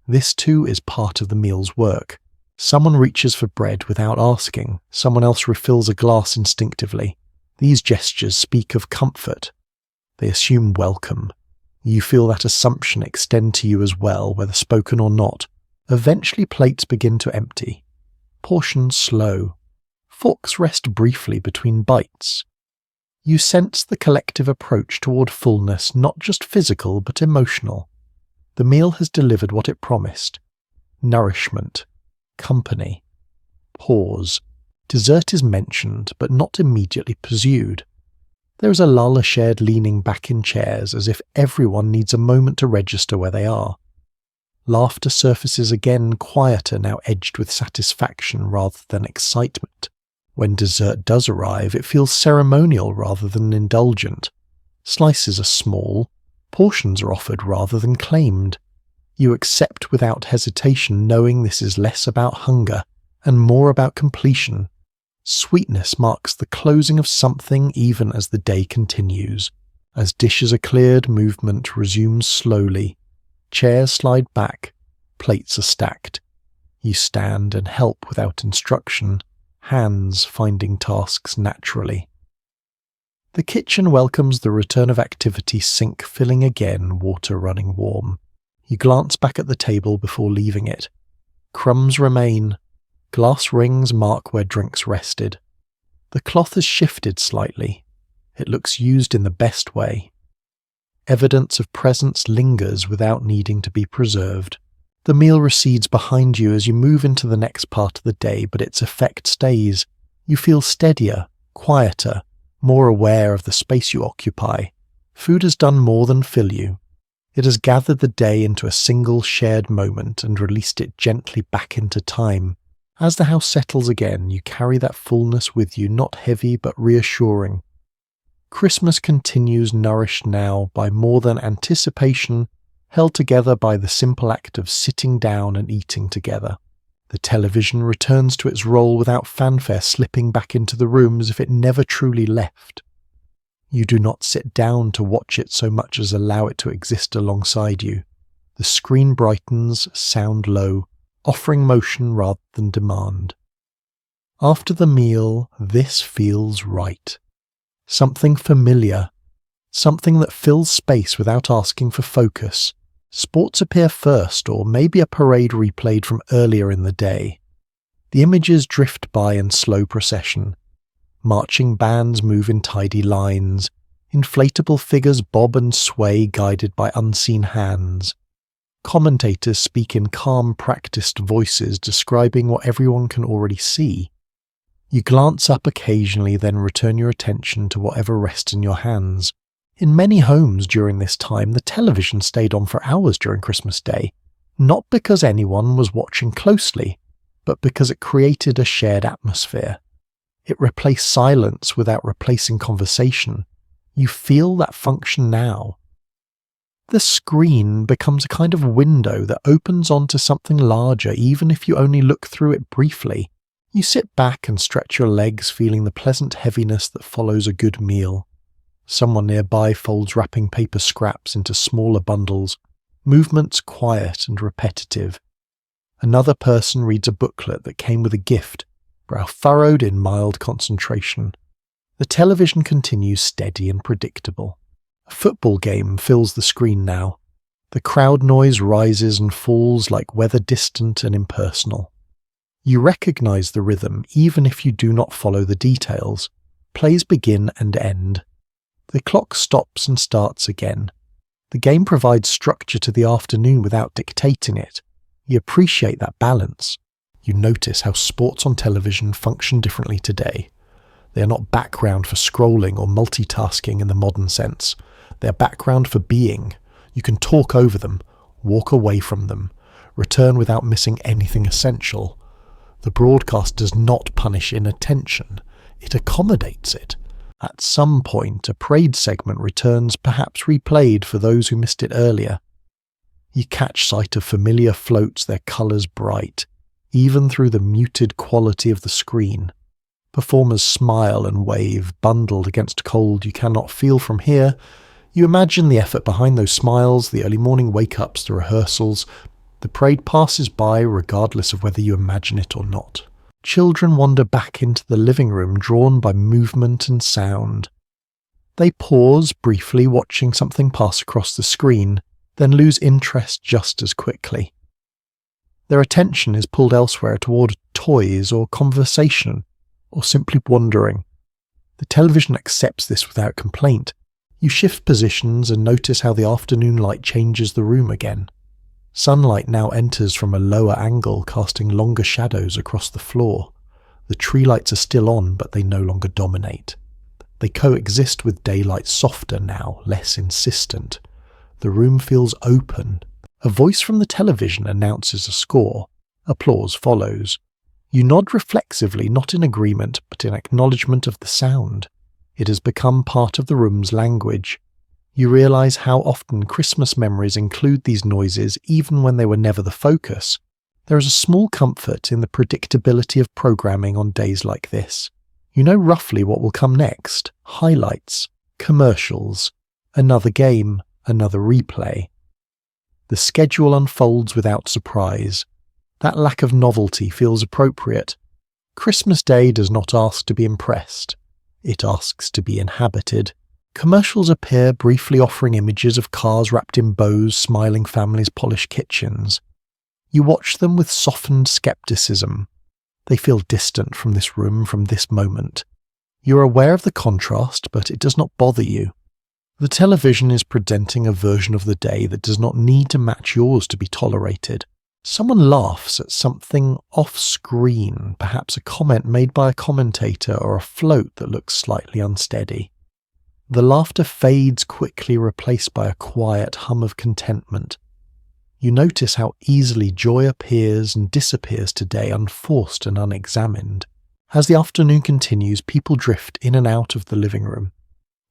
[SPEAKER 1] This too is part of the meal's work. Someone reaches for bread without asking. Someone else refills a glass instinctively. These gestures speak of comfort. They assume welcome. You feel that assumption extend to you as well, whether spoken or not. Eventually plates begin to empty. Portions slow. Forks rest briefly between bites. You sense the collective approach toward fullness, not just physical but emotional. The meal has delivered what it promised. Nourishment. Company. Pause. Dessert is mentioned, but not immediately pursued. There is a lull, a shared leaning back in chairs, as if everyone needs a moment to register where they are. Laughter surfaces again, quieter, now edged with satisfaction rather than excitement. When dessert does arrive, it feels ceremonial rather than indulgent. Slices are small, portions are offered rather than claimed. You accept without hesitation, knowing this is less about hunger and more about completion. Sweetness marks the closing of something even as the day continues. As dishes are cleared, movement resumes slowly. Chairs slide back, plates are stacked. You stand and help without instruction, hands finding tasks naturally. The kitchen welcomes the return of activity, sink filling again, water running warm. You glance back at the table before leaving it. Crumbs remain. Glass rings mark where drinks rested. The cloth has shifted slightly. It looks used in the best way. Evidence of presence lingers without needing to be preserved. The meal recedes behind you as you move into the next part of the day, but its effect stays. You feel steadier, quieter, more aware of the space you occupy. Food has done more than fill you. It has gathered the day into a single shared moment and released it gently back into time. As the house settles again, you carry that fullness with you, not heavy but reassuring. Christmas continues, nourished now by more than anticipation, held together by the simple act of sitting down and eating together. The television returns to its role without fanfare, slipping back into the room as if it never truly left. You do not sit down to watch it so much as allow it to exist alongside you. The screen brightens, sound low, offering motion rather than demand. After the meal, this feels right. Something familiar. Something that fills space without asking for focus. Sports appear first, or maybe a parade replayed from earlier in the day. The images drift by in slow procession. Marching bands move in tidy lines. Inflatable figures bob and sway, guided by unseen hands. Commentators speak in calm, practiced voices describing what everyone can already see. You glance up occasionally, then return your attention to whatever rests in your hands. In many homes during this time, the television stayed on for hours during Christmas Day, not because anyone was watching closely, but because it created a shared atmosphere. It replaced silence without replacing conversation. You feel that function now. The screen becomes a kind of window that opens onto something larger even if you only look through it briefly. You sit back and stretch your legs, feeling the pleasant heaviness that follows a good meal. Someone nearby folds wrapping paper scraps into smaller bundles, movements quiet and repetitive. Another person reads a booklet that came with a gift, brow furrowed in mild concentration. The television continues steady and predictable. A football game fills the screen now. The crowd noise rises and falls like weather distant and impersonal. You recognize the rhythm even if you do not follow the details. Plays begin and end. The clock stops and starts again. The game provides structure to the afternoon without dictating it. You appreciate that balance. You notice how sports on television function differently today. They are not background for scrolling or multitasking in the modern sense. They are background for being. You can talk over them, walk away from them, return without missing anything essential. The broadcast does not punish inattention. It accommodates it. At some point, a parade segment returns, perhaps replayed for those who missed it earlier. You catch sight of familiar floats, their colours bright, even through the muted quality of the screen. Performers smile and wave, bundled against cold you cannot feel from here. You imagine the effort behind those smiles, the early morning wake-ups, the rehearsals. The parade passes by regardless of whether you imagine it or not. Children wander back into the living room, drawn by movement and sound. They pause briefly, watching something pass across the screen, then lose interest just as quickly. Their attention is pulled elsewhere toward toys or conversation, or simply wandering. The television accepts this without complaint. You shift positions and notice how the afternoon light changes the room again. Sunlight now enters from a lower angle, casting longer shadows across the floor. The tree lights are still on, but they no longer dominate. They coexist with daylight, softer now, less insistent. The room feels open. A voice from the television announces a score. Applause follows. You nod reflexively, not in agreement, but in acknowledgement of the sound. It has become part of the room's language. You realize how often Christmas memories include these noises even when they were never the focus. There is a small comfort in the predictability of programming on days like this. You know roughly what will come next. Highlights, commercials, another game, another replay. The schedule unfolds without surprise. That lack of novelty feels appropriate. Christmas Day does not ask to be impressed. It asks to be inhabited. Commercials appear, briefly offering images of cars wrapped in bows, smiling families, polished kitchens. You watch them with softened skepticism. They feel distant from this room, from this moment. You are aware of the contrast, but it does not bother you. The television is presenting a version of the day that does not need to match yours to be tolerated. Someone laughs at something off-screen, perhaps a comment made by a commentator or a float that looks slightly unsteady. The laughter fades quickly, replaced by a quiet hum of contentment. You notice how easily joy appears and disappears today, unforced and unexamined. As the afternoon continues, people drift in and out of the living room.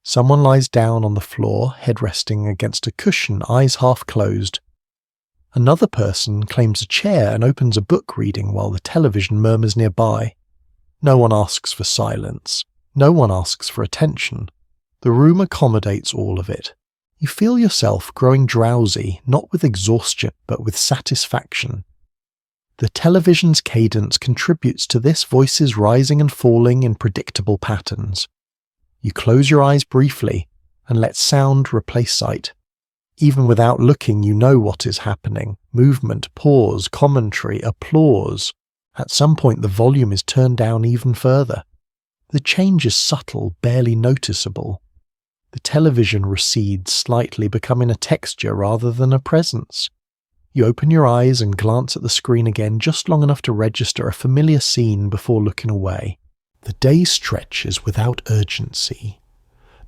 [SPEAKER 1] Someone lies down on the floor, head resting against a cushion, eyes half closed. Another person claims a chair and opens a book reading while the television murmurs nearby. No one asks for silence. No one asks for attention. The room accommodates all of it. You feel yourself growing drowsy, not with exhaustion, but with satisfaction. The television's cadence contributes to this, voices rising and falling in predictable patterns. You close your eyes briefly and let sound replace sight. Even without looking, you know what is happening. Movement, pause, commentary, applause. At some point, the volume is turned down even further. The change is subtle, barely noticeable. The television recedes slightly, becoming a texture rather than a presence. You open your eyes and glance at the screen again just long enough to register a familiar scene before looking away. The day stretches without urgency.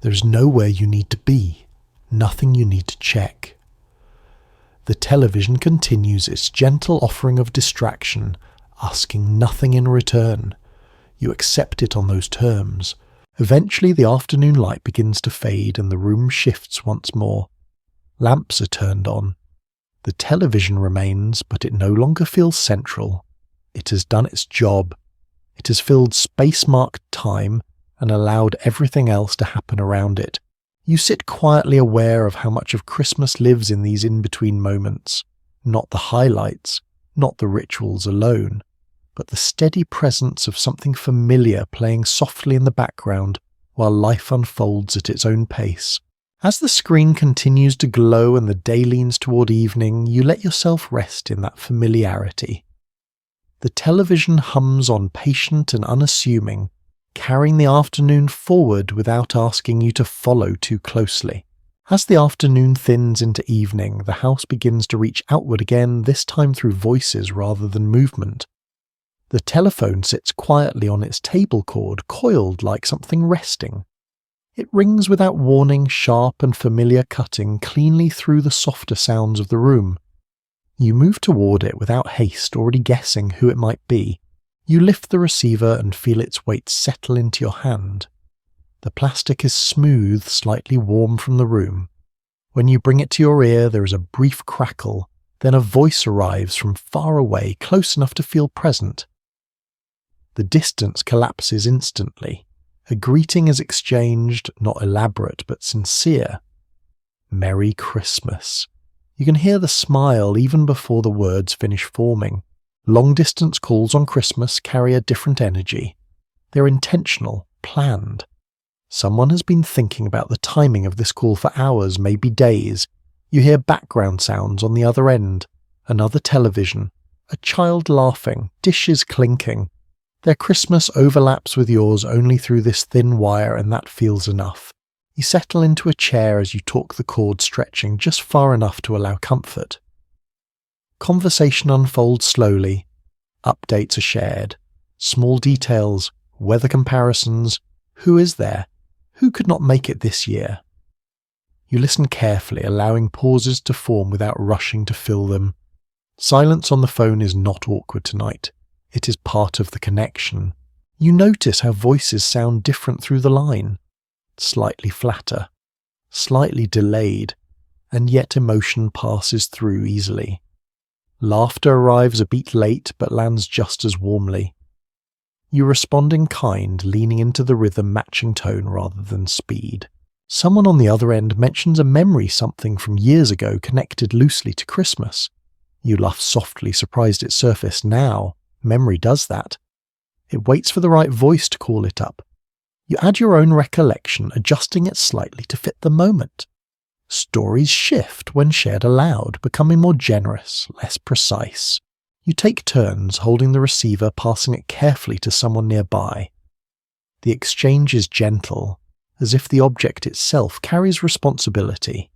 [SPEAKER 1] There's nowhere you need to be, nothing you need to check. The television continues its gentle offering of distraction, asking nothing in return. You accept it on those terms. Eventually the afternoon light begins to fade and the room shifts once more. Lamps are turned on. The television remains, but it no longer feels central. It has done its job. It has filled space-marked time and allowed everything else to happen around it. You sit quietly aware of how much of Christmas lives in these in-between moments. Not the highlights, not the rituals alone, but the steady presence of something familiar playing softly in the background while life unfolds at its own pace. As the screen continues to glow and the day leans toward evening, you let yourself rest in that familiarity. The television hums on patient and unassuming, carrying the afternoon forward without asking you to follow too closely. As the afternoon thins into evening, the house begins to reach outward again, this time through voices rather than movement. The telephone sits quietly on its table cord, coiled like something resting. It rings without warning, sharp and familiar, cutting cleanly through the softer sounds of the room. You move toward it without haste, already guessing who it might be. You lift the receiver and feel its weight settle into your hand. The plastic is smooth, slightly warm from the room. When you bring it to your ear, there is a brief crackle, then a voice arrives from far away, close enough to feel present. The distance collapses instantly. A greeting is exchanged, not elaborate but sincere. Merry Christmas. You can hear the smile even before the words finish forming. Long-distance calls on Christmas carry a different energy. They're intentional, planned. Someone has been thinking about the timing of this call for hours, maybe days. You hear background sounds on the other end. Another television. A child laughing, dishes clinking. Their Christmas overlaps with yours only through this thin wire, and that feels enough. You settle into a chair as you talk, the cord stretching just far enough to allow comfort. Conversation unfolds slowly. Updates are shared. Small details, weather comparisons. Who is there? Who could not make it this year? You listen carefully, allowing pauses to form without rushing to fill them. Silence on the phone is not awkward tonight. It is part of the connection. You notice how voices sound different through the line. Slightly flatter, slightly delayed, and yet emotion passes through easily. Laughter arrives a beat late but lands just as warmly. You respond in kind, leaning into the rhythm, matching tone rather than speed. Someone on the other end mentions a memory, something from years ago connected loosely to Christmas. You laugh softly, surprised it surfaced now. Memory does that. It waits for the right voice to call it up. You add your own recollection, adjusting it slightly to fit the moment. Stories shift when shared aloud, becoming more generous, less precise. You take turns holding the receiver, passing it carefully to someone nearby. The exchange is gentle, as if the object itself carries responsibility.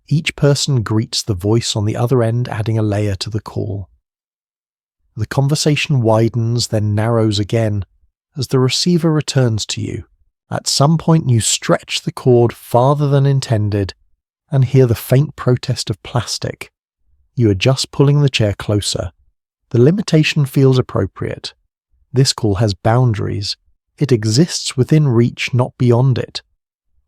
[SPEAKER 1] Each person greets the voice on the other end, adding a layer to the call. The conversation widens, then narrows again, as the receiver returns to you. At some point you stretch the cord farther than intended, and hear the faint protest of plastic. You adjust, pulling the chair closer. The limitation feels appropriate. This call has boundaries. It exists within reach, not beyond it.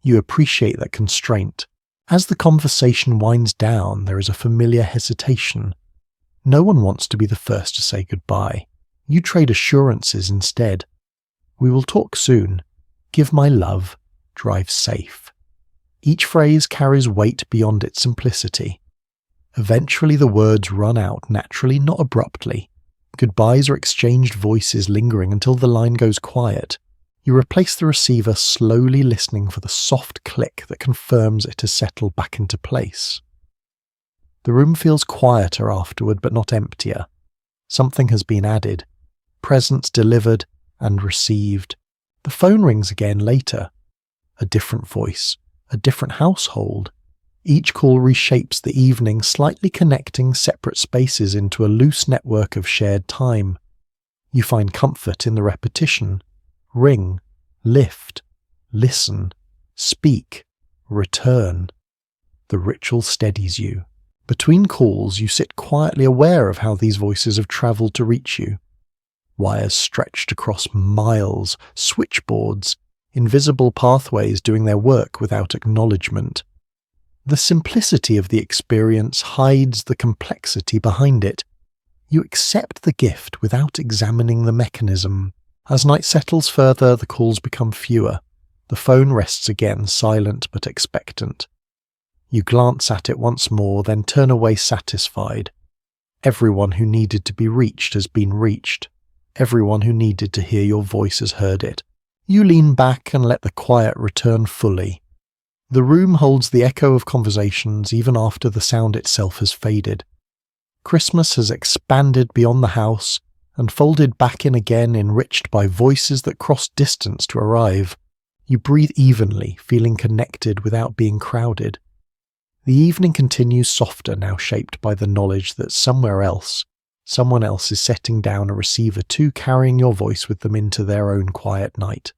[SPEAKER 1] You appreciate that constraint. As the conversation winds down, there is a familiar hesitation. No one wants to be the first to say goodbye. You trade assurances instead. We will talk soon. Give my love. Drive safe. Each phrase carries weight beyond its simplicity. Eventually the words run out, naturally, not abruptly. Goodbyes are exchanged, voices lingering until the line goes quiet. You replace the receiver, slowly listening for the soft click that confirms it has settled back into place. The room feels quieter afterward, but not emptier. Something has been added. Presents delivered and received. The phone rings again later. A different voice, a different household. Each call reshapes the evening, slightly connecting separate spaces into a loose network of shared time. You find comfort in the repetition. Ring, lift, listen, speak, return. The ritual steadies you. Between calls, you sit quietly aware of how these voices have travelled to reach you. Wires stretched across miles, switchboards, invisible pathways doing their work without acknowledgement. The simplicity of the experience hides the complexity behind it. You accept the gift without examining the mechanism. As night settles further, the calls become fewer. The phone rests again, silent but expectant. You glance at it once more, then turn away satisfied. Everyone who needed to be reached has been reached. Everyone who needed to hear your voice has heard it. You lean back and let the quiet return fully. The room holds the echo of conversations even after the sound itself has faded. Christmas has expanded beyond the house and folded back in again, enriched by voices that cross distance to arrive. You breathe evenly, feeling connected without being crowded. The evening continues softer, now shaped by the knowledge that somewhere else, someone else is setting down a receiver too, carrying your voice with them into their own quiet night.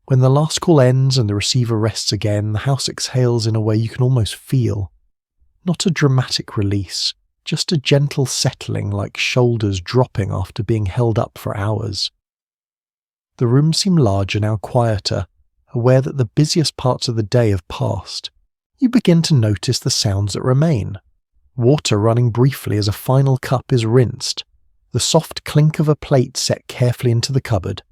[SPEAKER 1] When the last call ends and the receiver rests again, the house exhales in a way you can almost feel. Not a dramatic release, just a gentle settling, like shoulders dropping after being held up for hours. The rooms seem larger now, quieter, aware that the busiest parts of the day have passed. You begin to notice the sounds that remain. Water running briefly as a final cup is rinsed, the soft clink of a plate set carefully into the cupboard.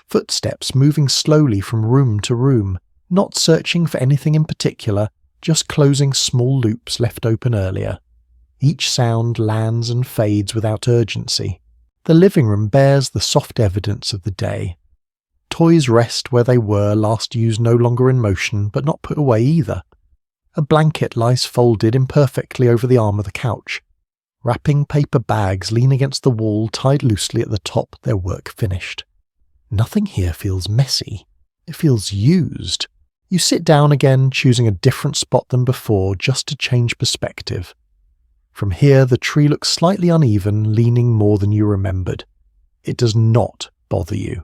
[SPEAKER 1] Footsteps moving slowly from room to room, not searching for anything in particular, just closing small loops left open earlier. Each sound lands and fades without urgency. The living room bears the soft evidence of the day. Toys rest where they were, last used, no longer in motion, but not put away either. A blanket lies folded imperfectly over the arm of the couch. Wrapping paper bags lean against the wall, tied loosely at the top, their work finished. Nothing here feels messy. It feels used. You sit down again, choosing a different spot than before, just to change perspective. From here, the tree looks slightly uneven, leaning more than you remembered. It does not bother you.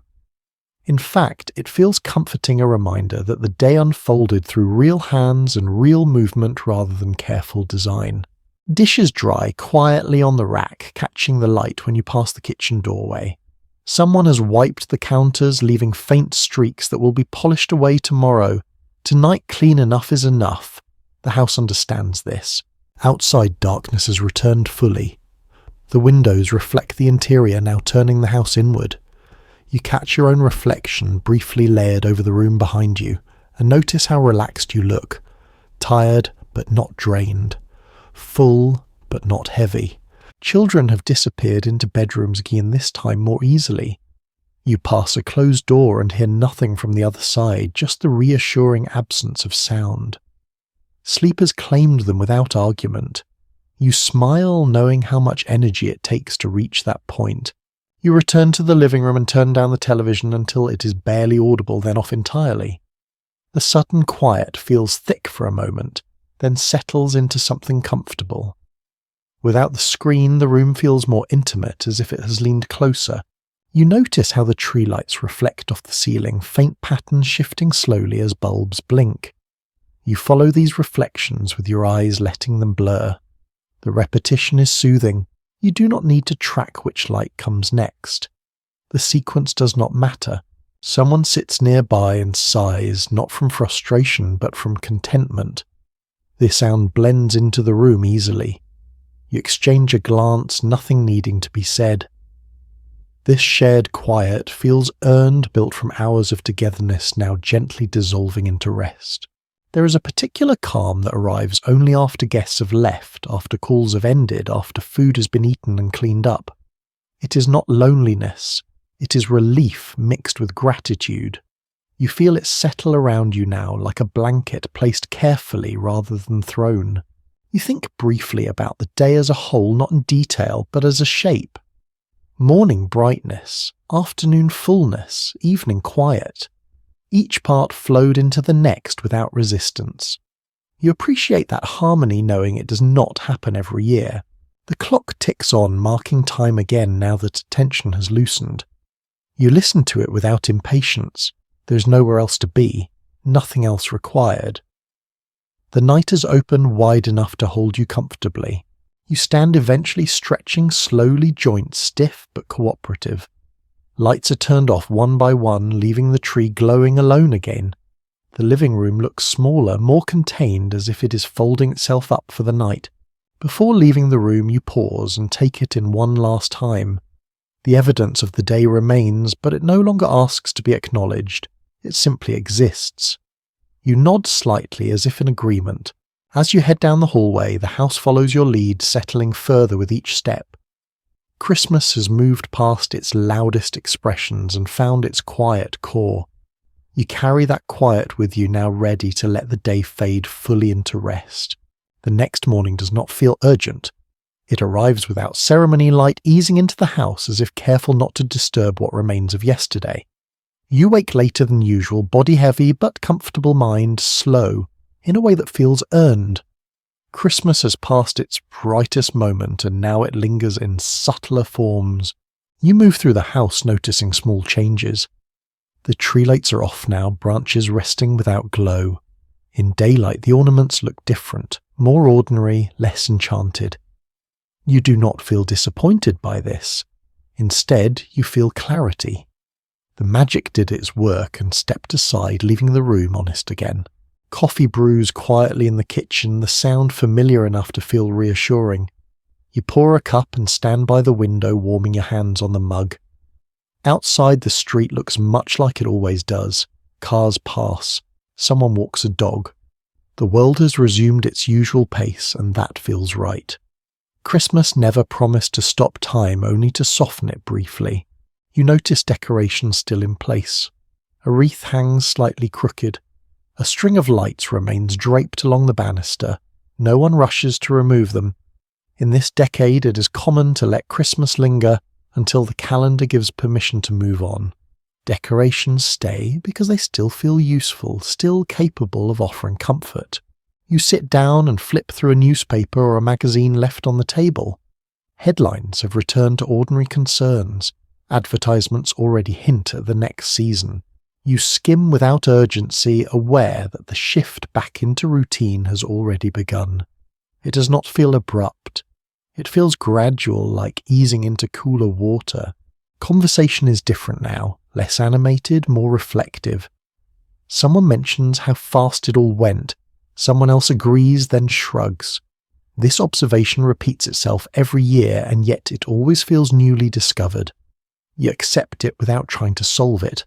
[SPEAKER 1] In fact, it feels comforting, a reminder that the day unfolded through real hands and real movement rather than careful design. Dishes dry quietly on the rack, catching the light when you pass the kitchen doorway. Someone has wiped the counters, leaving faint streaks that will be polished away tomorrow. Tonight, clean enough is enough. The house understands this. Outside, darkness has returned fully. The windows reflect the interior, now turning the house inward. You catch your own reflection briefly layered over the room behind you, and notice how relaxed you look. Tired, but not drained. Full, but not heavy. Children have disappeared into bedrooms again, this time more easily. You pass a closed door and hear nothing from the other side, just the reassuring absence of sound. Sleep has claimed them without argument. You smile, knowing how much energy it takes to reach that point. You return to the living room and turn down the television until it is barely audible, then off entirely. The sudden quiet feels thick for a moment, then settles into something comfortable. Without the screen, the room feels more intimate, as if it has leaned closer. You notice how the tree lights reflect off the ceiling, faint patterns shifting slowly as bulbs blink. You follow these reflections with your eyes, letting them blur. The repetition is soothing. You do not need to track which light comes next. The sequence does not matter. Someone sits nearby and sighs, not from frustration, but from contentment. The sound blends into the room easily. You exchange a glance, nothing needing to be said. This shared quiet feels earned, built from hours of togetherness, now gently dissolving into rest. There is a particular calm that arrives only after guests have left, after calls have ended, after food has been eaten and cleaned up. It is not loneliness. It is relief mixed with gratitude. You feel it settle around you now, like a blanket placed carefully rather than thrown. You think briefly about the day as a whole, not in detail, but as a shape. Morning brightness, afternoon fullness, evening quiet. Each part flowed into the next without resistance. You appreciate that harmony knowing it does not happen every year. The clock ticks on, marking time again now that attention has loosened. You listen to it without impatience. There is nowhere else to be, nothing else required. The night is open wide enough to hold you comfortably. You stand eventually stretching slowly, joints stiff but cooperative. Lights are turned off one by one, leaving the tree glowing alone again. The living room looks smaller, more contained, as if it is folding itself up for the night. Before leaving the room, you pause and take it in one last time. The evidence of the day remains, but it no longer asks to be acknowledged. It simply exists. You nod slightly as if in agreement. As you head down the hallway, the house follows your lead, settling further with each step. Christmas has moved past its loudest expressions and found its quiet core. You carry that quiet with you, now ready to let the day fade fully into rest. The next morning does not feel urgent. It arrives without ceremony, light easing into the house as if careful not to disturb what remains of yesterday. You wake later than usual, body heavy but comfortable, mind slow, in a way that feels earned. Christmas has passed its brightest moment and now it lingers in subtler forms. You move through the house noticing small changes. The tree lights are off now, branches resting without glow. In daylight the ornaments look different, more ordinary, less enchanted. You do not feel disappointed by this. Instead, you feel clarity. The magic did its work and stepped aside, leaving the room honest again. Coffee brews quietly in the kitchen, the sound familiar enough to feel reassuring. You pour a cup and stand by the window, warming your hands on the mug. Outside, the street looks much like it always does. Cars pass. Someone walks a dog. The world has resumed its usual pace, and that feels right. Christmas never promised to stop time, only to soften it briefly. You notice decorations still in place. A wreath hangs slightly crooked. A string of lights remains draped along the banister. No one rushes to remove them. In this decade, it is common to let Christmas linger until the calendar gives permission to move on. Decorations stay because they still feel useful, still capable of offering comfort. You sit down and flip through a newspaper or a magazine left on the table. Headlines have returned to ordinary concerns. Advertisements already hint at the next season. You skim without urgency, aware that the shift back into routine has already begun. It does not feel abrupt. It feels gradual, like easing into cooler water. Conversation is different now, less animated, more reflective. Someone mentions how fast it all went. Someone else agrees, then shrugs. This observation repeats itself every year, and yet it always feels newly discovered. You accept it without trying to solve it.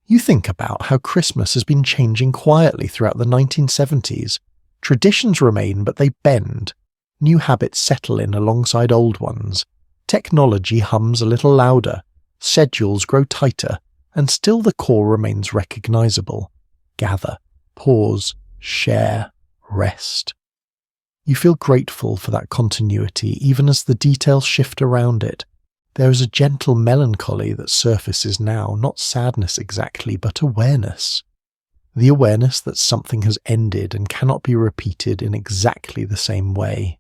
[SPEAKER 1] You think about how Christmas has been changing quietly throughout the 1970s. Traditions remain, but they bend. New habits settle in alongside old ones. Technology hums a little louder. Schedules grow tighter, and still the core remains recognizable. Gather, pause, share, rest. You feel grateful for that continuity, even as the details shift around it. There is a gentle melancholy that surfaces now, not sadness exactly, but awareness. The awareness that something has ended and cannot be repeated in exactly the same way.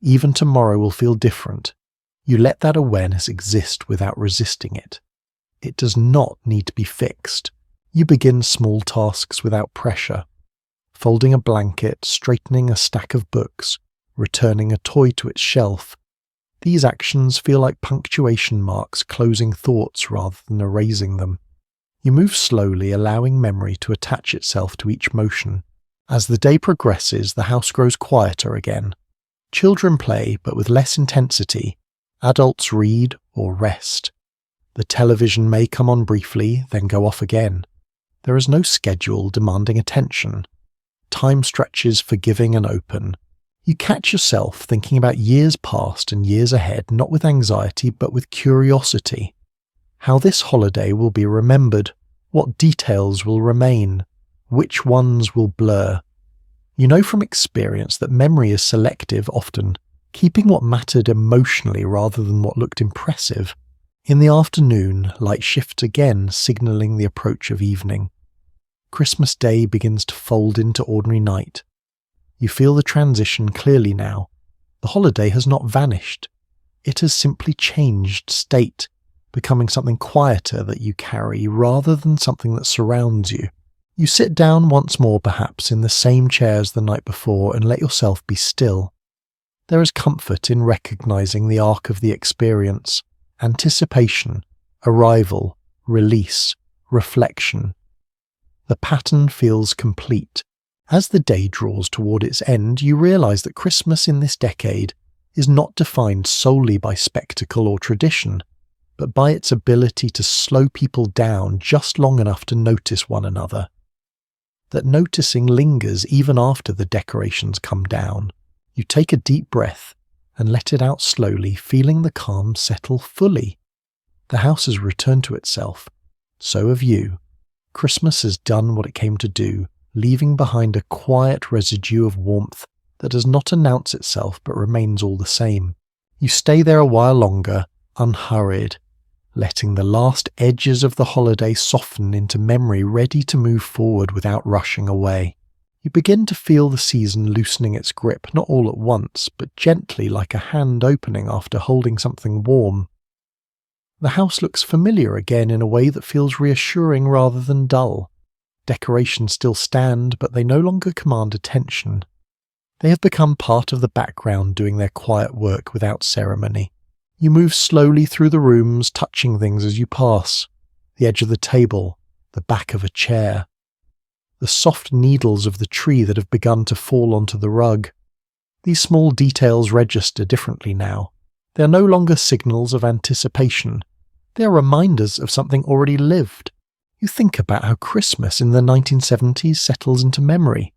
[SPEAKER 1] Even tomorrow will feel different. You let that awareness exist without resisting it. It does not need to be fixed. You begin small tasks without pressure. Folding a blanket, straightening a stack of books, returning a toy to its shelf. These actions feel like punctuation marks closing thoughts rather than erasing them. You move slowly, allowing memory to attach itself to each motion. As the day progresses, the house grows quieter again. Children play, but with less intensity. Adults read or rest. The television may come on briefly, then go off again. There is no schedule demanding attention. Time stretches forgiving and open. You catch yourself thinking about years past and years ahead, not with anxiety, but with curiosity. How this holiday will be remembered, what details will remain, which ones will blur. You know from experience that memory is selective often, keeping what mattered emotionally rather than what looked impressive. In the afternoon, light shifts again, signalling the approach of evening. Christmas Day begins to fold into ordinary night. You feel the transition clearly now. The holiday has not vanished. It has simply changed state, becoming something quieter that you carry rather than something that surrounds you. You sit down once more perhaps in the same chair as the night before and let yourself be still. There is comfort in recognizing the arc of the experience: anticipation, arrival, release, reflection. The pattern feels complete. As the day draws toward its end, you realize that Christmas in this decade is not defined solely by spectacle or tradition, but by its ability to slow people down just long enough to notice one another. That noticing lingers even after the decorations come down. You take a deep breath and let it out slowly, feeling the calm settle fully. The house has returned to itself. So have you. Christmas has done what it came to do, leaving behind a quiet residue of warmth that does not announce itself but remains all the same. You stay there a while longer, unhurried, letting the last edges of the holiday soften into memory, ready to move forward without rushing away. You begin to feel the season loosening its grip, not all at once, but gently, like a hand opening after holding something warm. The house looks familiar again in a way that feels reassuring rather than dull. Decorations still stand, but they no longer command attention. They have become part of the background, doing their quiet work without ceremony. You move slowly through the rooms, touching things as you pass: the edge of the table, the back of a chair, the soft needles of the tree that have begun to fall onto the rug. These small details register differently now. They are no longer signals of anticipation. They are reminders of something already lived. You think about how Christmas in the 1970s settles into memory,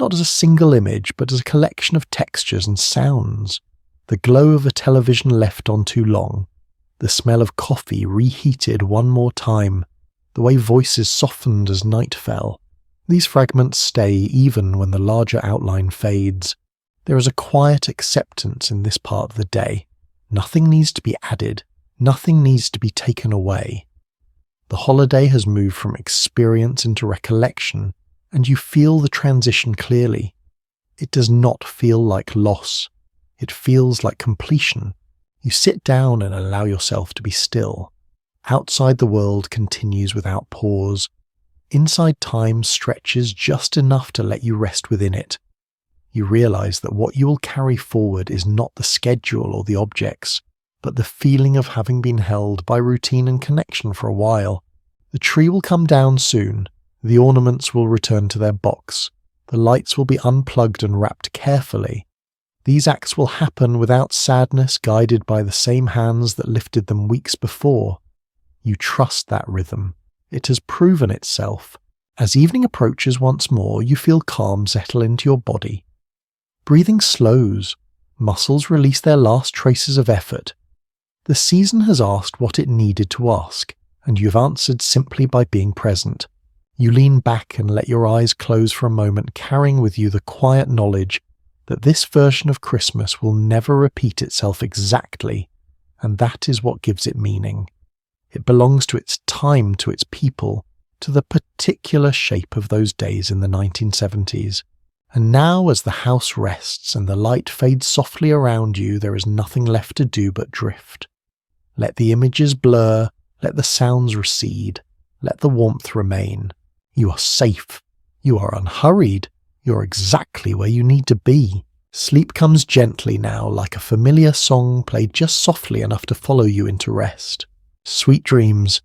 [SPEAKER 1] not as a single image, but as a collection of textures and sounds. The glow of a television left on too long, the smell of coffee reheated one more time, the way voices softened as night fell. These fragments stay even when the larger outline fades. There is a quiet acceptance in this part of the day. Nothing needs to be added, nothing needs to be taken away. The holiday has moved from experience into recollection, and you feel the transition clearly. It does not feel like loss. It feels like completion. You sit down and allow yourself to be still. Outside the world continues without pause. Inside time stretches just enough to let you rest within it. You realize that what you will carry forward is not the schedule or the objects, but the feeling of having been held by routine and connection for a while. The tree will come down soon. The ornaments will return to their box. The lights will be unplugged and wrapped carefully. These acts will happen without sadness, guided by the same hands that lifted them weeks before. You trust that rhythm. It has proven itself. As evening approaches once more, you feel calm settle into your body. Breathing slows. Muscles release their last traces of effort. The season has asked what it needed to ask, and you've answered simply by being present. You lean back and let your eyes close for a moment, carrying with you the quiet knowledge that this version of Christmas will never repeat itself exactly, and that is what gives it meaning. It belongs to its time, to its people, to the particular shape of those days in the 1970s. And now, as the house rests and the light fades softly around you, there is nothing left to do but drift. Let the images blur, let the sounds recede, let the warmth remain. You are safe. You are unhurried. You're exactly where you need to be. Sleep comes gently now, like a familiar song played just softly enough to follow you into rest. Sweet dreams.